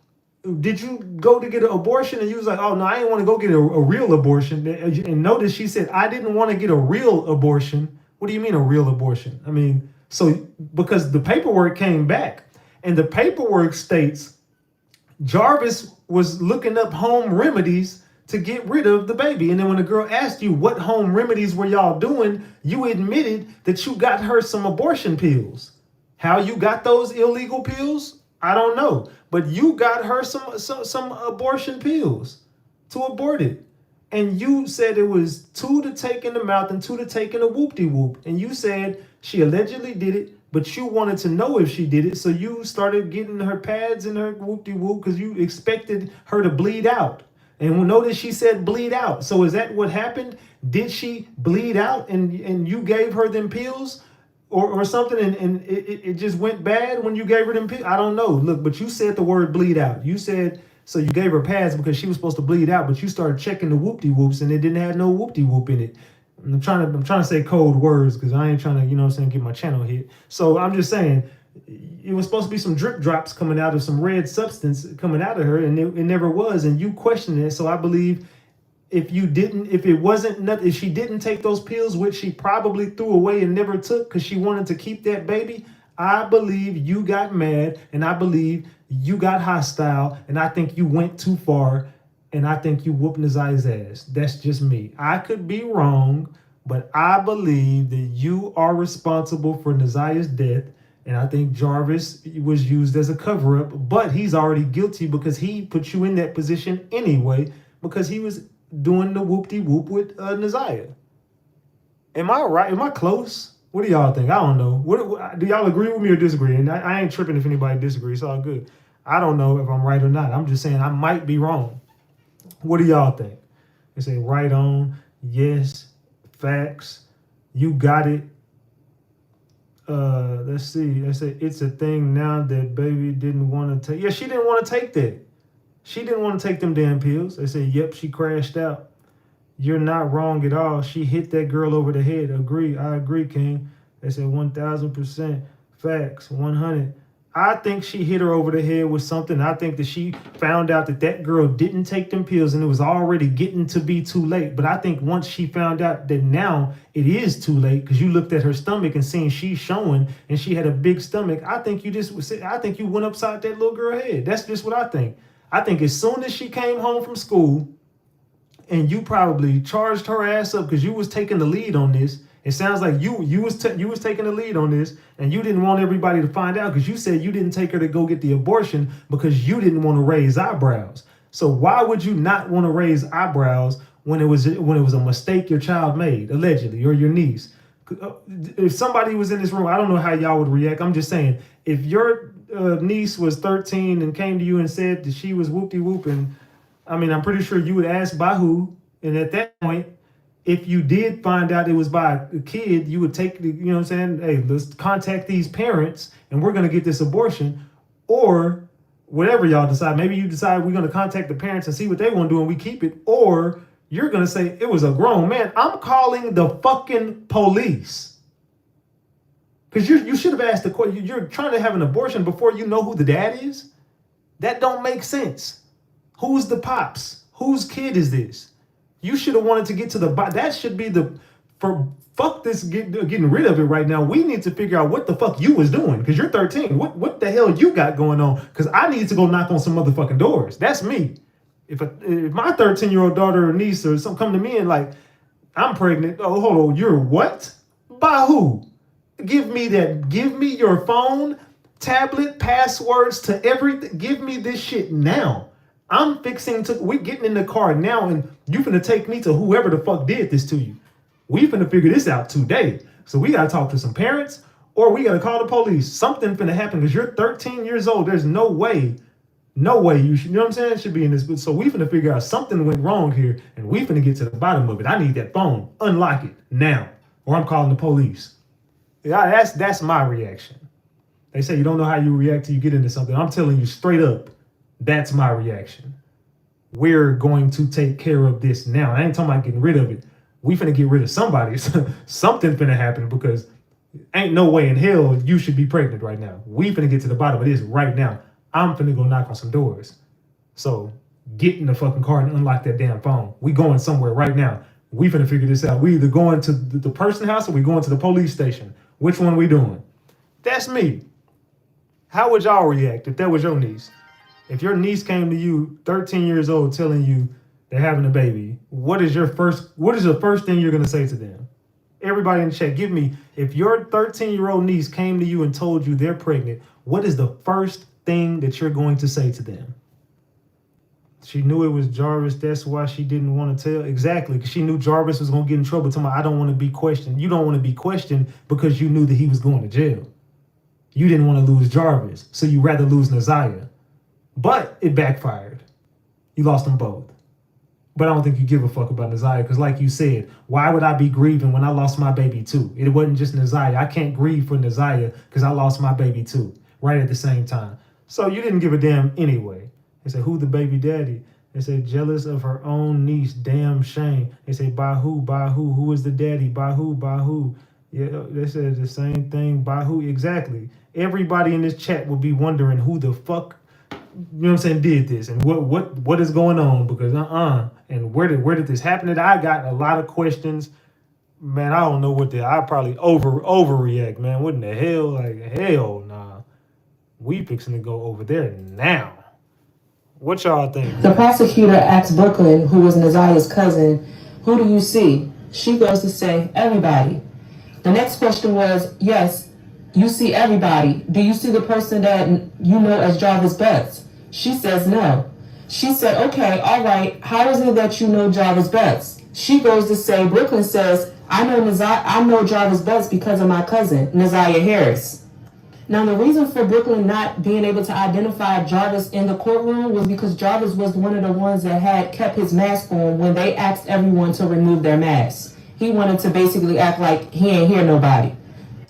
did you go to get an abortion? And you was like, oh, no, I didn't want to go get a real abortion. And notice she said, I didn't want to get a real abortion. What do you mean a real abortion? I mean, so because the paperwork came back, and the paperwork states Jarvis was looking up home remedies to get rid of the baby. And then when the girl asked you what home remedies were y'all doing, you admitted that you got her some abortion pills. How you got those illegal pills, I don't know. But you got her some abortion pills to abort it. And you said it was 2 to take in the mouth and 2 to take in a whoop-de-whoop. And you said she allegedly did it, but you wanted to know if she did it. So you started getting her pads and her whoop-de-whoop because you expected her to bleed out. And notice she said bleed out. So is that what happened? Did she bleed out and you gave her them pills or something, and it just went bad when you gave her them pills? I don't know. Look, but you said the word bleed out. You said, so you gave her pads because she was supposed to bleed out, but you started checking the whoop-de-whoops and it didn't have no whoop-de-whoop in it. I'm trying to say code words because I ain't trying to, you know what I'm saying, get my channel hit. So I'm just saying, it was supposed to be some drip drops coming out of some red substance coming out of her, and it never was, and you questioned it. So I believe if she didn't take those pills, which she probably threw away and never took because she wanted to keep that baby, I believe you got mad, and I believe you got hostile, and I think you went too far, and I think you whooped Nazia's ass. That's just me. I could be wrong, but I believe that you are responsible for Nazia's death, and I think Jarvis was used as a cover-up, but he's already guilty because he put you in that position anyway because he was doing the whoop-de-whoop with Nazia. Am I right? Am I close? What do y'all think? I don't know. What do y'all agree with me or disagree? And I ain't tripping if anybody disagrees. It's all good. I don't know if I'm right or not. I'm just saying I might be wrong. What do y'all think? They say right on, yes, facts, you got it. Let's see. They say it's a thing now that baby didn't want to take. Yeah, she didn't want to take that. She didn't want to take them damn pills. They say, yep, she crashed out. You're not wrong at all. She hit that girl over the head. Agree. I agree, King. They say 1,000% facts. 100. I think she hit her over the head with something. I think that she found out that girl didn't take them pills and it was already getting to be too late. But I think once she found out that now it is too late because you looked at her stomach and seen she's showing and she had a big stomach, I think you went upside that little girl's head. That's just what I think. I think as soon as she came home from school and you probably charged her ass up because you was taking the lead on this. It sounds like you was taking the lead on this, and you didn't want everybody to find out because you said you didn't take her to go get the abortion because you didn't want to raise eyebrows. So why would you not want to raise eyebrows when it was a mistake your child made, allegedly, or your niece? If somebody was in this room, I don't know how y'all would react. I'm just saying, if your niece was 13 and came to you and said that she was whoop-de-whooping, I mean, I'm pretty sure you would ask by who, and at that point, if you did find out it was by a kid, you would take, you know what I'm saying? Hey, let's contact these parents and we're going to get this abortion, or whatever y'all decide. Maybe you decide we're going to contact the parents and see what they want to do and we keep it. Or you're going to say it was a grown man. I'm calling the fucking police. Because you should have asked the question. You're trying to have an abortion before you know who the dad is? That don't make sense. Who's the whose kid is this? You should have wanted to get to the bottom. That should be fuck this, getting rid of it right now. We need to figure out what the fuck you was doing because you're 13. What the hell you got going on? Because I need to go knock on some motherfucking doors. That's me. If my 13-year-old daughter or niece or something come to me and like, I'm pregnant. Oh, hold on. You're what? By who? Give me that. Give me your phone, tablet, passwords to everything. Give me this shit now. I'm fixing to, we getting in the car now and you finna take me to whoever the fuck did this to you. We finna figure this out today. So we gotta talk to some parents or we gotta call the police. Something finna happen because you're 13 years old. There's no way you should, you know what I'm saying, should be in this. So we finna figure out something went wrong here and we finna get to the bottom of it. I need that phone. Unlock it now or I'm calling the police. Yeah, that's my reaction. They say you don't know how you react till you get into something. I'm telling you straight up, that's my reaction. We're going to take care of this now. I ain't talking about getting rid of it. We finna get rid of somebody. Something finna happen because ain't no way in hell you should be pregnant right now. We finna get to the bottom of this right now. I'm finna go knock on some doors. So get in the fucking car and unlock that damn phone. We going somewhere right now. We finna figure this out. We either going to the person's house or we going to the police station. Which one we doing? That's me. How would y'all react if that was your niece? If your niece came to you, 13 years old, telling you they're having a baby, what is the first thing you're gonna say to them? Everybody in the chat, give me, if your 13-year-old niece came to you and told you they're pregnant, what is the first thing that you're going to say to them? She knew it was Jarvis, that's why she didn't want to tell. Exactly, because she knew Jarvis was going to get in trouble. Telling me, I don't want to be questioned. You don't want to be questioned because you knew that he was going to jail. You didn't want to lose Jarvis, so you rather lose Naziah. But it backfired. You lost them both. But I don't think you give a fuck about Naziah, because like you said, why would I be grieving when I lost my baby too? It wasn't just Naziah. I can't grieve for Naziah because I lost my baby too, right at the same time. So you didn't give a damn anyway. They said, who the baby daddy? They said, jealous of her own niece, damn shame. They say, by who? By who? Who is the daddy? By who? By who? Yeah, they said the same thing. By who? Exactly. Everybody in this chat will be wondering who the fuck, you know what I'm saying, did this and what is going on, because and where did this happen? And I got a lot of questions. Man, I don't know I probably overreact, man. What in the hell? Like, hell nah. We fixing to go over there now. What y'all think? The prosecutor asked Brooklyn, who was Naziah's cousin, who do you see? She goes to say, everybody. The next question was, yes, you see everybody. Do you see the person that you know as Jarvis Butts? She says no. She said, okay, all right, how is it that you know Jarvis Butts? She goes to say, Brooklyn says, I know Jarvis Butts because of my cousin, Naziah Harris. Now, the reason for Brooklyn not being able to identify Jarvis in the courtroom was because Jarvis was one of the ones that had kept his mask on when they asked everyone to remove their masks. He wanted to basically act like he ain't hear nobody.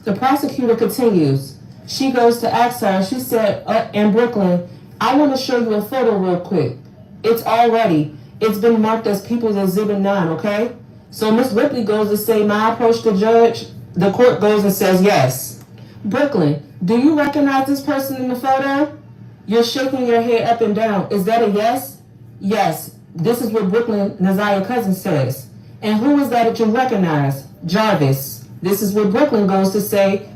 The prosecutor continues. She goes to ask her, she said, in Brooklyn, I want to show you a photo real quick. It's been marked as People's Exhibit 9, okay? So Miss Ripley goes to say, may I approach the judge? The court goes and says yes. Brooklyn, do you recognize this person in the photo? You're shaking your head up and down. Is that a yes? Yes. This is what Brooklyn, Naziah's cousin, says. And who is that you recognize? Jarvis. This is what Brooklyn goes to say.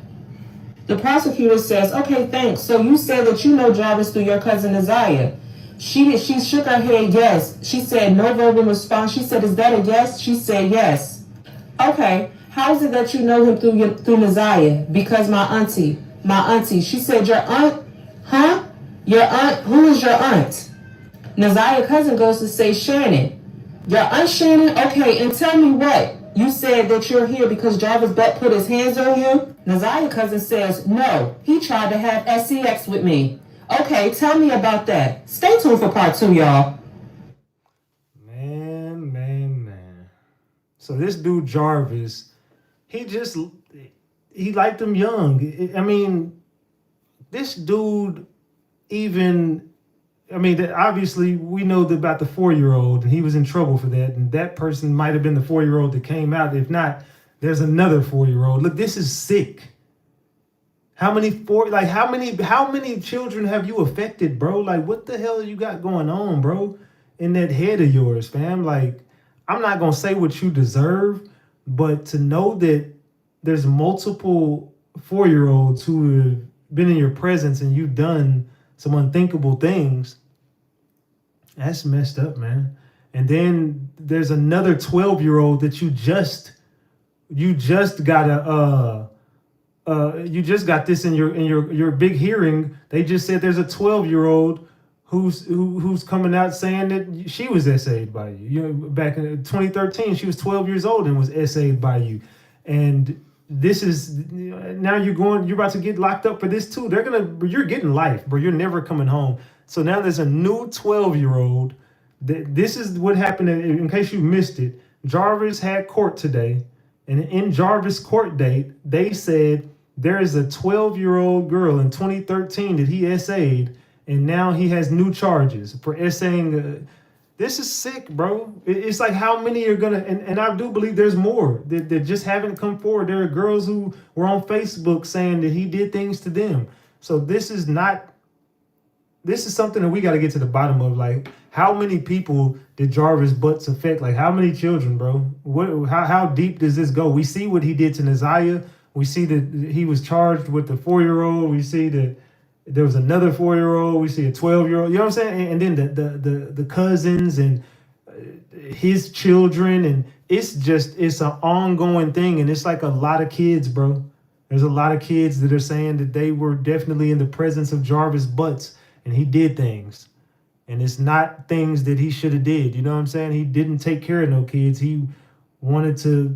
The prosecutor says, okay, thanks. So you said that you know Jarvis through your cousin Naziah. She shook her head yes. She said no verbal response. She said, is that a yes? She said yes. Okay. How is it that you know him through Naziah? Because my auntie. She said, your aunt? Huh? Your aunt? Who is your aunt? Naziah's cousin goes to say, Shannon. Your aunt Shannon? Okay, and tell me what? You said that you're here because Jarvis Butt put his hands on you? Naziah's cousin says, no, he tried to have SCX with me. Okay, tell me about that. Stay tuned for part 2, y'all. Man. So this dude Jarvis, he liked them young. I mean, this dude obviously we know about the 4-year-old and he was in trouble for that. And that person might have been the 4-year-old that came out. If not, there's another 4-year-old. Look, this is sick. How many children have you affected, bro? Like, what the hell you got going on, bro? In that head of yours, fam? Like, I'm not going to say what you deserve, but to know that there's multiple 4-year-olds who have been in your presence and you've done some unthinkable things, That's messed up, man. And then there's another 12-year-old that you just got you just got this in your big hearing. They just said there's a 12-year-old who's coming out saying that she was essayed by you. You know, back in 2013, she was 12 years old and was essayed by you. And this is now you're about to get locked up for this too. You're getting life, bro. You're never coming home. So now there's a new 12-year-old. This is what happened. In case you missed it, Jarvis had court today, and in Jarvis court date, they said there is a 12-year-old girl in 2013 that he essayed, and now he has new charges for essaying. This is sick, bro. It's like how many are gonna, and I do believe there's more that just haven't come forward. There are girls who were on Facebook saying that he did things to them. So this is something that we got to get to the bottom of. Like, how many people did Jarvis Butts affect? Like, how many children, bro? How deep does this go? We see what he did to Naziah. We see that he was charged with the 4-year-old. We see that there was another 4-year-old. We see a 12-year-old. You know what I'm saying? And then the cousins and his children. And it's an ongoing thing. And it's like a lot of kids, bro. There's a lot of kids that are saying that they were definitely in the presence of Jarvis Butts. And he did things, and it's not things that he should have did. You know what I'm saying? He didn't take care of no kids. He wanted to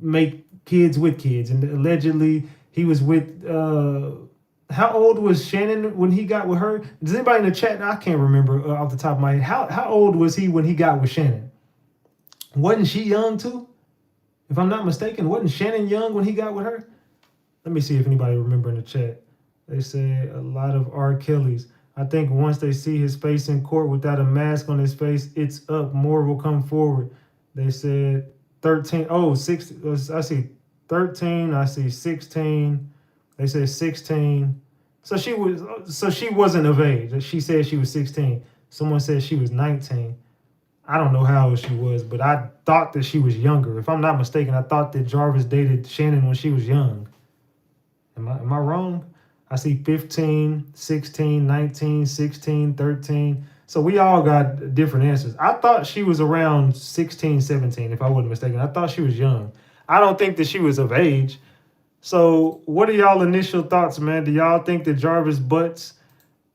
make kids with kids, and allegedly he was with. How old was Shannon when he got with her? Does anybody in the chat? I can't remember off the top of my head. How old was he when he got with Shannon? Wasn't she young too? If I'm not mistaken, wasn't Shannon young when he got with her? Let me see if anybody remember in the chat. They say a lot of R. Kelly's. I think once they see his face in court without a mask on his face, it's up. More will come forward. They said 13. Oh, 6. I see 13. I see 16. They said 16. So she wasn't of age. She said she was 16. Someone said she was 19. I don't know how old she was, but I thought that she was younger. If I'm not mistaken, I thought that Jarvis dated Shannon when she was young. Am I wrong? I see 15, 16, 19, 16, 13. So we all got different answers. I thought she was around 16, 17, if I wasn't mistaken. I thought she was young. I don't think that she was of age. So what are y'all initial thoughts, man? Do y'all think that Jarvis Butts,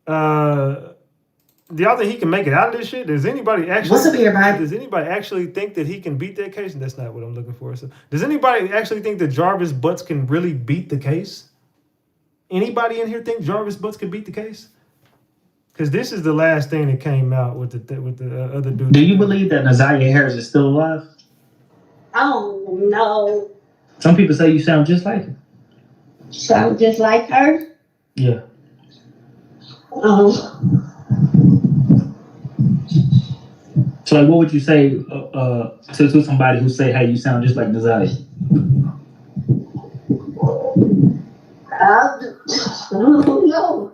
do y'all think he can make it out of this shit? Does anybody actually think that he can beat that case? And that's not what I'm looking for. So does anybody actually think that Jarvis Butts can really beat the case? Anybody in here think Jarvis Butts could beat the case? Because this is the last thing that came out with the other dude. Do you believe that Naziah Harris is still alive? Oh, no. Some people say you sound just like her. Sound just like her? Yeah. So, like, what would you say to somebody who say, "Hey, you sound just like Naziah"? No.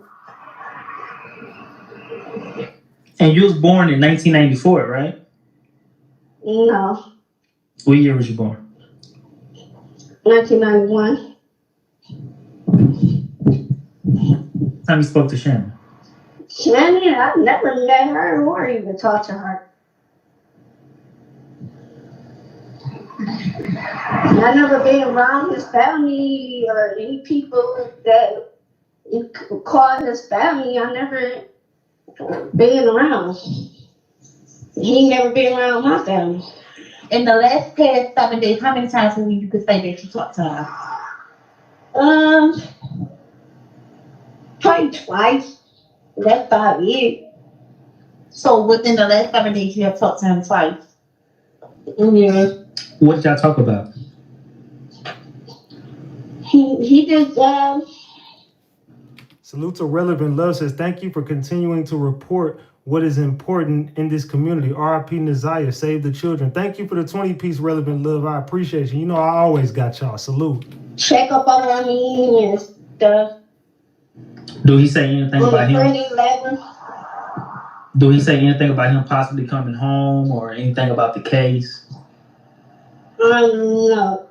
And you was born in 1994, right? No. What year was you born? 1991. Time you spoke to Shannon? Shannon, I've never met her or even talked to her. I've never been around his family or any people that call his family. I've never been around. He never been around my family. In the last past 7 days, how many times will you could say that you talked to her? Probably twice. That's about it. So within the last 7 days, you have talked to him twice? Yeah. What did y'all talk about? He just Salute to Relevant Love says, thank you for continuing to report what is important in this community. RIP Naziah, save the children. Thank you for the 20-piece Relevant Love. I appreciate you. You know I always got y'all. Salute. check up on me and stuff. Do he say anything about him? 11. Do he say anything about him possibly coming home or anything about the case? No.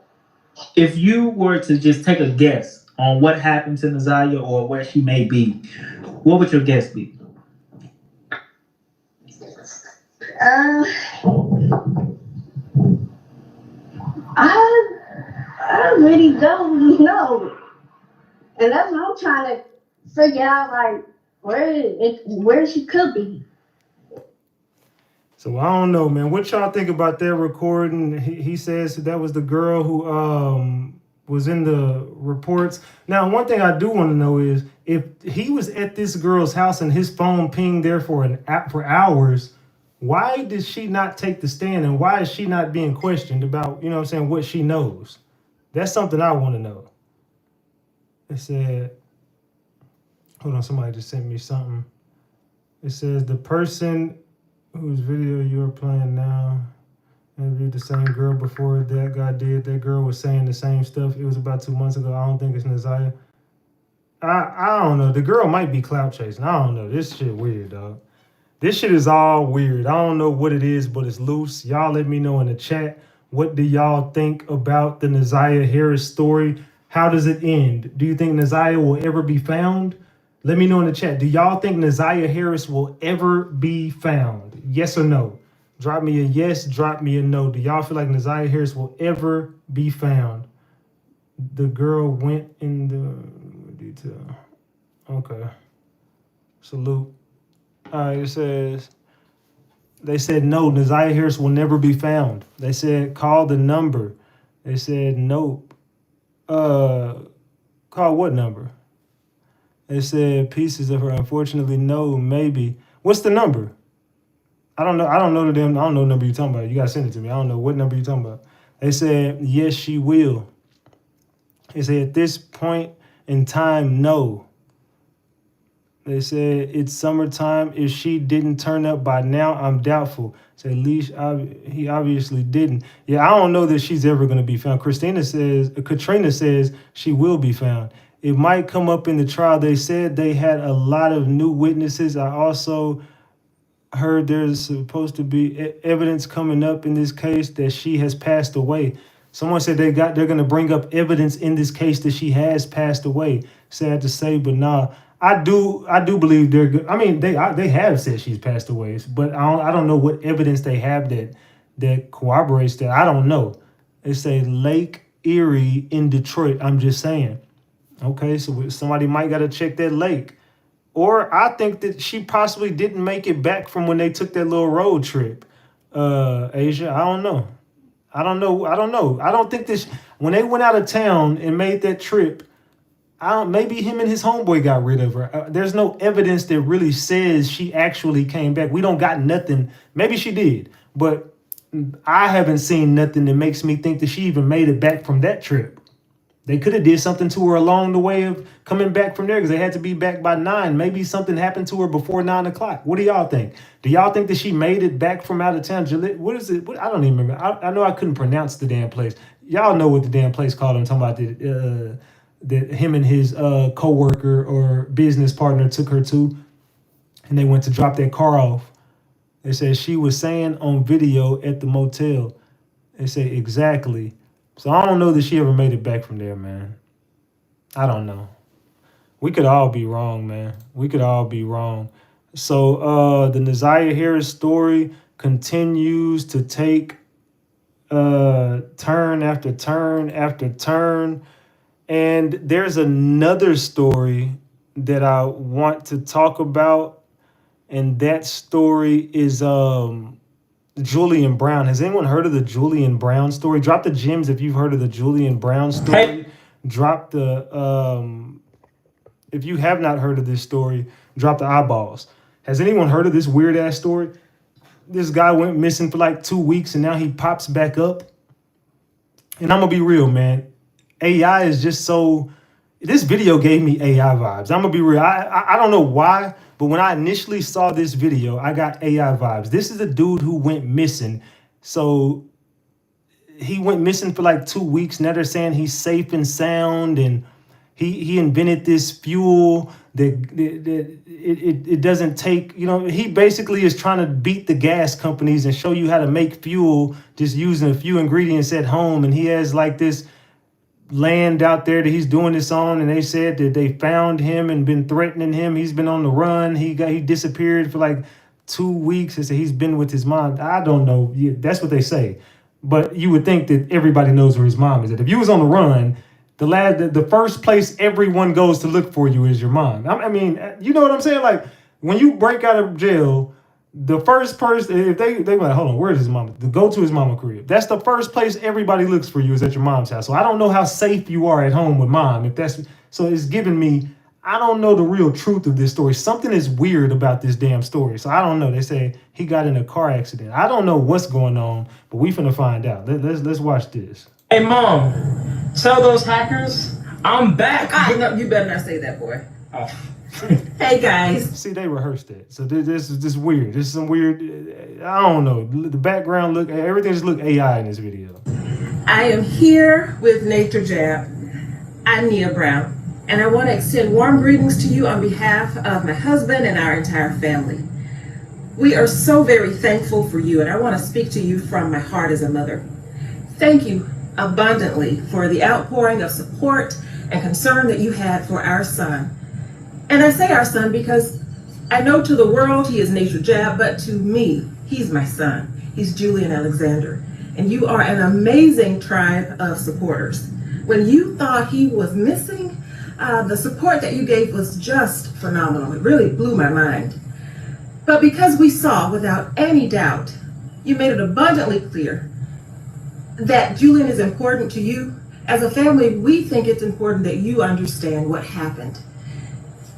If you were to just take a guess on what happened to Naziah or where she may be, what would your guess be? I really don't know, and that's what I'm trying to figure out, like where she could be. So I don't know, man. What y'all think about that recording? He says that was the girl who was in the reports. Now, one thing I do want to know is if he was at this girl's house and his phone pinged there for hours, why did she not take the stand, and why is she not being questioned about, you know what I'm saying, what she knows? That's something I want to know. It said, hold on, somebody just sent me something. It says the person whose video you're playing now interviewed the same girl before that guy did. That girl was saying the same stuff. It was about 2 months ago. I don't think it's Naziah. I don't know. The girl might be clout chasing. I don't know. This shit weird, dog. This shit is all weird. I don't know what it is, but it's loose. Y'all let me know in the chat. What do y'all think about the Naziah Harris story? How does it end? Do you think Naziah will ever be found? Let me know in the chat. Do y'all think Naziah Harris will ever be found? Yes or no? Drop me a yes, drop me a no. Do y'all feel like Naziah Harris will ever be found? The girl went in the detail. Okay. Salute. All right, it says, they said no, Naziah Harris will never be found. They said call the number. They said nope. Call what number? They said pieces of her. Unfortunately, no, maybe. What's the number? I don't know. I don't know the number you're talking about. You gotta send it to me. I don't know what number you're talking about. They said yes, she will. They said at this point in time, no. They said it's summertime. If she didn't turn up by now, I'm doubtful. Say least he obviously didn't. Yeah, I don't know that she's ever gonna be found. Katrina says she will be found. It might come up in the trial. They said they had a lot of new witnesses. I also heard there's supposed to be evidence coming up in this case that she has passed away. Someone said they're going to bring up evidence in this case that she has passed away. Sad to say, but nah, I do believe they're good. I mean, they have said she's passed away, but I don't know what evidence they have that corroborates that. I don't know. They say Lake Erie in Detroit. I'm just saying. Okay, so somebody might got to check that lake. Or I think that she possibly didn't make it back from when they took that little road trip. Asia, I don't know. I don't think this, when they went out of town and made that trip, maybe him and his homeboy got rid of her. There's no evidence that really says she actually came back. We don't got nothing. Maybe she did, but I haven't seen nothing that makes me think that she even made it back from that trip. They could have did something to her along the way of coming back from there because they had to be back by 9. Maybe something happened to her before 9 o'clock. What do y'all think? Do y'all think that she made it back from out of town? What is it? I don't even remember. I know I couldn't pronounce the damn place. Y'all know what the damn place called. I'm talking about that him and his co-worker or business partner took her to, and they went to drop their car off. They said she was saying on video at the motel. They say exactly. So I don't know that she ever made it back from there, man. I don't know. We could all be wrong, man. We could all be wrong. So the Naziah Harris story continues to take turn after turn after turn. And there's another story that I want to talk about. And that story is Julian Brown. Has anyone heard of the Julian Brown story? Drop the gems if you've heard of the Julian Brown story. Drop the if you have not heard of this story, drop the eyeballs. Has anyone heard of this weird ass story? This guy went missing for like 2 weeks and now he pops back up. And I'm gonna be real, man. AI is just so. This video gave me AI vibes. I'm gonna be real. I don't know why. But when I initially saw this video, I got AI vibes. This is a dude who went missing. So he went missing for like 2 weeks. Now they're saying he's safe and sound. And he invented this fuel that it doesn't take, he basically is trying to beat the gas companies and show you how to make fuel just using a few ingredients at home. And he has like this land out there that he's doing this on, and they said that they found him and been threatening him. He's been on the run. He disappeared for like 2 weeks. They say he's been with his mom. I don't know. Yeah, that's what they say. But you would think that everybody knows where his mom is. That if you was on the run, the first place everyone goes to look for you is your mom. I mean, you know what I'm saying? Like when you break out of jail, the first person, if they were like, hold on, where's his mama? To go to his mama crib. That's the first place everybody looks for you is at your mom's house. So I don't know how safe you are at home with mom. If that's so, it's giving me. I don't know the real truth of this story. Something is weird about this damn story. So I don't know. They say he got in a car accident. I don't know what's going on, but we finna find out. Let's watch this. Hey, Mom, tell those hackers I'm back. You better not say that, boy. Oh. Hey, guys. See, they rehearsed it. So this is just weird. This is some weird, I don't know. The background look, everything just look AI in this video. I am here with Nature Jab. I'm Nia Brown, and I want to extend warm greetings to you on behalf of my husband and our entire family. We are so very thankful for you, and I want to speak to you from my heart as a mother. Thank you abundantly for the outpouring of support and concern that you had for our son. And I say our son because I know to the world he is Nature Jab, but to me, he's my son. He's Julian Alexander. And you are an amazing tribe of supporters. When you thought he was missing, the support that you gave was just phenomenal. It really blew my mind. But because we saw without any doubt, you made it abundantly clear that Julian is important to you. As a family, we think it's important that you understand what happened.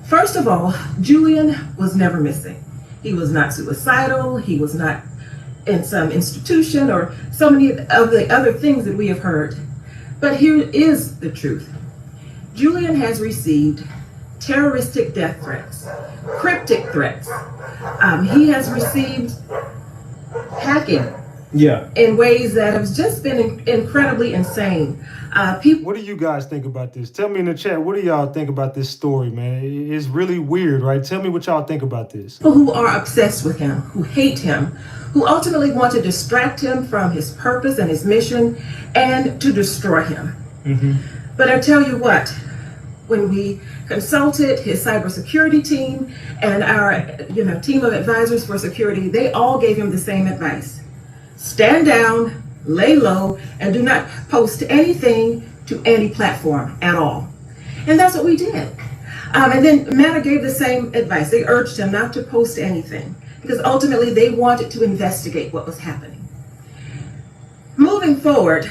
First of all, Julian was never missing. He was not suicidal. He was not in some institution or so many of the other things that we have heard. But here is the truth. Julian has received terroristic death threats, cryptic threats. He has received hacking in ways that have just been incredibly insane. What do you guys think about this? Tell me in the chat, what do y'all think about this story, man? It's really weird, right? Tell me what y'all think about this. People who are obsessed with him, who hate him, who ultimately want to distract him from his purpose and his mission and to destroy him. But I tell you what, when we consulted his cybersecurity team and our team of advisors for security, they all gave him the same advice. Stand down, lay low, and do not post anything to any platform at all. And that's what we did. And then Meta gave the same advice. They urged him not to post anything because ultimately they wanted to investigate what was happening. Moving forward,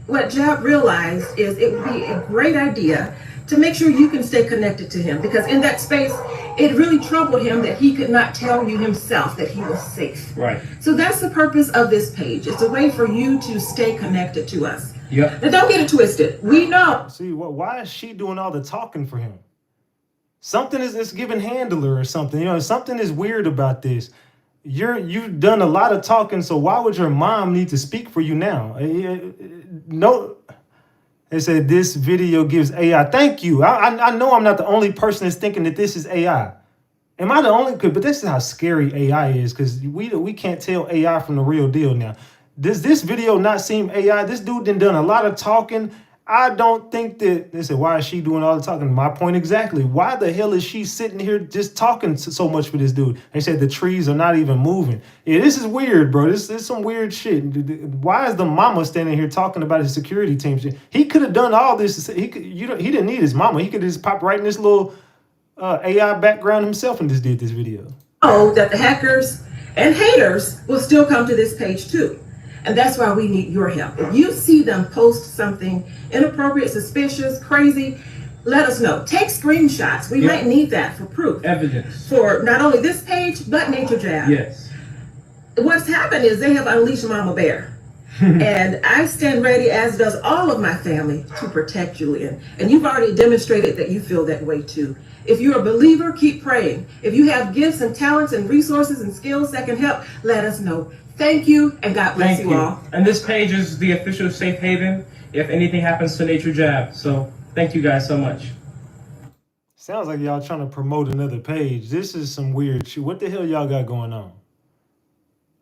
what Jab realized is it would be a great idea to make sure you can stay connected to him, because in that space, it really troubled him that he could not tell you himself that he was safe. Right. So that's the purpose of this page. It's a way for you to stay connected to us. Yep. Now don't get it twisted. We know. See, why is she doing all the talking for him? Something is giving handler or something. You know, something is weird about this. You've done a lot of talking, so why would your mom need to speak for you now? No. They said this video gives AI. Thank you. I know I'm not the only person that's thinking that this is AI. Am I the only? But this is how scary AI is, because we can't tell AI from the real deal now. Does this video not seem AI? This dude done a lot of talking. I don't think that, they said, why is she doing all the talking? My point exactly. Why the hell is she sitting here just talking so much for this dude? They said the trees are not even moving. Yeah, this is weird, bro. This is some weird shit. Why is the mama standing here talking about his security team shit? He could have done all this. He didn't need his mama. He could have just popped right in this little AI background himself and just did this video. Oh, that the hackers and haters will still come to this page too. And that's why we need your help. If you see them post something inappropriate, suspicious, crazy, let us know. Take screenshots. We might need that for proof. Evidence. For not only this page, but Nature Jab. Yes. What's happened is they have unleashed Mama Bear. And I stand ready, as does all of my family, to protect Julian. And you've already demonstrated that you feel that way too. If you're a believer, keep praying. If you have gifts and talents and resources and skills that can help, let us know. Thank you, and God bless you all. And this page is the official safe haven if anything happens to Nature Jab. So thank you guys so much. Sounds like y'all trying to promote another page. This is some weird shit. What the hell y'all got going on?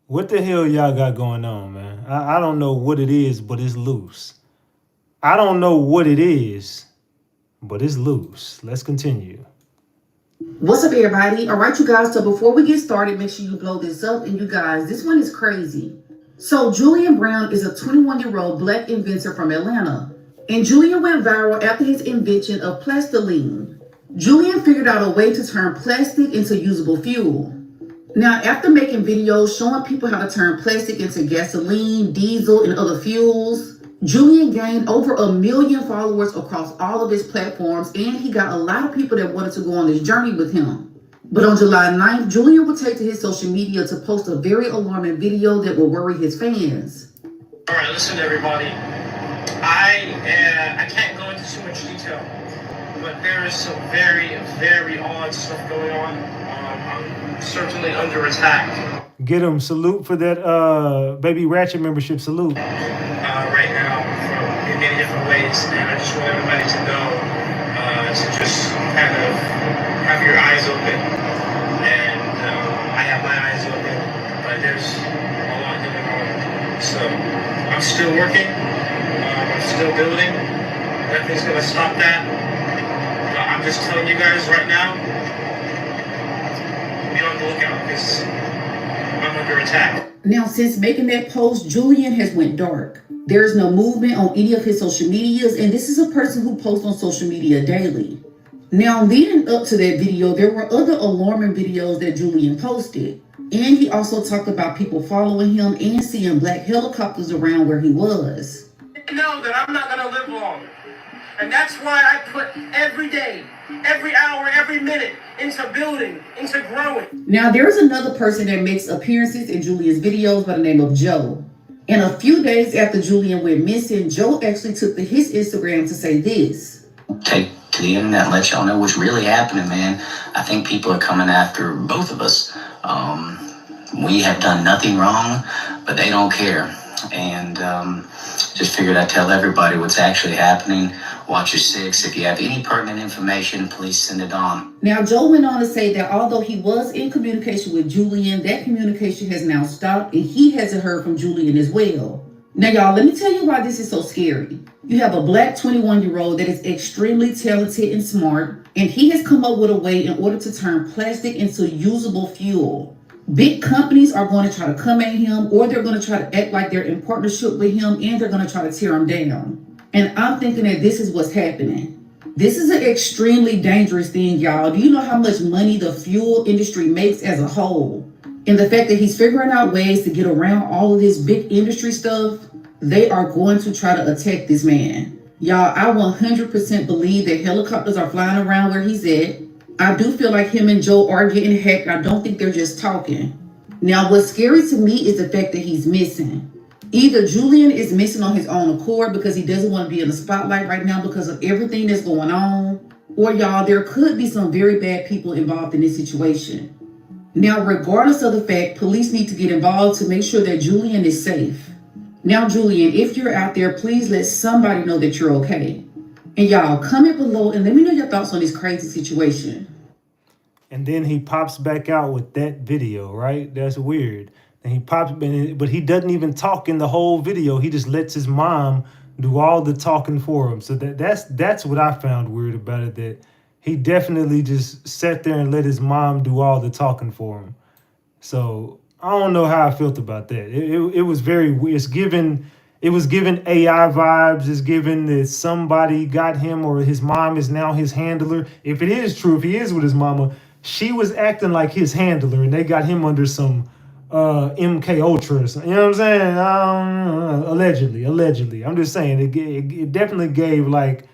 What the hell y'all got going on, man? I don't know what it is, but it's loose. I don't know what it is, but it's loose. Let's continue. What's up, everybody? All right, you guys, so before we get started, make sure you blow this up. And you guys, this one is crazy. So Julian Brown is a 21-year-old black inventor from Atlanta. And Julian went viral after his invention of plastiline. Julian figured out a way to turn plastic into usable fuel. Now, after making videos showing people how to turn plastic into gasoline, diesel, and other fuels, Julian gained over 1 million followers across all of his platforms, and he got a lot of people that wanted to go on this journey with him. But on July 9th, Julian would take to his social media to post a very alarming video that will worry his fans. All right, listen, everybody. I can't go into too much detail, but there is some very, very odd stuff going on. I'm certainly under attack. Get him. Salute for that Baby Ratchet membership. Salute. Right now from in many different ways, and I just want everybody to know to just kind of have your eyes open, and I have my eyes open, but there's a lot going on. So I'm still working, I'm still building. Nothing's gonna stop that. But I'm just telling you guys right now, be on the lookout because I'm under attack. Now, since making that post, Julian has went dark. There is no movement on any of his social medias, and this is a person who posts on social media daily. Now, leading up to that video, there were other alarming videos that Julian posted. And he also talked about people following him and seeing black helicopters around where he was. I know that I'm not gonna live long. And that's why I put every day, every hour, every minute into building, into growing. Now, there is another person that makes appearances in Julian's videos by the name of Joe. And a few days after Julian went missing, Joe actually took to his Instagram to say this. Take to the internet and let y'all know what's really happening, man. I think people are coming after both of us. We have done nothing wrong, but they don't care. And just figured I'd tell everybody what's actually happening. Watch your six. If you have any pertinent information, please send it on. Now, Joe went on to say that although he was in communication with Julian, that communication has now stopped, and he hasn't heard from Julian as well. Now, y'all, let me tell you why this is so scary. You have a black 21-year-old that is extremely talented and smart, and he has come up with a way in order to turn plastic into usable fuel. Big companies are going to try to come at him, or they're going to try to act like they're in partnership with him, and they're going to try to tear him down. And I'm thinking that this is what's happening. This is an extremely dangerous thing, y'all. Do you know how much money the fuel industry makes as a whole? And the fact that he's figuring out ways to get around all of this big industry stuff, they are going to try to attack this man. Y'all, I 100% believe that helicopters are flying around where he's at. I do feel like him and Joe are getting hacked. I don't think they're just talking. Now, what's scary to me is the fact that he's missing. Either Julian is missing on his own accord because he doesn't want to be in the spotlight right now because of everything that's going on, or y'all, there could be some very bad people involved in this situation. Now, regardless of the fact, police need to get involved to make sure that Julian is safe. Now, Julian, if you're out there, please let somebody know that you're okay. And y'all, comment below and let me know your thoughts on this crazy situation. And then he pops back out with that video, right? That's weird. And he pops, but he doesn't even talk in the whole video. He just lets his mom do all the talking for him. So that's what I found weird about it, that he definitely just sat there and let his mom do all the talking for him. So I don't know how I felt about that. It was very weird. It was given AI vibes. It's given that somebody got him, or his mom is now his handler. If it is true, if he is with his mama, she was acting like his handler, and they got him under some MK Ultra or something. You know what I'm saying? Allegedly. I'm just saying it definitely gave like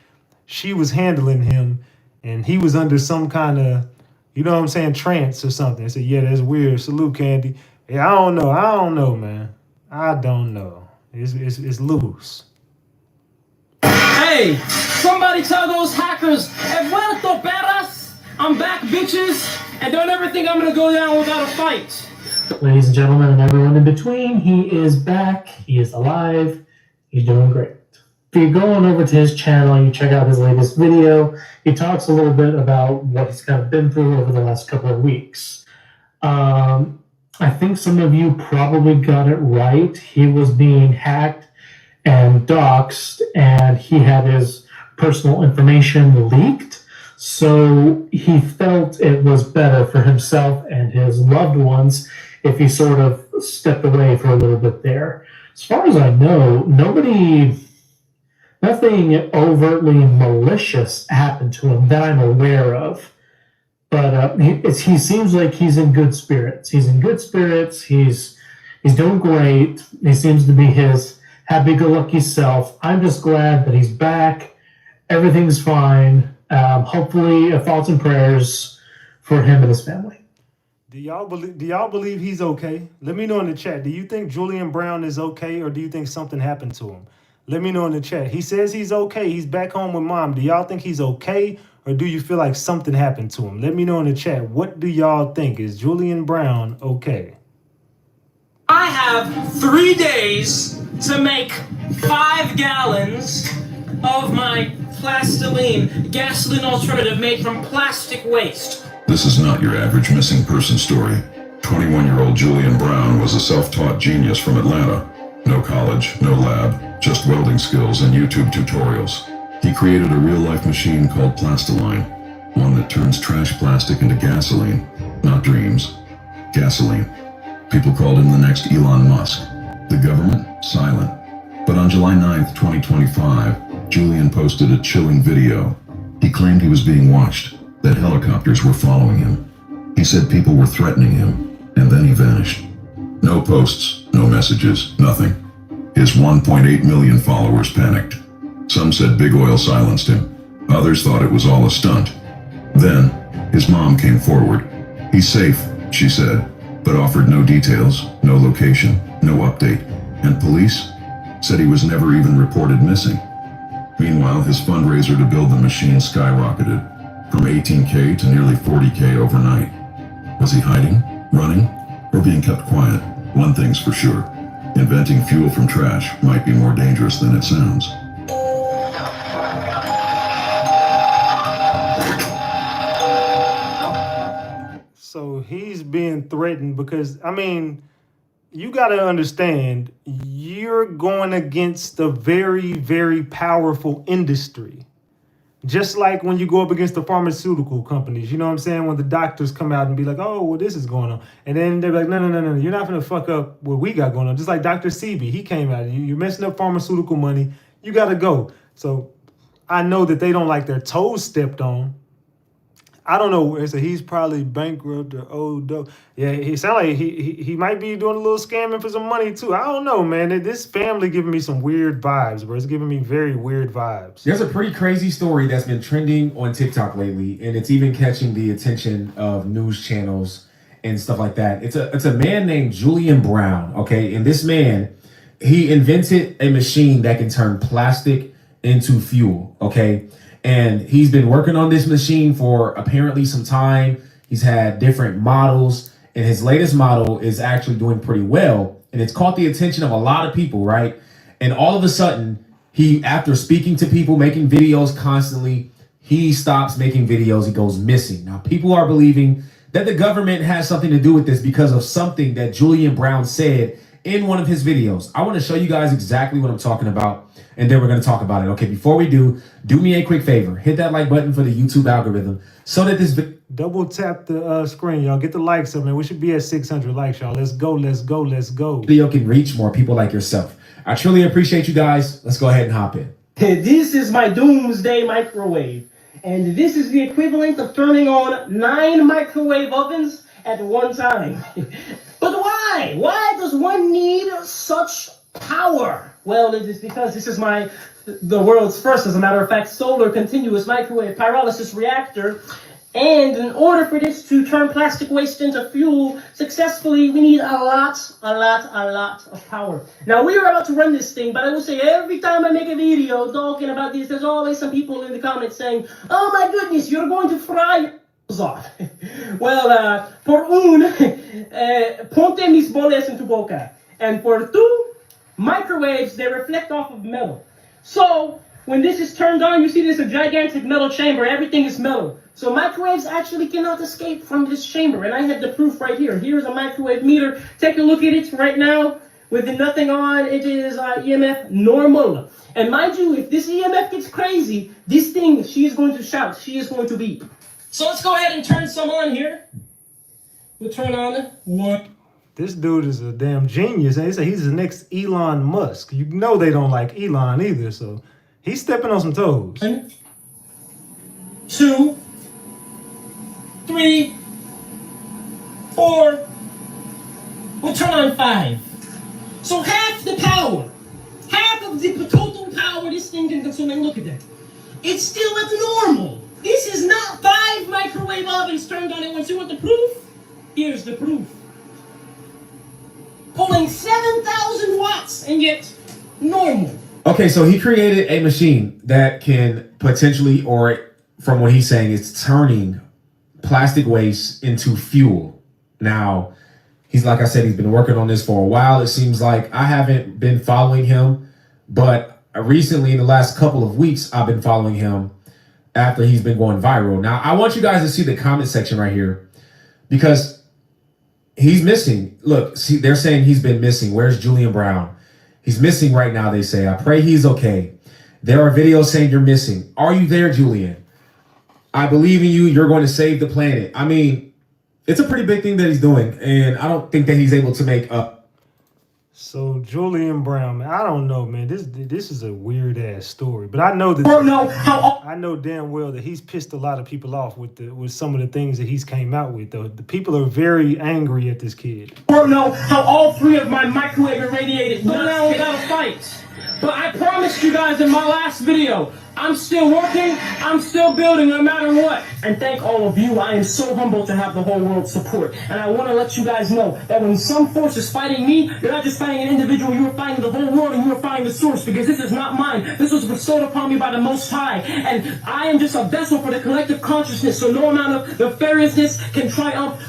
she was handling him, and he was under some kind of, you know what I'm saying, trance or something. I said, yeah, that's weird. Salute, Candy. Yeah, I don't know, man. I don't know. It's loose. Hey, somebody tell those hackers, he vuelto, perras. I'm back, bitches. And don't ever think I'm gonna go down without a fight. Ladies and gentlemen, and everyone in between, he is back. He is alive. He's doing great. If you go on over to his channel and you check out his latest video, he talks a little bit about what he's kind of been through over the last couple of weeks. I think some of you probably got it right. He was being hacked and doxxed, and he had his personal information leaked. So he felt it was better for himself and his loved ones if he sort of stepped away for a little bit there. As far as I know, nothing overtly malicious happened to him that I'm aware of. But he seems like he's in good spirits. He's in good spirits. He's doing great. He seems to be his happy-go-lucky self. I'm just glad that he's back. Everything's fine. Hopefully, thoughts and prayers for him and his family. Do y'all believe he's okay? Let me know in the chat. Do you think Julian Brown is okay, or do you think something happened to him? Let me know in the chat. He says he's okay. He's back home with mom. Do y'all think he's okay, or do you feel like something happened to him? Let me know in the chat. What do y'all think? Is Julian Brown okay? I have 3 days to make 5 gallons of my plastiline, gasoline alternative made from plastic waste. This is not your average missing person story. 21-year-old Julian Brown was a self-taught genius from Atlanta. No college, no lab, just welding skills and YouTube tutorials. He created a real-life machine called Plastiline, one that turns trash plastic into gasoline. Not dreams, gasoline. People called him the next Elon Musk. The government, silent. But on July 9th, 2025, Julian posted a chilling video. He claimed he was being watched, that helicopters were following him. He said people were threatening him, and then he vanished. No posts, no messages, nothing. His 1.8 million followers panicked. Some said Big Oil silenced him. Others thought it was all a stunt. Then, his mom came forward. He's safe, she said, but offered no details, no location, no update. And police said he was never even reported missing. Meanwhile, his fundraiser to build the machine skyrocketed, from 18K to nearly 40K overnight. Was he hiding, running, or being kept quiet? One thing's for sure. Inventing fuel from trash might be more dangerous than it sounds. So he's being threatened because, I mean, you got to understand, you're going against a very, very powerful industry. Just like when you go up against the pharmaceutical companies, you know what I'm saying? When the doctors come out and be like, oh, well, this is going on. And then they're like, no, you're not going to fuck up what we got going on. Just like Dr. Sebi, he came out, you're messing up pharmaceutical money. You got to go. So I know that they don't like their toes stepped on. I don't know. So he's probably bankrupt or owed up. Yeah, he sound like he might be doing a little scamming for some money too. I don't know, man. This family giving me some weird vibes, bro. It's giving me very weird vibes. There's a pretty crazy story that's been trending on TikTok lately, and it's even catching the attention of news channels and stuff like that. It's a man named Julian Brown, okay? And this man, he invented a machine that can turn plastic into fuel, okay? And he's been working on this machine for apparently some time. He's had different models, and his latest model is actually doing pretty well. And it's caught the attention of a lot of people, right? And all of a sudden, he, after speaking to people, making videos constantly, he stops making videos. He goes missing. Now, people are believing that the government has something to do with this because of something that Julian Brown said in one of his videos. I want to show you guys exactly what I'm talking about, and then we're going to talk about it. Okay, before we do me a quick favor. Hit that like button for the YouTube algorithm so that this double tap the screen, y'all. Get the likes up, man. We should be at 600 likes, y'all. Let's go. video can reach more people like yourself. I truly appreciate you guys. Let's go ahead and hop in. This is my doomsday microwave, and this is the equivalent of turning on 9 microwave ovens at one time. But why? Why does one need such power? Well, it is because this is the world's first, as a matter of fact, solar continuous microwave pyrolysis reactor. And in order for this to turn plastic waste into fuel successfully, we need a lot of power. Now, we are about to run this thing, but I will say every time I make a video talking about this, there's always some people in the comments saying, oh my goodness, you're going to fry your off. Well, por ponte mis boles en tu boca. And for 2, microwaves, they reflect off of metal. So when this is turned on, you see there's a gigantic metal chamber. Everything is metal. So microwaves actually cannot escape from this chamber. And I have the proof right here. Here's a microwave meter. Take a look at it right now. with nothing on, it is EMF normal. And mind you, if this EMF gets crazy, this thing, she is going to shout, she is going to beep. So let's go ahead and turn some on here. We'll turn on one. This dude is a damn genius. And they say he's the next Elon Musk. You know they don't like Elon either, so he's stepping on some toes. 2, 3, 4. We'll turn on 5. So half the power, half of the total power this thing can consume. And look at that. It's still at normal. This is not 5 microwave ovens turned on at once. You want the proof? Here's the proof. Pulling 7,000 watts and yet normal. Okay, so he created a machine that can potentially, or from what he's saying, it's turning plastic waste into fuel. Now, he's, like I said, he's been working on this for a while. It seems like I haven't been following him, but recently, in the last couple of weeks, I've been following him after he's been going viral. Now, I want you guys to see the comment section right here because he's missing. Look, see, they're saying he's been missing. Where's Julian Brown? He's missing right now, they say. I pray he's okay. There are videos saying you're missing. Are you there, Julian? I believe in you. You're going to save the planet. I mean, it's a pretty big thing that he's doing, and I don't think that he's able to make up. So Julian Brown, man, I don't know, man. This is a weird ass story, but I know that I know damn well that he's pissed a lot of people off with some of the things that he's came out with. Though the people are very angry at this kid. I don't know how all 3 of my microwave irradiated nuts got a fight. But I promised you guys in my last video, I'm still working, I'm still building no matter what. And thank all of you. I am so humbled to have the whole world's support. And I want to let you guys know that when some force is fighting me, you're not just fighting an individual, you are fighting the whole world and you are fighting the source, because this is not mine. This was bestowed upon me by the Most High. And I am just a vessel for the collective consciousness, so no amount of nefariousness can triumph.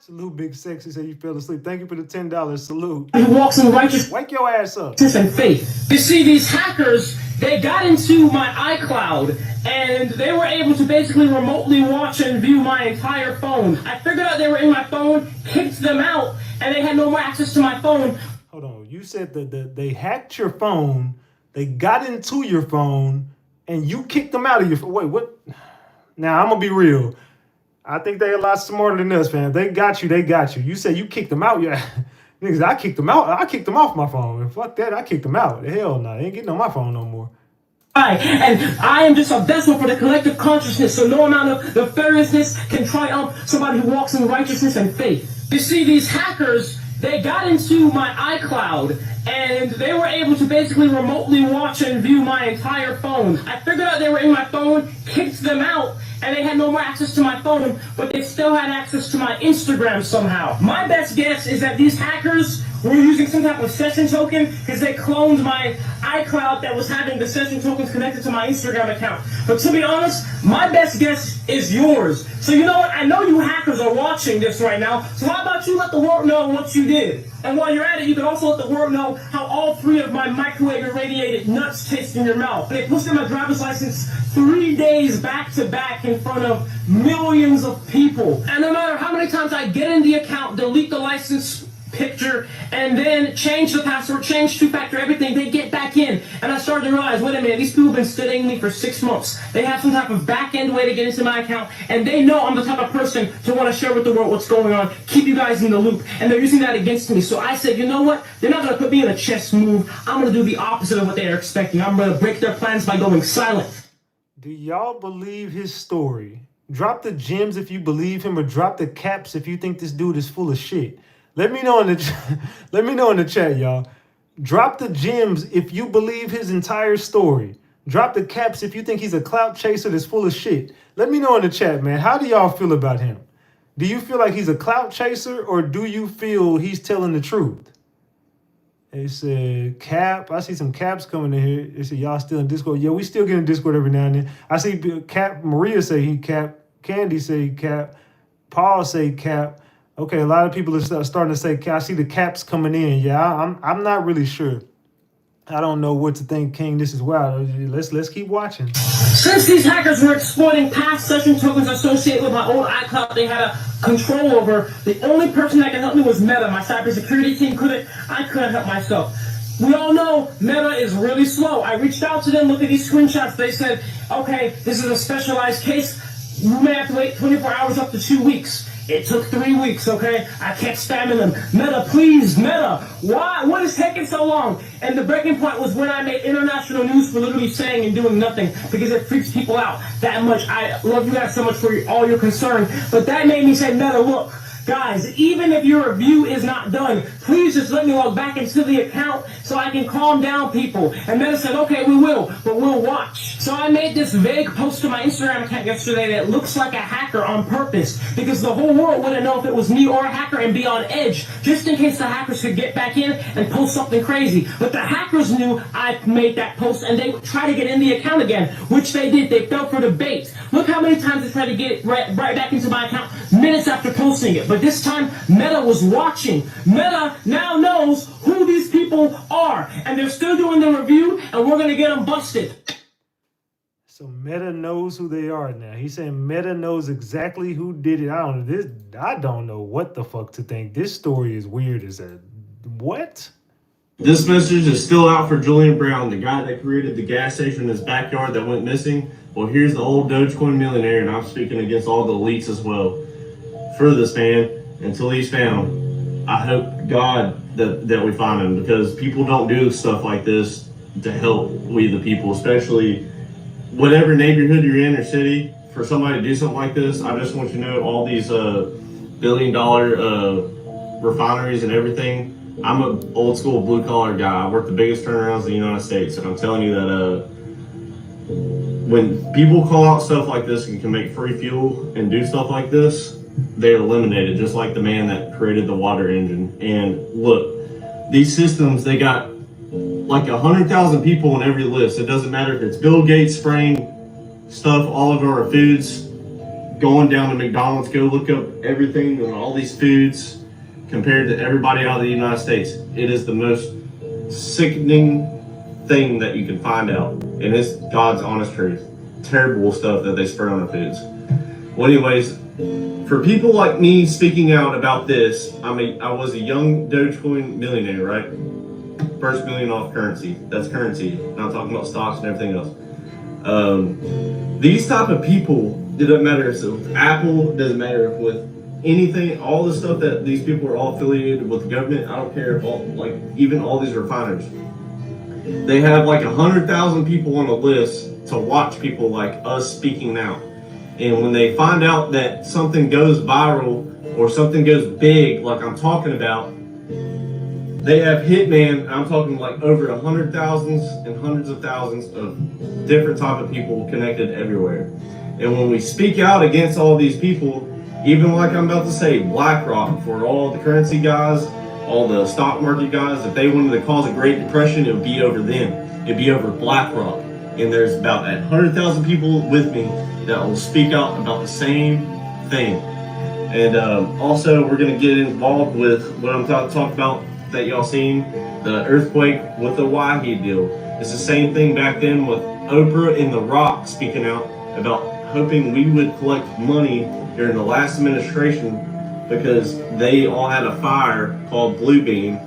Salute, Big Sexy. Say you fell asleep. Thank you for the $10. Salute. Who walks in righteousness. Wake your ass up. And faith. You see, these hackers, they got into my iCloud and they were able to basically remotely watch and view my entire phone. I figured out they were in my phone, kicked them out, and they had no more access to my phone. Hold on. You said that they hacked your phone, they got into your phone, and you kicked them out of your phone. Wait, what? Now, I'm going to be real. I think they're a lot smarter than us, fam. They got you. They got you. You said you kicked them out. Yeah. Niggas, I kicked them out. I kicked them off my phone. And fuck that. I kicked them out. Hell no. They ain't getting on my phone no more. And I am just a vessel for the collective consciousness, so no amount of nefariousness can triumph somebody who walks in righteousness and faith. You see, these hackers, they got into my iCloud and they were able to basically remotely watch and view my entire phone. I figured out they were in my phone, kicked them out, and they had no more access to my phone, but they still had access to my Instagram somehow. My best guess is that these hackers were using some type of session token because they cloned my iCloud that was having the session tokens connected to my Instagram account. But to be honest, my best guess is yours. So you know what? I know you hackers are watching this right now, so how about you let the world know what you did? And while you're at it, you can also let the world know how all 3 of my microwave irradiated nuts taste in your mouth. They posted my driver's license 3 days back to back in front of millions of people. And no matter how many times I get in the account, delete the license picture, and then change the password, change 2-factor, everything, they get back in. And I started to realize, wait a minute, these people have been studying me for 6 months. They have some type of back-end way to get into my account, and they know I'm the type of person to want to share with the world what's going on, keep you guys in the loop, and they're using that against me. So I said, you know what? They're not going to put me in a chess move. I'm going to do the opposite of what they're expecting. I'm going to break their plans by going silent. Do y'all believe his story? Drop the gems if you believe him, or drop the caps if you think this dude is full of shit. Let me know in the chat, y'all. Drop the gems if you believe his entire story. Drop the caps if you think he's a clout chaser that's full of shit. Let me know in the chat, man. How do y'all feel about him? Do you feel like he's a clout chaser, or do you feel he's telling the truth? They said cap. I see some caps coming in here. They said y'all still in Discord. Yeah, we still get in Discord every now and then. I see Cap Maria say he cap. Candy say cap. Paul say cap. Okay, a lot of people are starting to say cap. I see the caps coming in. Yeah, I'm not really sure. I don't know what to think, King. This is wild. Let's keep watching. Since these hackers were exploiting past session tokens associated with my old iCloud, they had a control over. The only person that can help me was Meta. My cybersecurity team I couldn't help myself. We all know Meta is really slow. I reached out to them, looked at these screenshots. They said, okay, this is a specialized case. You may have to wait 24 hours up to 2 weeks. It took 3 weeks, okay? I kept spamming them. Meta, please, Meta. Why? What is taking so long? And the breaking point was when I made international news for literally saying and doing nothing because it freaks people out that much. I love you guys so much for all your concern. But that made me say, Meta, look. Guys, even if your review is not done, please just let me log back into the account so I can calm down people. And Meta said, okay, we will, but we'll watch. So I made this vague post to my Instagram account yesterday that looks like a hacker on purpose because the whole world wouldn't know if it was me or a hacker and be on edge just in case the hackers could get back in and post something crazy. But the hackers knew I made that post and they would try to get in the account again, which they did. They fell for the bait. Look how many times they tried to get it right back into my account minutes after posting it. But this time, Meta was watching. Meta now knows who these people are. And they're still doing the review, and we're going to get them busted. So Meta knows who they are now. He's saying Meta knows exactly who did it. I don't know what the fuck to think. This story is weird as a... What? This message is still out for Julian Brown, the guy that created the gas station in his backyard that went missing. Well, here's the old Dogecoin millionaire, and I'm speaking against all the elites as well. For this man, until he's found, I hope God that we find him, because people don't do stuff like this to help we the people, especially whatever neighborhood you're in or city. For somebody to do something like this, I just want you to know all these billion-dollar refineries and everything. I'm an old school blue collar guy. I work the biggest turnarounds in the United States, and I'm telling you that when people call out stuff like this and can make free fuel and do stuff like this, they're eliminated, just like the man that created the water engine. And look, these systems, they got like 100,000 people on every list. It doesn't matter if it's Bill Gates spraying stuff all over our foods, going down to McDonald's, go look up everything on all these foods compared to everybody out of the United States. It is the most sickening thing that you can find out, and it's God's honest truth. Terrible stuff that they spray on our foods. Well, anyways, for people like me speaking out about this, I was a young Dogecoin millionaire, right? First million off currency. That's currency. Not talking about stocks and everything else. These type of people, it doesn't matter if it's with Apple, it doesn't matter if with anything, all the stuff that these people are all affiliated with the government. I don't care if even all these refiners. They have like 100,000 people on a list to watch people like us speaking out. And when they find out that something goes viral or something goes big, like I'm talking about, they have hitman. I'm talking like over 100,000s and hundreds of thousands of different type of people connected everywhere. And when we speak out against all these people, even like I'm about to say, BlackRock, for all the currency guys, all the stock market guys, if they wanted to cause a Great Depression, it would be over them. It'd be over BlackRock. And there's about 100,000 people with me that will speak out about the same thing. And also, we're going to get involved with what I'm talking about that y'all seen, the earthquake with the Wahi deal. It's the same thing back then with Oprah and The Rock speaking out about hoping we would collect money during the last administration because they all had a fire called Blue Beam.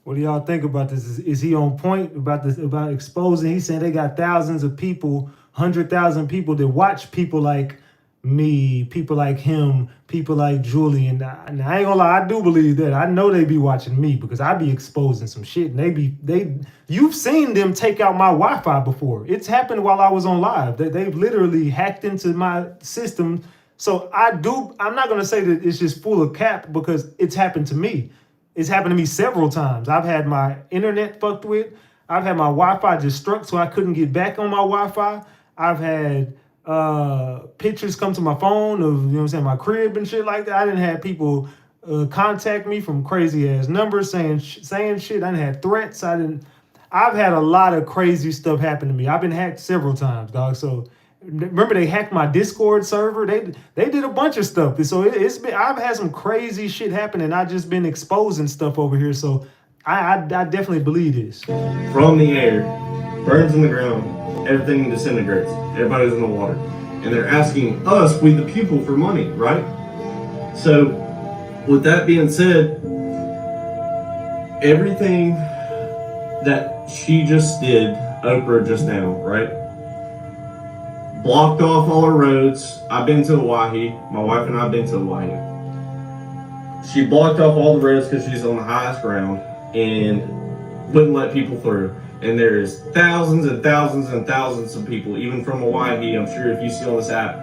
What do y'all think about this? Is he on point about this, about exposing? He's saying they got thousands of people, 100,000 people that watch people like me, people like him, people like Julian. Now, I ain't gonna lie, I do believe that. I know they be watching me because I be exposing some shit. And you've seen them take out my Wi-Fi before. It's happened while I was on live. They've literally hacked into my system. So I'm not gonna say that it's just full of cap because it's happened to me. It's happened to me several times. I've had my internet fucked with. I've had my Wi-Fi just struck so I couldn't get back on my Wi-Fi. I've had pictures come to my phone of, you know what I'm saying, my crib and shit like that. I didn't have people contact me from crazy ass numbers saying shit. I didn't have threats. I've had a lot of crazy stuff happen to me. I've been hacked several times, dog. So remember they hacked my Discord server. They did a bunch of stuff. So I've had some crazy shit happen, and I've just been exposing stuff over here. So I definitely believe this. From the air, burns in the ground, everything disintegrates. Everybody's in the water. And they're asking us, we the people, for money, right? So, with that being said, everything that she just did, Oprah just now, right? Blocked off all her roads. I've been to Hawaii. My wife and I have been to Hawaii. She blocked off all the roads because she's on the highest ground and wouldn't let people through. And there's thousands and thousands and thousands of people, even from Hawaii, I'm sure if you see on this app.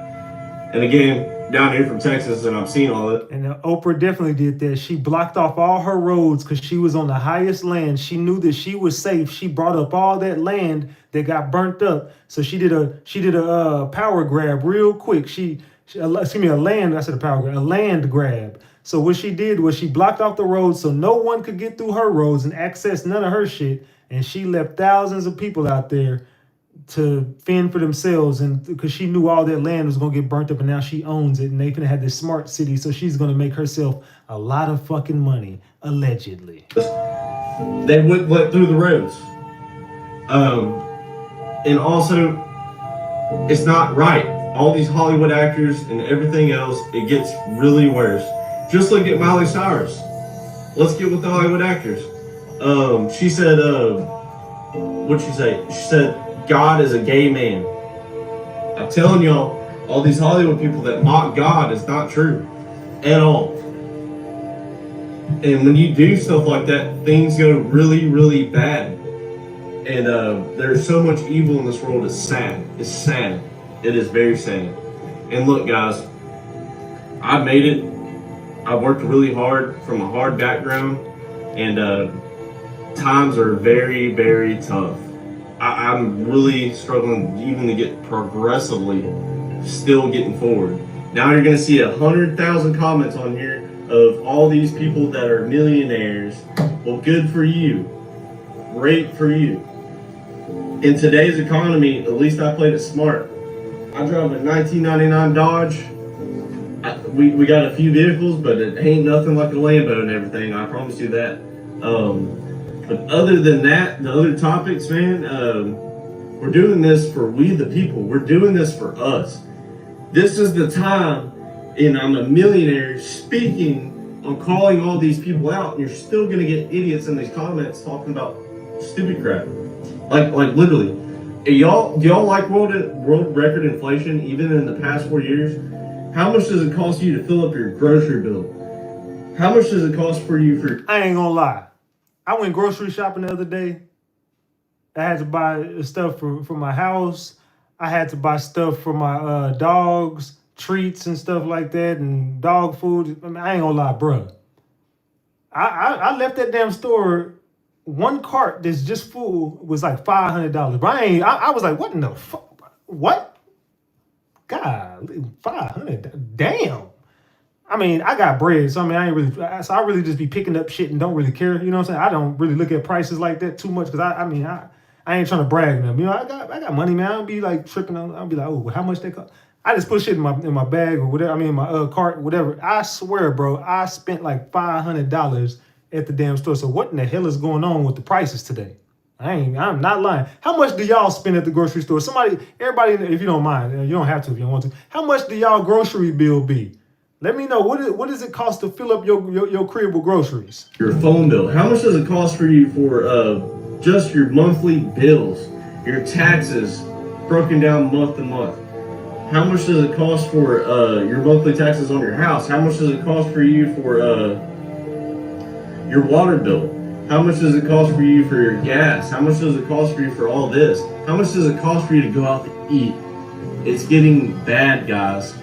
And again, down here from Texas, and I've seen all it. And Oprah definitely did that. She blocked off all her roads because she was on the highest land. She knew that she was safe. She brought up all that land that got burnt up. So she did a power grab real quick. A land grab. So what she did was she blocked off the roads so no one could get through her roads and access none of her shit. And she left thousands of people out there to fend for themselves, and because she knew all that land was gonna get burnt up, and now she owns it, and they finna have this smart city, so she's gonna make herself a lot of fucking money, allegedly. They wouldn't let through the roads. And also, it's not right. All these Hollywood actors and everything else, it gets really worse. Just look at Miley Cyrus. Let's get with the Hollywood actors. She said, what'd she say? She said, God is a gay man. I'm telling y'all, all these Hollywood people that mock God is not true at all. And when you do stuff like that, things go really, really bad. And there's so much evil in this world. It's sad. It's sad. It is very sad. And look, guys, I made it. I worked really hard from a hard background, and times are very, very tough. I'm really struggling even to get progressively still getting forward. Now you're gonna see 100,000 comments on here of all these people that are millionaires. Well, good for you. Great for you. In today's economy, at least I played it smart. I drove a 1999 Dodge. We got a few vehicles, but it ain't nothing like a Lambo and everything. I promise you that. But other than that, the other topics, man, we're doing this for we the people. We're doing this for us. This is the time, and I'm a millionaire speaking on calling all these people out, and you're still gonna get idiots in these comments talking about stupid crap. Like literally. Do y'all like world record inflation even in the past 4 years? How much does it cost you to fill up your grocery bill? How much does it cost for you for... I ain't gonna lie. I went grocery shopping the other day. I had to buy stuff for my house. I had to buy stuff for my dogs, treats and stuff like that, and dog food. I mean, I ain't gonna lie, bruh. I left that damn store. One cart that's just full was like $500. But I was like, what in the fuck? What? God, $500. Damn. I mean, I got bread, so I mean, I really just be picking up shit and don't really care. You know what I'm saying? I don't really look at prices like that too much because I ain't trying to brag them. You know, I got money, man. I don't be like tripping on. I'll be like, oh, how much they cost? I just put shit in my bag or whatever. I mean, in my cart, whatever. I swear, bro, I spent like $500 at the damn store. So what in the hell is going on with the prices today? I'm not lying. How much do y'all spend at the grocery store? Everybody, if you don't mind, you don't have to if you don't want to. How much do y'all grocery bill be? Let me know, what does it cost to fill up your crib with groceries? Your phone bill. How much does it cost for you for just your monthly bills? Your taxes broken down month to month. How much does it cost for your monthly taxes on your house? How much does it cost for you for your water bill? How much does it cost for you for your gas? How much does it cost for you for all this? How much does it cost for you to go out to eat? It's getting bad, guys.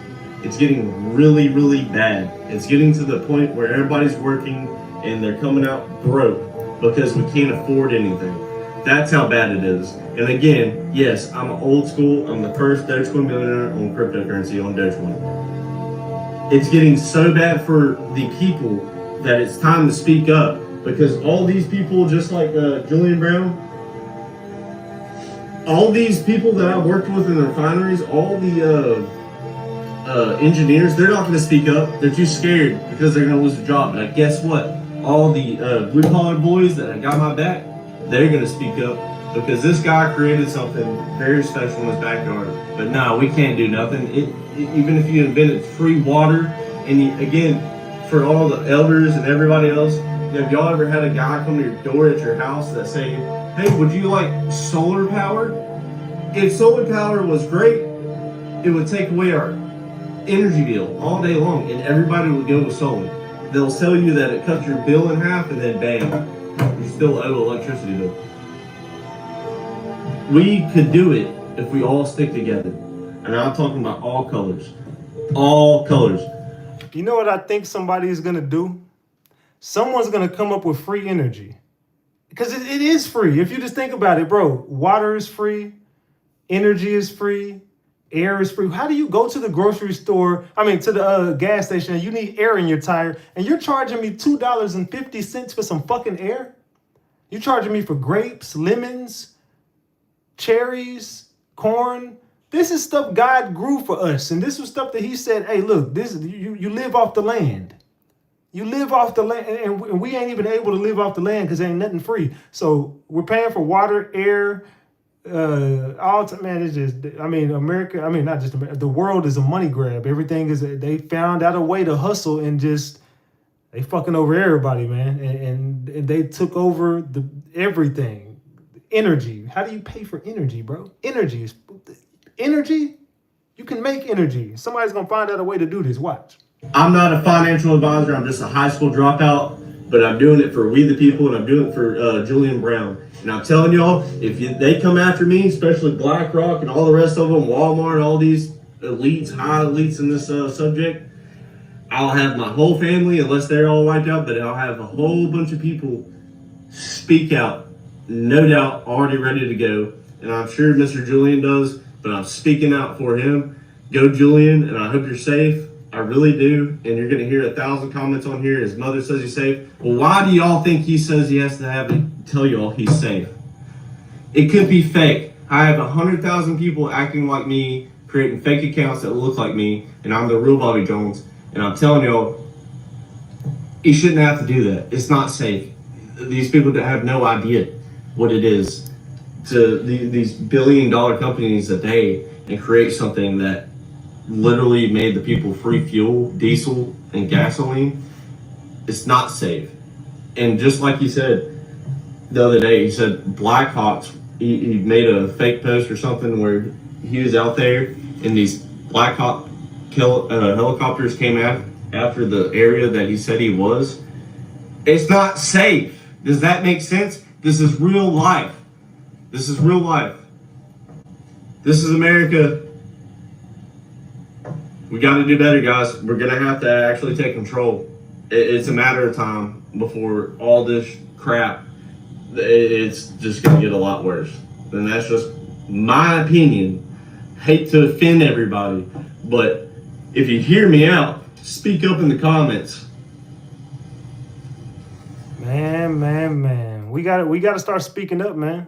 It's getting really, really bad. It's getting to the point where everybody's working and they're coming out broke because we can't afford anything. That's how bad it is. And again, yes, I'm old school. I'm the first Dogecoin millionaire on cryptocurrency on Dogecoin. It's getting so bad for the people that it's time to speak up, because all these people, just like Julian Brown, all these people that I've worked with in the refineries, all the engineers, they're not going to speak up. They're too scared because they're going to lose a job. Now, guess what? all the blue collar boys that got my back, they're gonna speak up because this guy created something very special in his backyard. But no, we can't do nothing. Even if you invented free water, and again, for all the elders and everybody else, have y'all ever had a guy come to your door at your house that say, hey, would you like solar power? If solar power was great, it would take away our energy bill all day long, and everybody would go with solar. They'll tell you that it cuts your bill in half, and then bam, you still owe electricity bill. We could do it if we all stick together. And I'm talking about all colors. All colors. You know what I think somebody is going to do? Someone's going to come up with free energy. Because it is free. If you just think about it, bro, water is free. Energy is free. Air is free. How do you go to the grocery store, to the gas station, and you need air in your tire, and you're charging me $2.50 for some fucking air? You're charging me for grapes, lemons, cherries, corn. This is stuff God grew for us. And this was stuff that he said, hey, look, you live off the land. You live off the land, and we ain't even able to live off the land because there ain't nothing free. So we're paying for water, air, it's just, America, not just America, the world is a money grab. Everything is, they found out a way to hustle and just, they fucking over everybody, man. And they took over everything. Energy. How do you pay for energy, bro? Energy. You can make energy. Somebody's going to find out a way to do this. Watch. I'm not a financial advisor. I'm just a high school dropout, but I'm doing it for we the people, and I'm doing it for Julian Brown. And I'm telling y'all, if they come after me, especially BlackRock and all the rest of them, Walmart, all these elites, high elites in this subject, I'll have my whole family, unless they're all wiped out, but I'll have a whole bunch of people speak out, no doubt already ready to go. And I'm sure Mr. Julian does, but I'm speaking out for him. Go Julian, and I hope you're safe. I really do. And you're going to hear 1,000 comments on here. His mother says he's safe. Well, why do y'all think he says he has to have it? Tell y'all he's safe. It could be fake. I have 100,000 people acting like me, creating fake accounts that look like me, and I'm the real Bobby Jones. And I'm telling y'all, you shouldn't have to do that. It's not safe. These people that have no idea what it is to these billion-dollar companies a day and create something that literally made the people free fuel, diesel, and gasoline. It's not safe. And just like he said the other day, he said Blackhawks, he made a fake post or something where he was out there and these Blackhawk helicopters came after the area that he said he was. It's not safe. Does that make sense? This is real life. This is real life. This is America. We got to do better, guys. We're going to have to actually take control. It's a matter of time before all this crap, it's just going to get a lot worse. And that's just my opinion. Hate to offend everybody, but if you hear me out, speak up in the comments. Man. We got to start speaking up, man.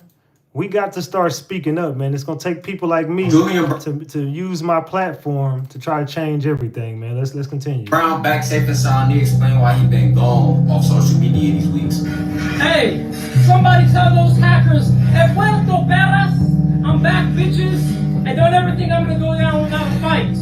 We got to start speaking up, man. It's going to take people like me to use my platform to try to change everything, man. Let's continue. Brown back safe and sound. He explained why he been gone off social media these weeks. Hey, somebody tell those hackers, he vuelto, perras. I'm back, bitches. And don't ever think I'm going to go down without a fight.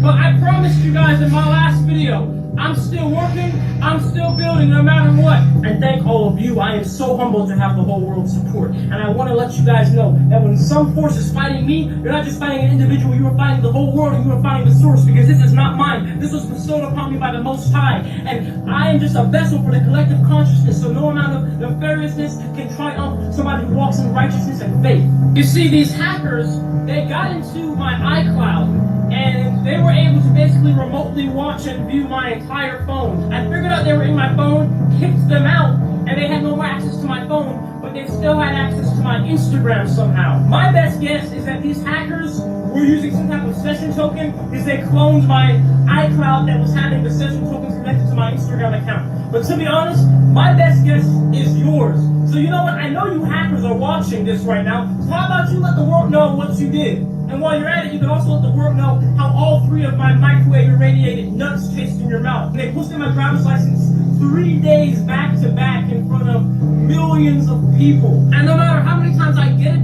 But I promised you guys in my last video, I'm still working, I'm still building no matter what. And thank all of you. I am so humbled to have the whole world's support. And I want to let you guys know that when some force is fighting me, you're not just fighting an individual, you are fighting the whole world, and you are fighting the source, because this is not mine. This was bestowed upon me by the Most High. And I am just a vessel for the collective consciousness, so no amount of nefariousness can triumph somebody who walks in righteousness and faith. You see, these hackers, they got into my iCloud, and they were able to basically remotely watch and view my entire phone. I figured out they were in my phone, kicked them out, and they had no more access to my phone, but they still had access to my Instagram somehow. My best guess is that these hackers were using some type of session token because they cloned my iCloud that was having the session tokens connected to my Instagram account. But to be honest, my best guess is yours. So you know what? I know you hackers are watching this right now, so how about you let the world know what you did? And while you're at it, you can also let the world know how all 3 of my microwave irradiated nuts taste in your mouth. And they posted my driver's license 3 days back to back in front of millions of people. And no matter how many times I get it,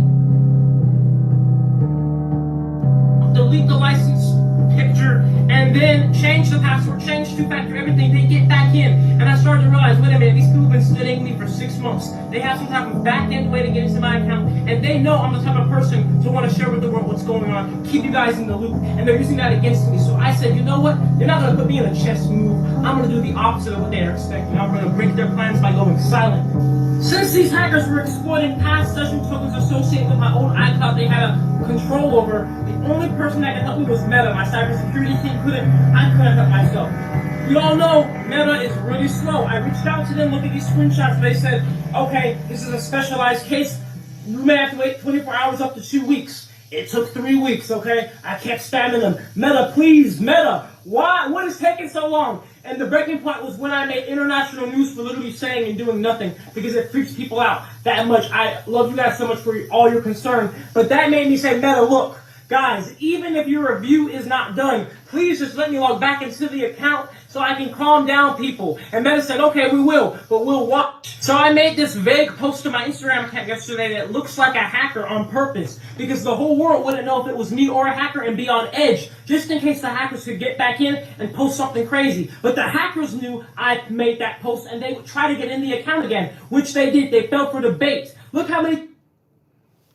delete the license picture, and then change the password, change two-factor, everything, they get back in. And I started to realize, wait a minute, these people have been studying me for 6 months. They have some type of back-end way to get into my account, and they know I'm the type of person to want to share with the world what's going on, keep you guys in the loop, and they're using that against me. So I said, you know what? They're not going to put me in a chess move. I'm going to do the opposite of what they're expecting. I'm going to break their plans by going silent. Since these hackers were exploiting past session tokens associated with my own iCloud they had a control over, the only person that could help me was Meta. My cybersecurity team I couldn't help myself. You all know Meta is really slow. I reached out to them, look at these screenshots. They said, okay, this is a specialized case. You may have to wait 24 hours up to 2 weeks. It took 3 weeks, okay? I kept spamming them. Meta, please, Meta. Why? What is taking so long? And the breaking point was when I made international news for literally saying and doing nothing because it freaks people out that much. I love you guys so much for all your concern, but that made me say, Meta, look, guys, even if your review is not done, please just let me log back into the account so I can calm down people. And Meta said, okay, we will, but we'll watch. So I made this vague post to my Instagram account yesterday that looks like a hacker on purpose because the whole world wouldn't know if it was me or a hacker and be on edge just in case the hackers could get back in and post something crazy. But the hackers knew I made that post and they would try to get in the account again, which they did. They fell for the bait. Look how many...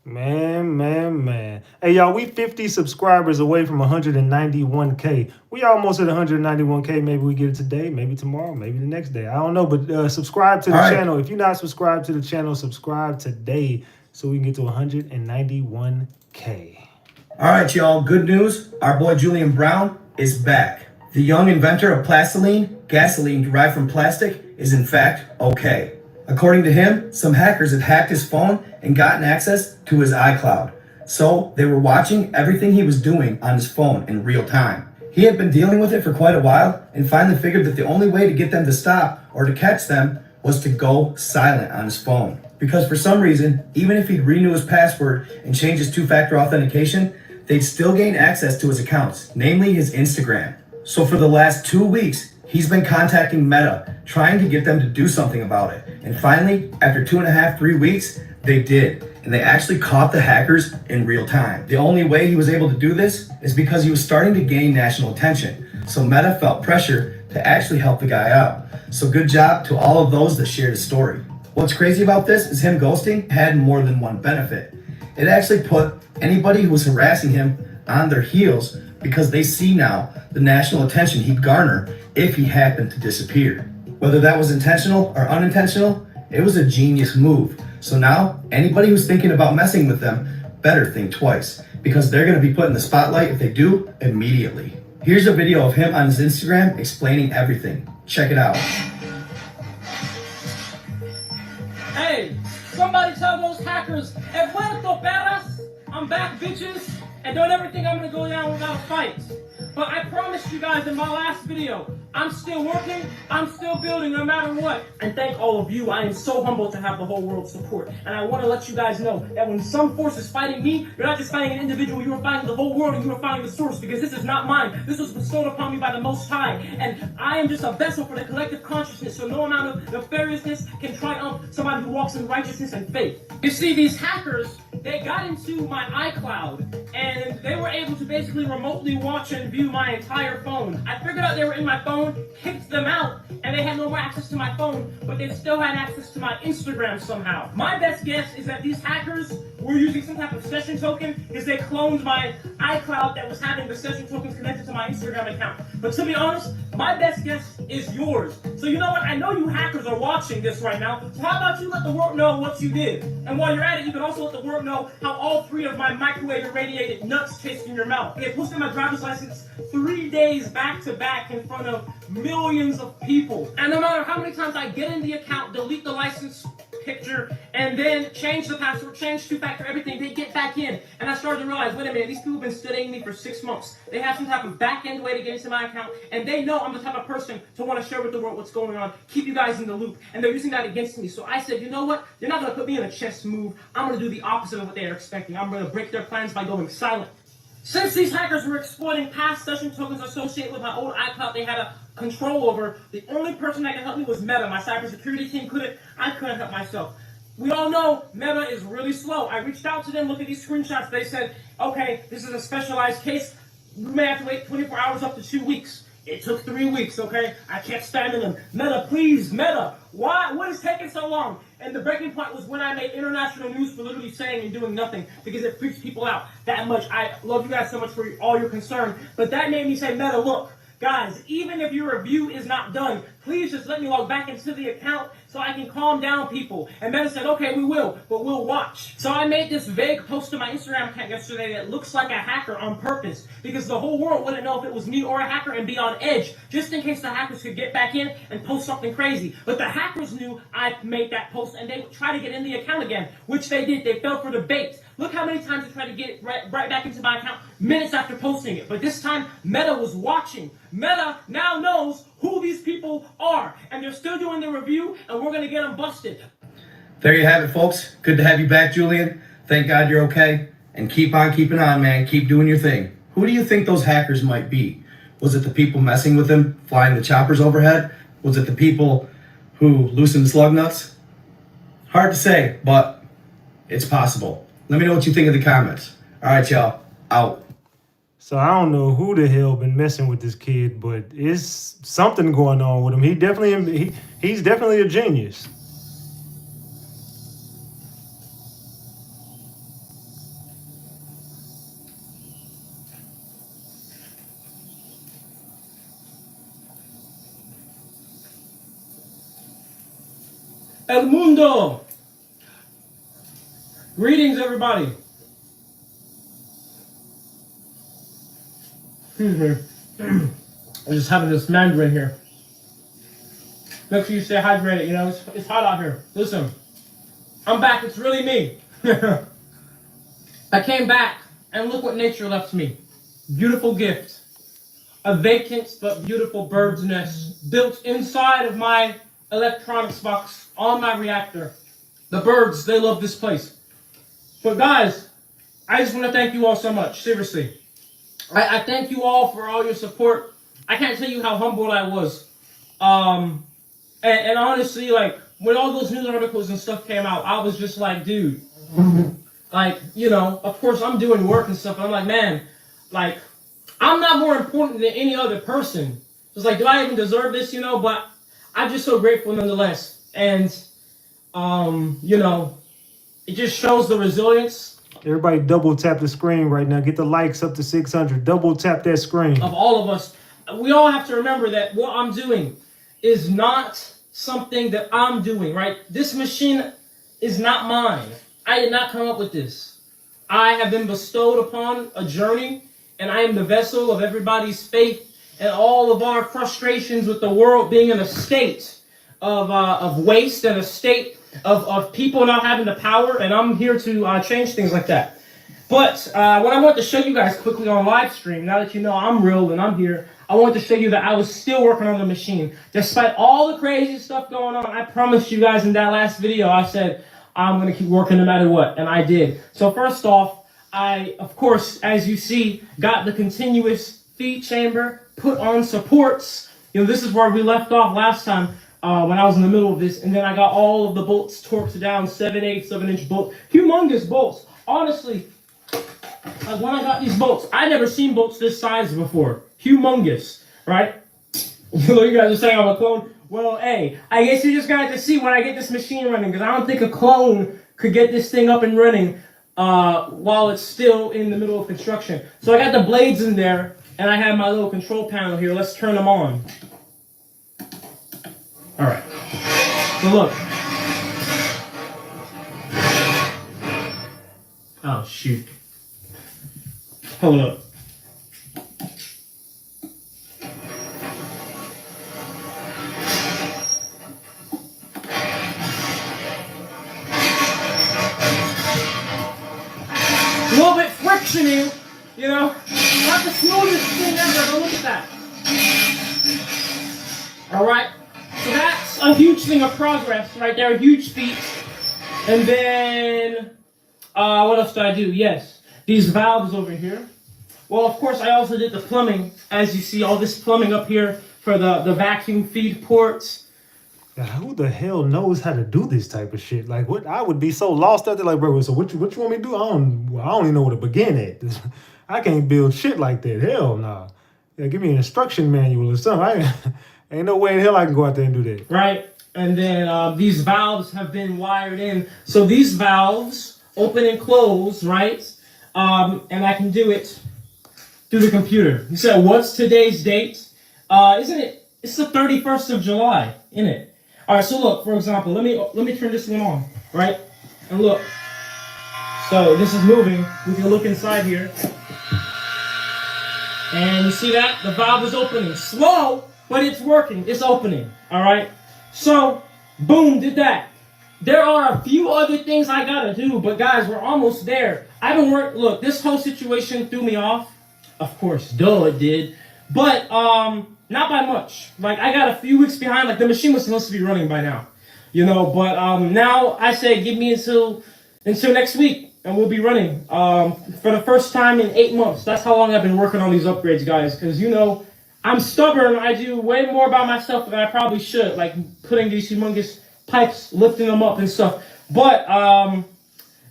Man. Hey, y'all, we 50 subscribers away from 191K. We almost at 191K. Maybe we get it today, maybe tomorrow, maybe the next day. I don't know, but subscribe to the channel. If you're not subscribed to the channel, subscribe today so we can get to 191K. All right, y'all, good news. Our boy Julian Brown is back. The young inventor of plastiline, gasoline derived from plastic, is in fact okay. According to him, some hackers had hacked his phone and gotten access to his iCloud. So they were watching everything he was doing on his phone in real time. He had been dealing with it for quite a while and finally figured that the only way to get them to stop or to catch them was to go silent on his phone. Because for some reason, even if he'd renew his password and change his two-factor authentication, they'd still gain access to his accounts, namely his Instagram. So for the last 2 weeks, he's been contacting Meta, trying to get them to do something about it. And finally, after 2.5, 3 weeks, they did. And they actually caught the hackers in real time. The only way he was able to do this is because he was starting to gain national attention. So Meta felt pressure to actually help the guy out. So good job to all of those that shared his story. What's crazy about this is him ghosting had more than one benefit. It actually put anybody who was harassing him on their heels because they see now the national attention he'd garner if he happened to disappear. Whether that was intentional or unintentional, it was a genius move. So now, anybody who's thinking about messing with them better think twice, because they're going to be put in the spotlight if they do immediately. Here's a video of him on his Instagram explaining everything. Check it out. Hey, somebody tell those hackers, he vuelto, perras. I'm back, bitches. And don't ever think I'm going to go down without a fight. But I promised you guys in my last video, I'm still working, I'm still building no matter what. And thank all of you. I am so humbled to have the whole world's support. And I want to let you guys know that when some force is fighting me, you're not just fighting an individual, you are fighting the whole world and you are fighting the source, because this is not mine. This was bestowed upon me by the Most High. And I am just a vessel for the collective consciousness, so no amount of nefariousness can triumph somebody who walks in righteousness and faith. You see, these hackers, they got into my iCloud and they were able to basically remotely watch and view my entire phone. I figured out they were in my phone, kicked them out, and they had no more access to my phone, but they still had access to my Instagram somehow. My best guess is that these hackers were using some type of session token because they cloned my iCloud that was having the session tokens connected to my Instagram account. But to be honest, my best guess is yours. So you know what? I know you hackers are watching this right now, so how about you let the world know what you did? And while you're at it, you can also let the world know how all 3 of my microwave irradiated nuts taste in your mouth. They posted my driver's license 3 days back to back in front of millions of people. And no matter how many times I get in the account, delete the license picture, and then change the password, change two-factor, everything, they get back in. And I started to realize, wait a minute, these people have been studying me for 6 months. They have some type of back-end way to get into my account, and they know I'm the type of person to want to share with the world what's going on, keep you guys in the loop, and they're using that against me. So I said, you know what? They're not going to put me in a chess move. I'm going to do the opposite of what they're expecting. I'm going to break their plans by going silent. Since these hackers were exploiting past session tokens associated with my old iCloud they had a control over. The only person that can help me was Meta. My cybersecurity team couldn't. I couldn't help myself. We all know Meta is really slow. I reached out to them, look at these screenshots. They said, okay, this is a specialized case. We may have to wait 24 hours up to 2 weeks. It took 3 weeks, okay? I kept spamming them. Meta, please, Meta. Why? What is taking so long? And the breaking point was when I made international news for literally saying and doing nothing because it freaks people out that much. I love you guys so much for all your concern. But that made me say, Meta, look, guys, even if your review is not done, please just let me log back into the account so I can calm down people. And Meta said, okay, we will, but we'll watch. So I made this vague post to my Instagram account yesterday that looks like a hacker on purpose because the whole world wouldn't know if it was me or a hacker and be on edge just in case the hackers could get back in and post something crazy. But the hackers knew I made that post and they would try to get in the account again, which they did. They fell for the bait. Look how many times they tried to get it right back into my account minutes after posting it. But this time, Meta was watching. Meta now knows who these people are. And they're still doing the review, and we're going to get them busted. There you have it, folks. Good to have you back, Julian. Thank God you're okay. And keep on keeping on, man. Keep doing your thing. Who do you think those hackers might be? Was it the people messing with him, flying the choppers overhead? Was it the people who loosened slug nuts? Hard to say, but it's possible. Let me know what you think in the comments. All right, y'all. Out. So I don't know who the hell been messing with this kid, but it's something going on with him. He's definitely a genius. El Mundo! Greetings, everybody. Excuse me. I'm just having this Mandarin here. Make sure you stay hydrated, you know, it's hot out here. Listen, I'm back, it's really me. I came back, and look what nature left me. Beautiful gift. A vacant but beautiful bird's nest built inside of my electronics box on my reactor. The birds, they love this place. But guys, I just want to thank you all so much, seriously. I thank you all for all your support. I can't tell you how humbled I was. And honestly, like, when all those news articles and stuff came out, I was just like, dude, like, you know, of course I'm doing work and stuff. And I'm like, man, like, I'm not more important than any other person. It's like, do I even deserve this, you know? But I'm just so grateful nonetheless. And, you know, it just shows the resilience. Everybody double tap the screen right now. Get the likes up to 600. Double tap that screen. Of all of us. We all have to remember that what I'm doing is not something that I'm doing, right? This machine is not mine. I did not come up with this. I have been bestowed upon a journey, and I am the vessel of everybody's faith and all of our frustrations with the world being in a state of waste and a state of people not having the power, and I'm here to change things like that. But what I want to show you guys quickly on live stream, now that you know I'm real and I'm here, I want to show you that I was still working on the machine. Despite all the crazy stuff going on, I promised you guys in that last video, I said, I'm going to keep working no matter what, and I did. So first off, I, of course, as you see, got the continuous feed chamber, put on supports. You know, this is where we left off last time when I was in the middle of this, and then I got all of the bolts torqued down, 7/8 of an inch bolt. Humongous bolts. Honestly, like when I got these bolts, I never seen bolts this size before. Humongous, right? You guys are saying I'm a clone. Well, hey, I guess you just got to see when I get this machine running, because I don't think a clone could get this thing up and running while it's still in the middle of construction. So I got the blades in there, and I have my little control panel here. Let's turn them on. All right. So look. Oh, shoot. Hold up. A little bit frictiony, you know? Not the smoothest thing ever, but look at that. Alright? So that's a huge thing of progress right there, a huge feat. And then, what else did I do? Yes, these valves over here. Well, of course, I also did the plumbing. As you see, all this plumbing up here for the vacuum feed ports. Now, who the hell knows how to do this type of shit? Like, what? I would be so lost out there. Like, bro, so what you want me to do? I don't even know where to begin at. I can't build shit like that. Hell nah. Yeah, give me an instruction manual or something. Ain't no way in hell I can go out there and do that. Right, and then these valves have been wired in. So these valves open and close, right? And I can do it through the computer. You said, what's today's date? Isn't it? It's the 31st of July, isn't it? All right, so look, for example, let me turn this one on, right? And look. So this is moving. We can look inside here. And you see that? The valve is opening. Slow, but it's working. It's opening, all right? So, boom, did that. There are a few other things I gotta do, but guys, we're almost there. I've been working, look, this whole situation threw me off. Of course, duh, it did. But, not by much. Like, I got a few weeks behind. Like, the machine was supposed to be running by now. You know, but now I say give me until next week, and we'll be running. For the first time in 8 months. That's how long I've been working on these upgrades, guys. Because, you know, I'm stubborn. I do way more by myself than I probably should. Like, putting these humongous pipes, lifting them up and stuff. But,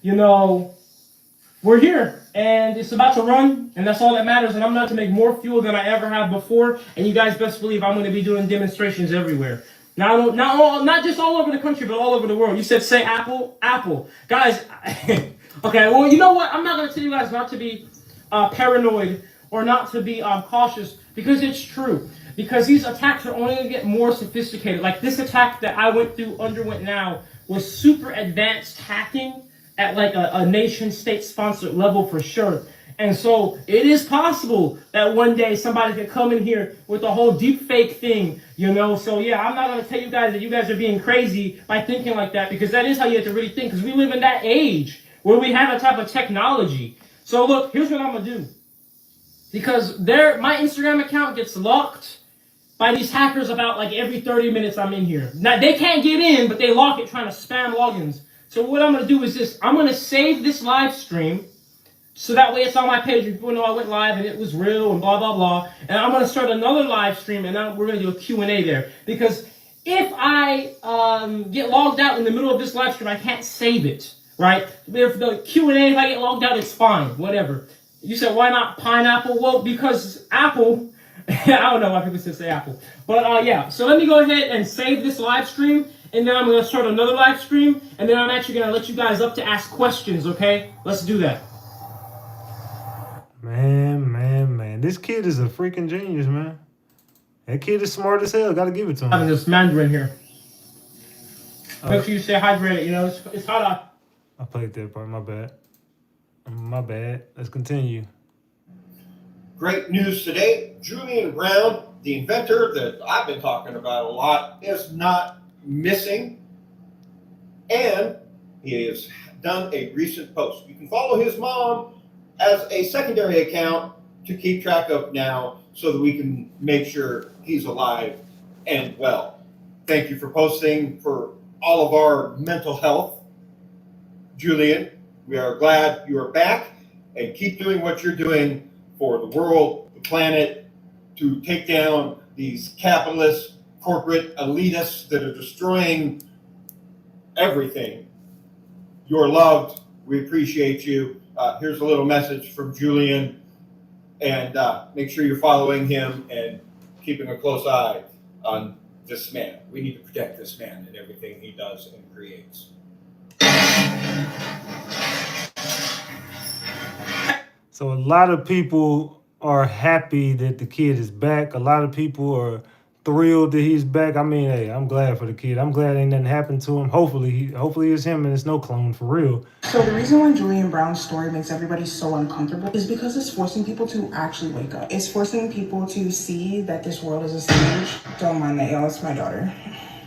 you know, we're here. And it's about to run, and that's all that matters. And I'm not to make more fuel than I ever have before. And you guys best believe I'm going to be doing demonstrations everywhere. Not just all over the country, but all over the world. You said say Apple. Apple. Guys, okay, well, you know what? I'm not going to tell you guys not to be paranoid or not to be cautious, because it's true. Because these attacks are only going to get more sophisticated. Like this attack that I underwent now was super advanced hacking at like a nation state sponsored level for sure. And so it is possible that one day somebody could come in here with a whole deep fake thing, you know? So yeah, I'm not going to tell you guys that you guys are being crazy by thinking like that, because that is how you have to really think, because we live in that age where we have a type of technology. So look, here's what I'm going to do. Because my Instagram account gets locked by these hackers about like every 30 minutes I'm in here. Now, they can't get in, but they lock it trying to spam logins. So what I'm going to do is this. I'm going to save this live stream, so that way it's on my page. People know I went live and it was real and blah, blah, blah. And I'm going to start another live stream, and we're going to do a Q&A there. Because if I get logged out in the middle of this live stream, I can't save it, right? If the Q&A, if I get logged out, it's fine, whatever. You said, why not pineapple? Well, because Apple, I don't know why people say Apple. But yeah, so let me go ahead and save this live stream. And then I'm going to start another live stream. And then I'm actually going to let you guys up to ask questions, okay? Let's do that. Man. This kid is a freaking genius, man. That kid is smart as hell. Got to give it to him. Having this Mandarin here. Make sure you stay hydrated. You know, it's hot out. I played that part. My bad. Let's continue. Great news today. Julian Brown, the inventor that I've been talking about a lot, is not missing. And he has done a recent post. You can follow his mom as a secondary account to keep track of now, so that we can make sure he's alive and well. Thank you for posting for all of our mental health. Julian, we are glad you are back, and keep doing what you're doing for the world, the planet, to take down these capitalist, corporate elitists that are destroying everything. You're loved. We appreciate you. Here's a little message from Julian, and make sure you're following him and keeping a close eye on this man. We need to protect this man and everything he does and creates. So a lot of people are happy that the kid is back. A lot of people are thrilled that he's back. I mean, hey, I'm glad for the kid. I'm glad ain't nothing happened to him. Hopefully it's him and it's no clone for real. So the reason why Julian Brown's story makes everybody so uncomfortable is because it's forcing people to actually wake up. It's forcing people to see that this world is a stage. Don't mind that, y'all. It's my daughter.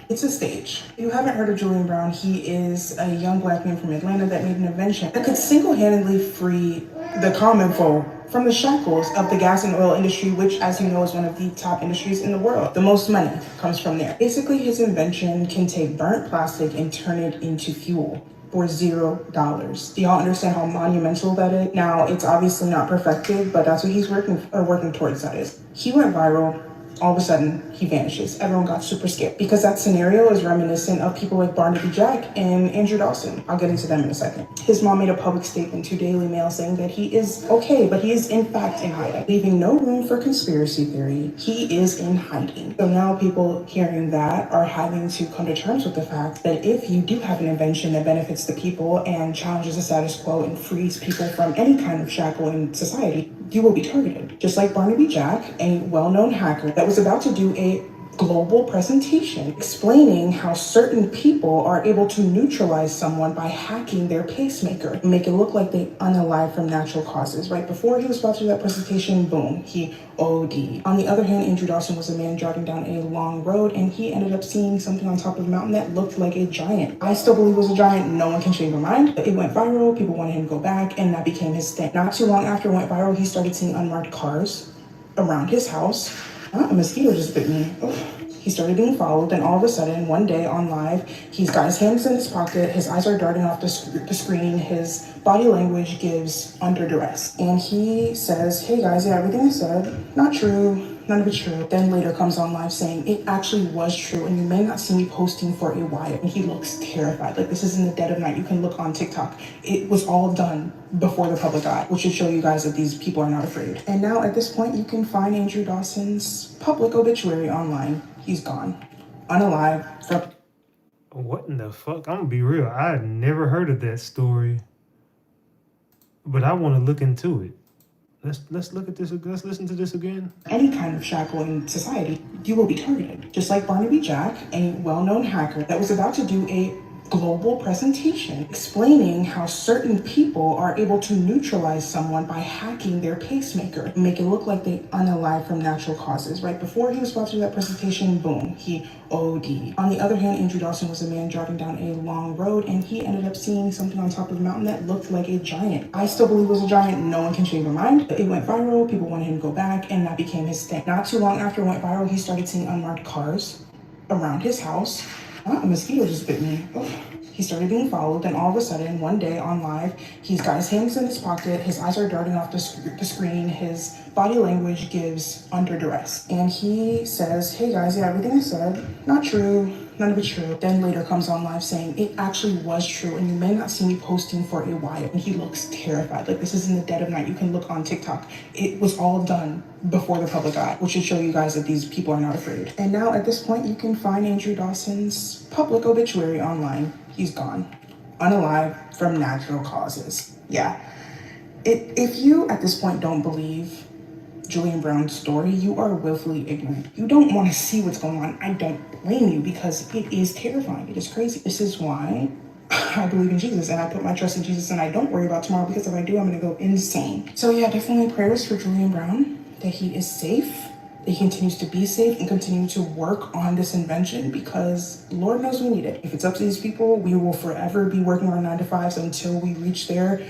It's a stage. If you haven't heard of Julian Brown, he is a young black man from Atlanta that made an invention that could single-handedly free the common folk from the shackles of the gas and oil industry, which, as you know, is one of the top industries in the world. The most money comes from there. Basically, his invention can take burnt plastic and turn it into fuel for $0. Do y'all understand how monumental that is? Now, it's obviously not perfected, but that's what he's working towards, that is. He went viral. All of a sudden, he vanishes. Everyone got super scared because that scenario is reminiscent of people like Barnaby Jack and Andrew Dawson. I'll get into them in a second. His mom made a public statement to Daily Mail saying that he is okay, but he is in fact in hiding, leaving no room for conspiracy theory. He is in hiding. So now people hearing that are having to come to terms with the fact that if you do have an invention that benefits the people and challenges the status quo and frees people from any kind of shackle in society, you will be targeted. Just like Barnaby Jack, a well-known hacker that was about to do a global presentation explaining how certain people are able to neutralize someone by hacking their pacemaker and make it look like they unalive from natural causes. Right before he was about to do that presentation, boom, he OD'd. On the other hand, Andrew Dawson was a man driving down a long road and he ended up seeing something on top of a mountain that looked like a giant. I still believe it was a giant. No one can change my mind. It went viral. People wanted him to go back and that became his thing. Not too long after it went viral, he started seeing unmarked cars around his house. A mosquito just bit me. Ugh. He started being followed, then all of a sudden, one day on live, he's got his hands in his pocket, his eyes are darting off the screen, his body language gives under duress. And he says, hey guys, yeah, everything I said, not true, none of it's true. Then later comes on live saying, it actually was true, and you may not see me posting for a while. And he looks terrified, like this is in the dead of night. You can look on TikTok. It was all done before the public eye, which should show you guys that these people are not afraid. And now at this point, you can find Andrew Dawson's public obituary online. He's gone, unalive from. What in the fuck? I'm gonna be real. I had never heard of that story, but I want to look into it. Let's look at this. Let's listen to this again. Any kind of shackle in society, you will be targeted. Just like Barnaby Jack, a well-known hacker that was about to do a global presentation explaining how certain people are able to neutralize someone by hacking their pacemaker and make it look like they unalive from natural causes. Right before he was about to do that presentation, boom, he OD'd. On the other hand, Andrew Dawson was a man driving down a long road and he ended up seeing something on top of a mountain that looked like a giant. I still believe it was a giant. No one can change my mind. It went viral. People wanted him to go back and that became his thing. Not too long after it went viral, he started seeing unmarked cars around his house. A mosquito just bit me. Ugh. He started being followed, then all of a sudden, one day on live, he's got his hands in his pocket, his eyes are darting off the screen, his body language gives under duress. And he says, hey guys, yeah, everything I said, not true, none of it's true. Then later comes on live saying, it actually was true, and you may not see me posting for a while. And he looks terrified, like this is in the dead of night. You can look on TikTok. It was all done before the public eye, which should show you guys that these people are not afraid. And now at this point, you can find Andrew Dawson's public obituary online. He's gone, unalive from natural causes. Yeah. If you at this point don't believe Julian Brown's story, you are willfully ignorant. You don't want to see what's going on. I don't blame you because it is terrifying. It is crazy. This is why I believe in Jesus and I put my trust in Jesus and I don't worry about tomorrow because if I do, I'm going to go insane. So yeah, definitely prayers for Julian Brown, that he is safe, that he continues to be safe and continue to work on this invention because Lord knows we need it. If it's up to these people, we will forever be working our 9-to-5s until we reach their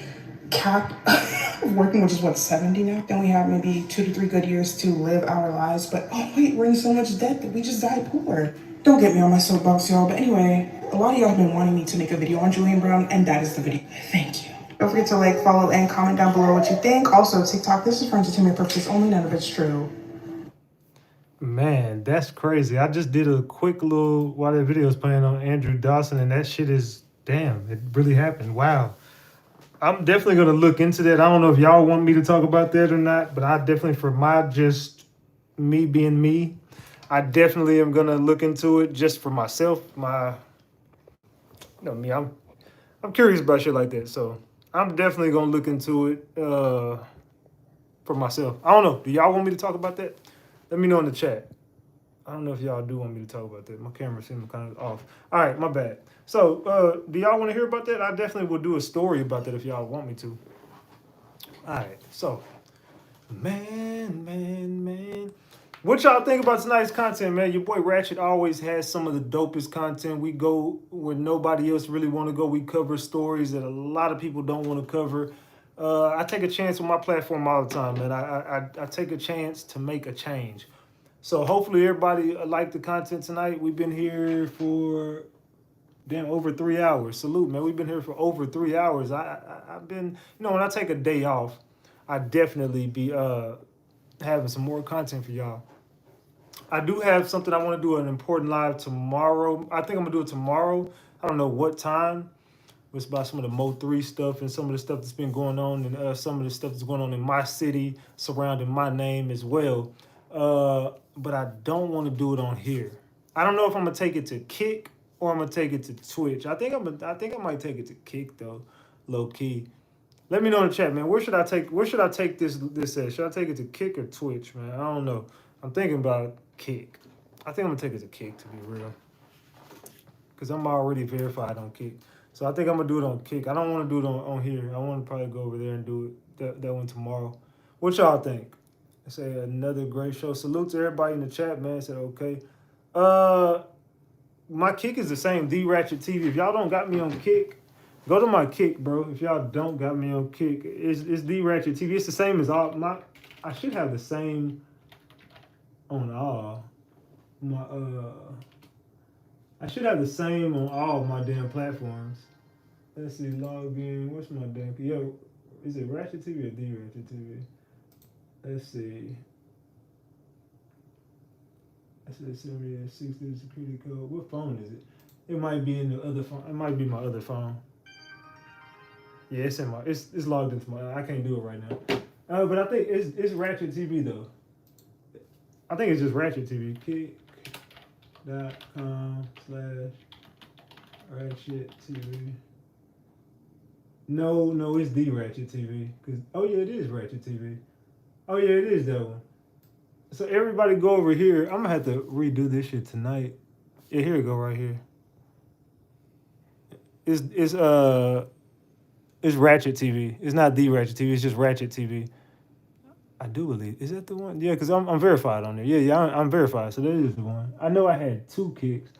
cap of working, which is what, 70 now? Then we have maybe 2 to 3 good years to live our lives. But oh wait, we're in so much debt that we just die poor. Don't get me on my soapbox, y'all. But anyway, a lot of y'all have been wanting me to make a video on Julian Brown, and that is the video. Thank you. Don't forget to like, follow, and comment down below what you think. Also, TikTok, this is for entertainment purposes only, none of it's true. Man, that's crazy. I just did a quick little, while that video was playing on Andrew Dawson, and that shit is, damn, it really happened. Wow. I'm definitely going to look into that. I don't know if y'all want me to talk about that or not, but I definitely, for my just me being me, I definitely am going to look into it just for myself. Me, I'm curious about shit like that. So I'm definitely going to look into it for myself. I don't know. Do y'all want me to talk about that? Let me know in the chat. I don't know if y'all do want me to talk about that. My camera seems kind of off. All right, my bad. So, do y'all want to hear about that? I definitely will do a story about that if y'all want me to. All right, so, man. What y'all think about tonight's content, man? Your boy Ratchet always has some of the dopest content. We go where nobody else really want to go. We cover stories that a lot of people don't want to cover. I take a chance with my platform all the time, man. I take a chance to make a change. So hopefully everybody liked the content tonight. We've been here for over 3 hours. Salute, man. We've been here for over 3 hours. I've been, when I take a day off, I definitely be having some more content for y'all. I do have something I want to do an important live tomorrow. I think I'm gonna do it tomorrow. I don't know what time. It's about some of the Mo3 stuff and some of the stuff that's been going on and some of the stuff that's going on in my city surrounding my name as well. But I don't want to do it on here. I don't know if I'm gonna take it to Kick or I'm gonna take it to Twitch. I think I might take it to Kick though, low key. Let me know in the chat, man. Where should I take this at? Should I take it to Kick or Twitch, man? I don't know. I'm thinking about Kick. I think I'm gonna take it to Kick to be real, because I'm already verified on Kick. So I think I'm gonna do it on Kick. I don't want to do it on here. I want to probably go over there and do it that one tomorrow. What y'all think? I say another great show. Salute to everybody in the chat, man. Said okay. My Kick is the same, The Ratchet TV. If y'all don't got me on Kick, go to my Kick, bro. If y'all don't got me on Kick, it's The Ratchet TV. It's the same as all my. I should have the same on all my. I should have the same on all my damn platforms. Let's see, log in. What's my damn? Yo, is it Ratchet TV or The Ratchet TV? Let's see. I said 7060 security code. What phone is it? It might be in the other phone. It might be my other phone. Yeah, it's in my. It's logged into my. I can't do it right now. But I think it's Ratchet TV though. I think it's just Ratchet TV. Kick.com/Ratchet TV. No, it's The Ratchet TV. Oh yeah, it is Ratchet TV. Oh yeah, it is that one. So everybody go over here. I'm gonna have to redo this shit tonight. Yeah, here we go right here. It's Ratchet TV. It's not The Ratchet TV. It's just Ratchet TV. I do believe. Is that the one? Yeah, because I'm verified on there. Yeah, I'm verified. So that is the one. I know I had 2 Kicks,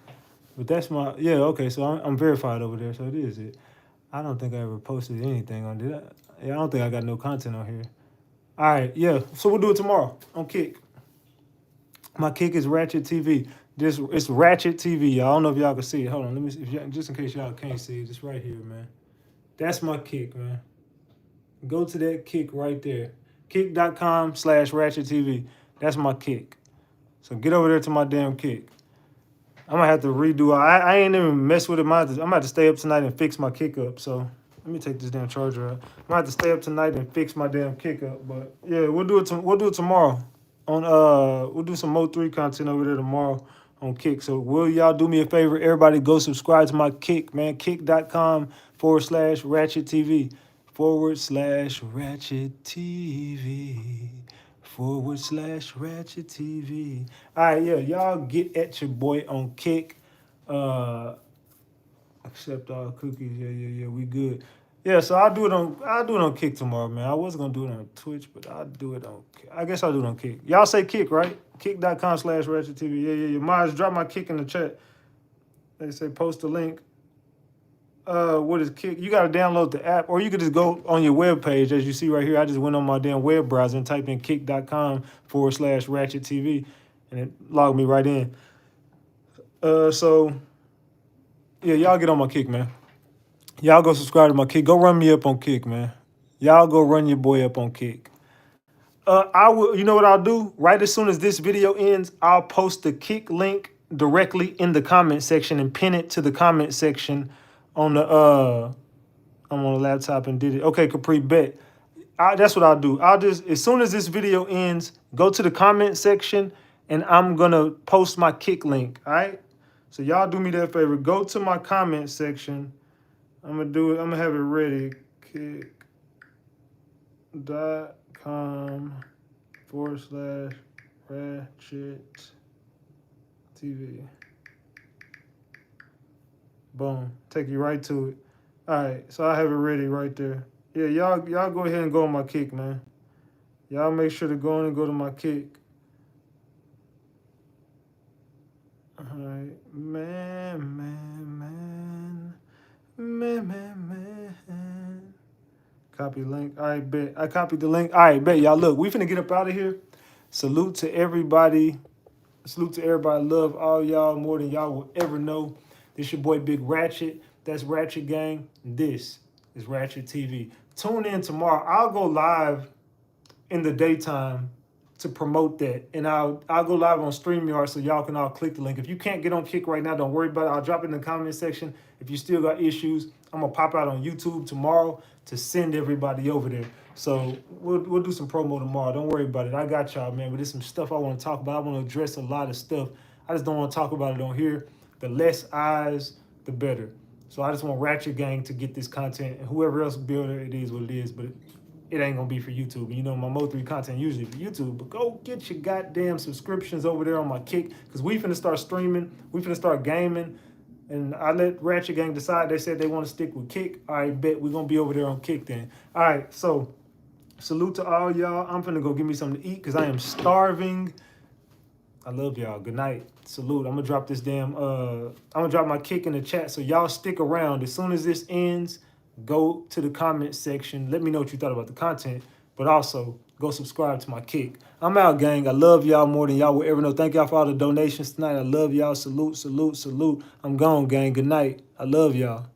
but that's my. Yeah, okay. So I'm verified over there. So it is it. I don't think I ever posted anything on there. Yeah, I don't think I got no content on here. All right, yeah. So we'll do it tomorrow on Kick. My Kick is Ratchet TV. It's Ratchet TV. Y'all. I don't know if y'all can see it. Hold on, let me see. Just in case y'all can't see it, it's right here, man. That's my Kick, man. Go to that Kick right there. Kick.com/Ratchet TV. That's my Kick. So get over there to my damn Kick. I'm gonna have to redo. I ain't even mess with it. I'm gonna have to stay up tonight and fix my Kick up. So let me take this damn charger out. I'm gonna have to stay up tonight and fix my damn Kick up. But yeah, we'll do it tomorrow. We'll do some Mo3 content over there tomorrow on Kick. So will y'all do me a favor? Everybody go subscribe to my Kick, man. Kick.com/Ratchet TV. /Ratchet TV. /Ratchet TV. All right, yeah, y'all get at your boy on Kick. Accept all cookies. Yeah, we good. Yeah, so I'll do it on Kick tomorrow, man. I was gonna do it on Twitch, but I'll do it on Kick. I guess I'll do it on Kick. Y'all say Kick, right? Kick.com/Ratchet TV. Yeah. Miles, drop my Kick in the chat. They say post a link. What is Kick? You gotta download the app, or you could just go on your web page, as you see right here. I just went on my damn web browser and typed in kick.com/Ratchet TV, and it logged me right in. So yeah, y'all get on my Kick, man. Y'all go subscribe to my Kick. Go run me up on Kick, man. Y'all go run your boy up on Kick. I will. You know what I'll do? Right as soon as this video ends, I'll post the Kick link directly in the comment section and pin it to the comment section on the I'm on the laptop and did it. Okay, Capri, bet. That's what I'll do. I'll just, as soon as this video ends, go to the comment section and I'm gonna post my Kick link. All right. So y'all do me that favor. Go to my comment section. I'm gonna do it. I'm gonna have it ready. Kick.com/Ratchet TV. Boom. Take you right to it. All right. So I have it ready right there. Yeah, y'all go ahead and go on my Kick, man. Y'all make sure to go in and go to my Kick. All right. Man. Copy link. All right, bet. I copied the link. All right, bet. Y'all, look, we finna get up out of here. Salute to everybody. Love all y'all more than y'all will ever know. This your boy Big Ratchet. That's Ratchet Gang. This is Ratchet TV. Tune in tomorrow. I'll go live in the daytime to promote that. And I'll go live on StreamYard so y'all can all click the link. If you can't get on Kick right now, don't worry about it. I'll drop it in the comment section. If you still got issues, I'm gonna pop out on YouTube tomorrow to send everybody over there. So we'll do some promo tomorrow. Don't worry about it. I got y'all, man. But there's some stuff I want to talk about. I want to address a lot of stuff. I just don't want to talk about it on here. The less eyes, the better. So I just want Ratchet Gang to get this content, and whoever else builder, it is what it is. But it ain't gonna be for YouTube. You know, my Mo3 content usually for YouTube. But go get your goddamn subscriptions over there on my Kick, because we finna start streaming. We finna start gaming. And I let Ratchet Gang decide. They said they want to stick with Kick. All right, bet we're gonna be over there on Kick then. All right, so salute to all y'all. I'm finna go get me something to eat because I am starving. I love y'all. Good night. Salute. I'm gonna drop this damn I'm gonna drop my Kick in the chat, so y'all stick around. As soon as this ends, go to the comment section. Let me know what you thought about the content, but also go subscribe to my Kick. I'm out, gang. I love y'all more than y'all will ever know. Thank y'all for all the donations tonight. I love y'all. Salute, salute, salute. I'm gone, gang. Good night. I love y'all.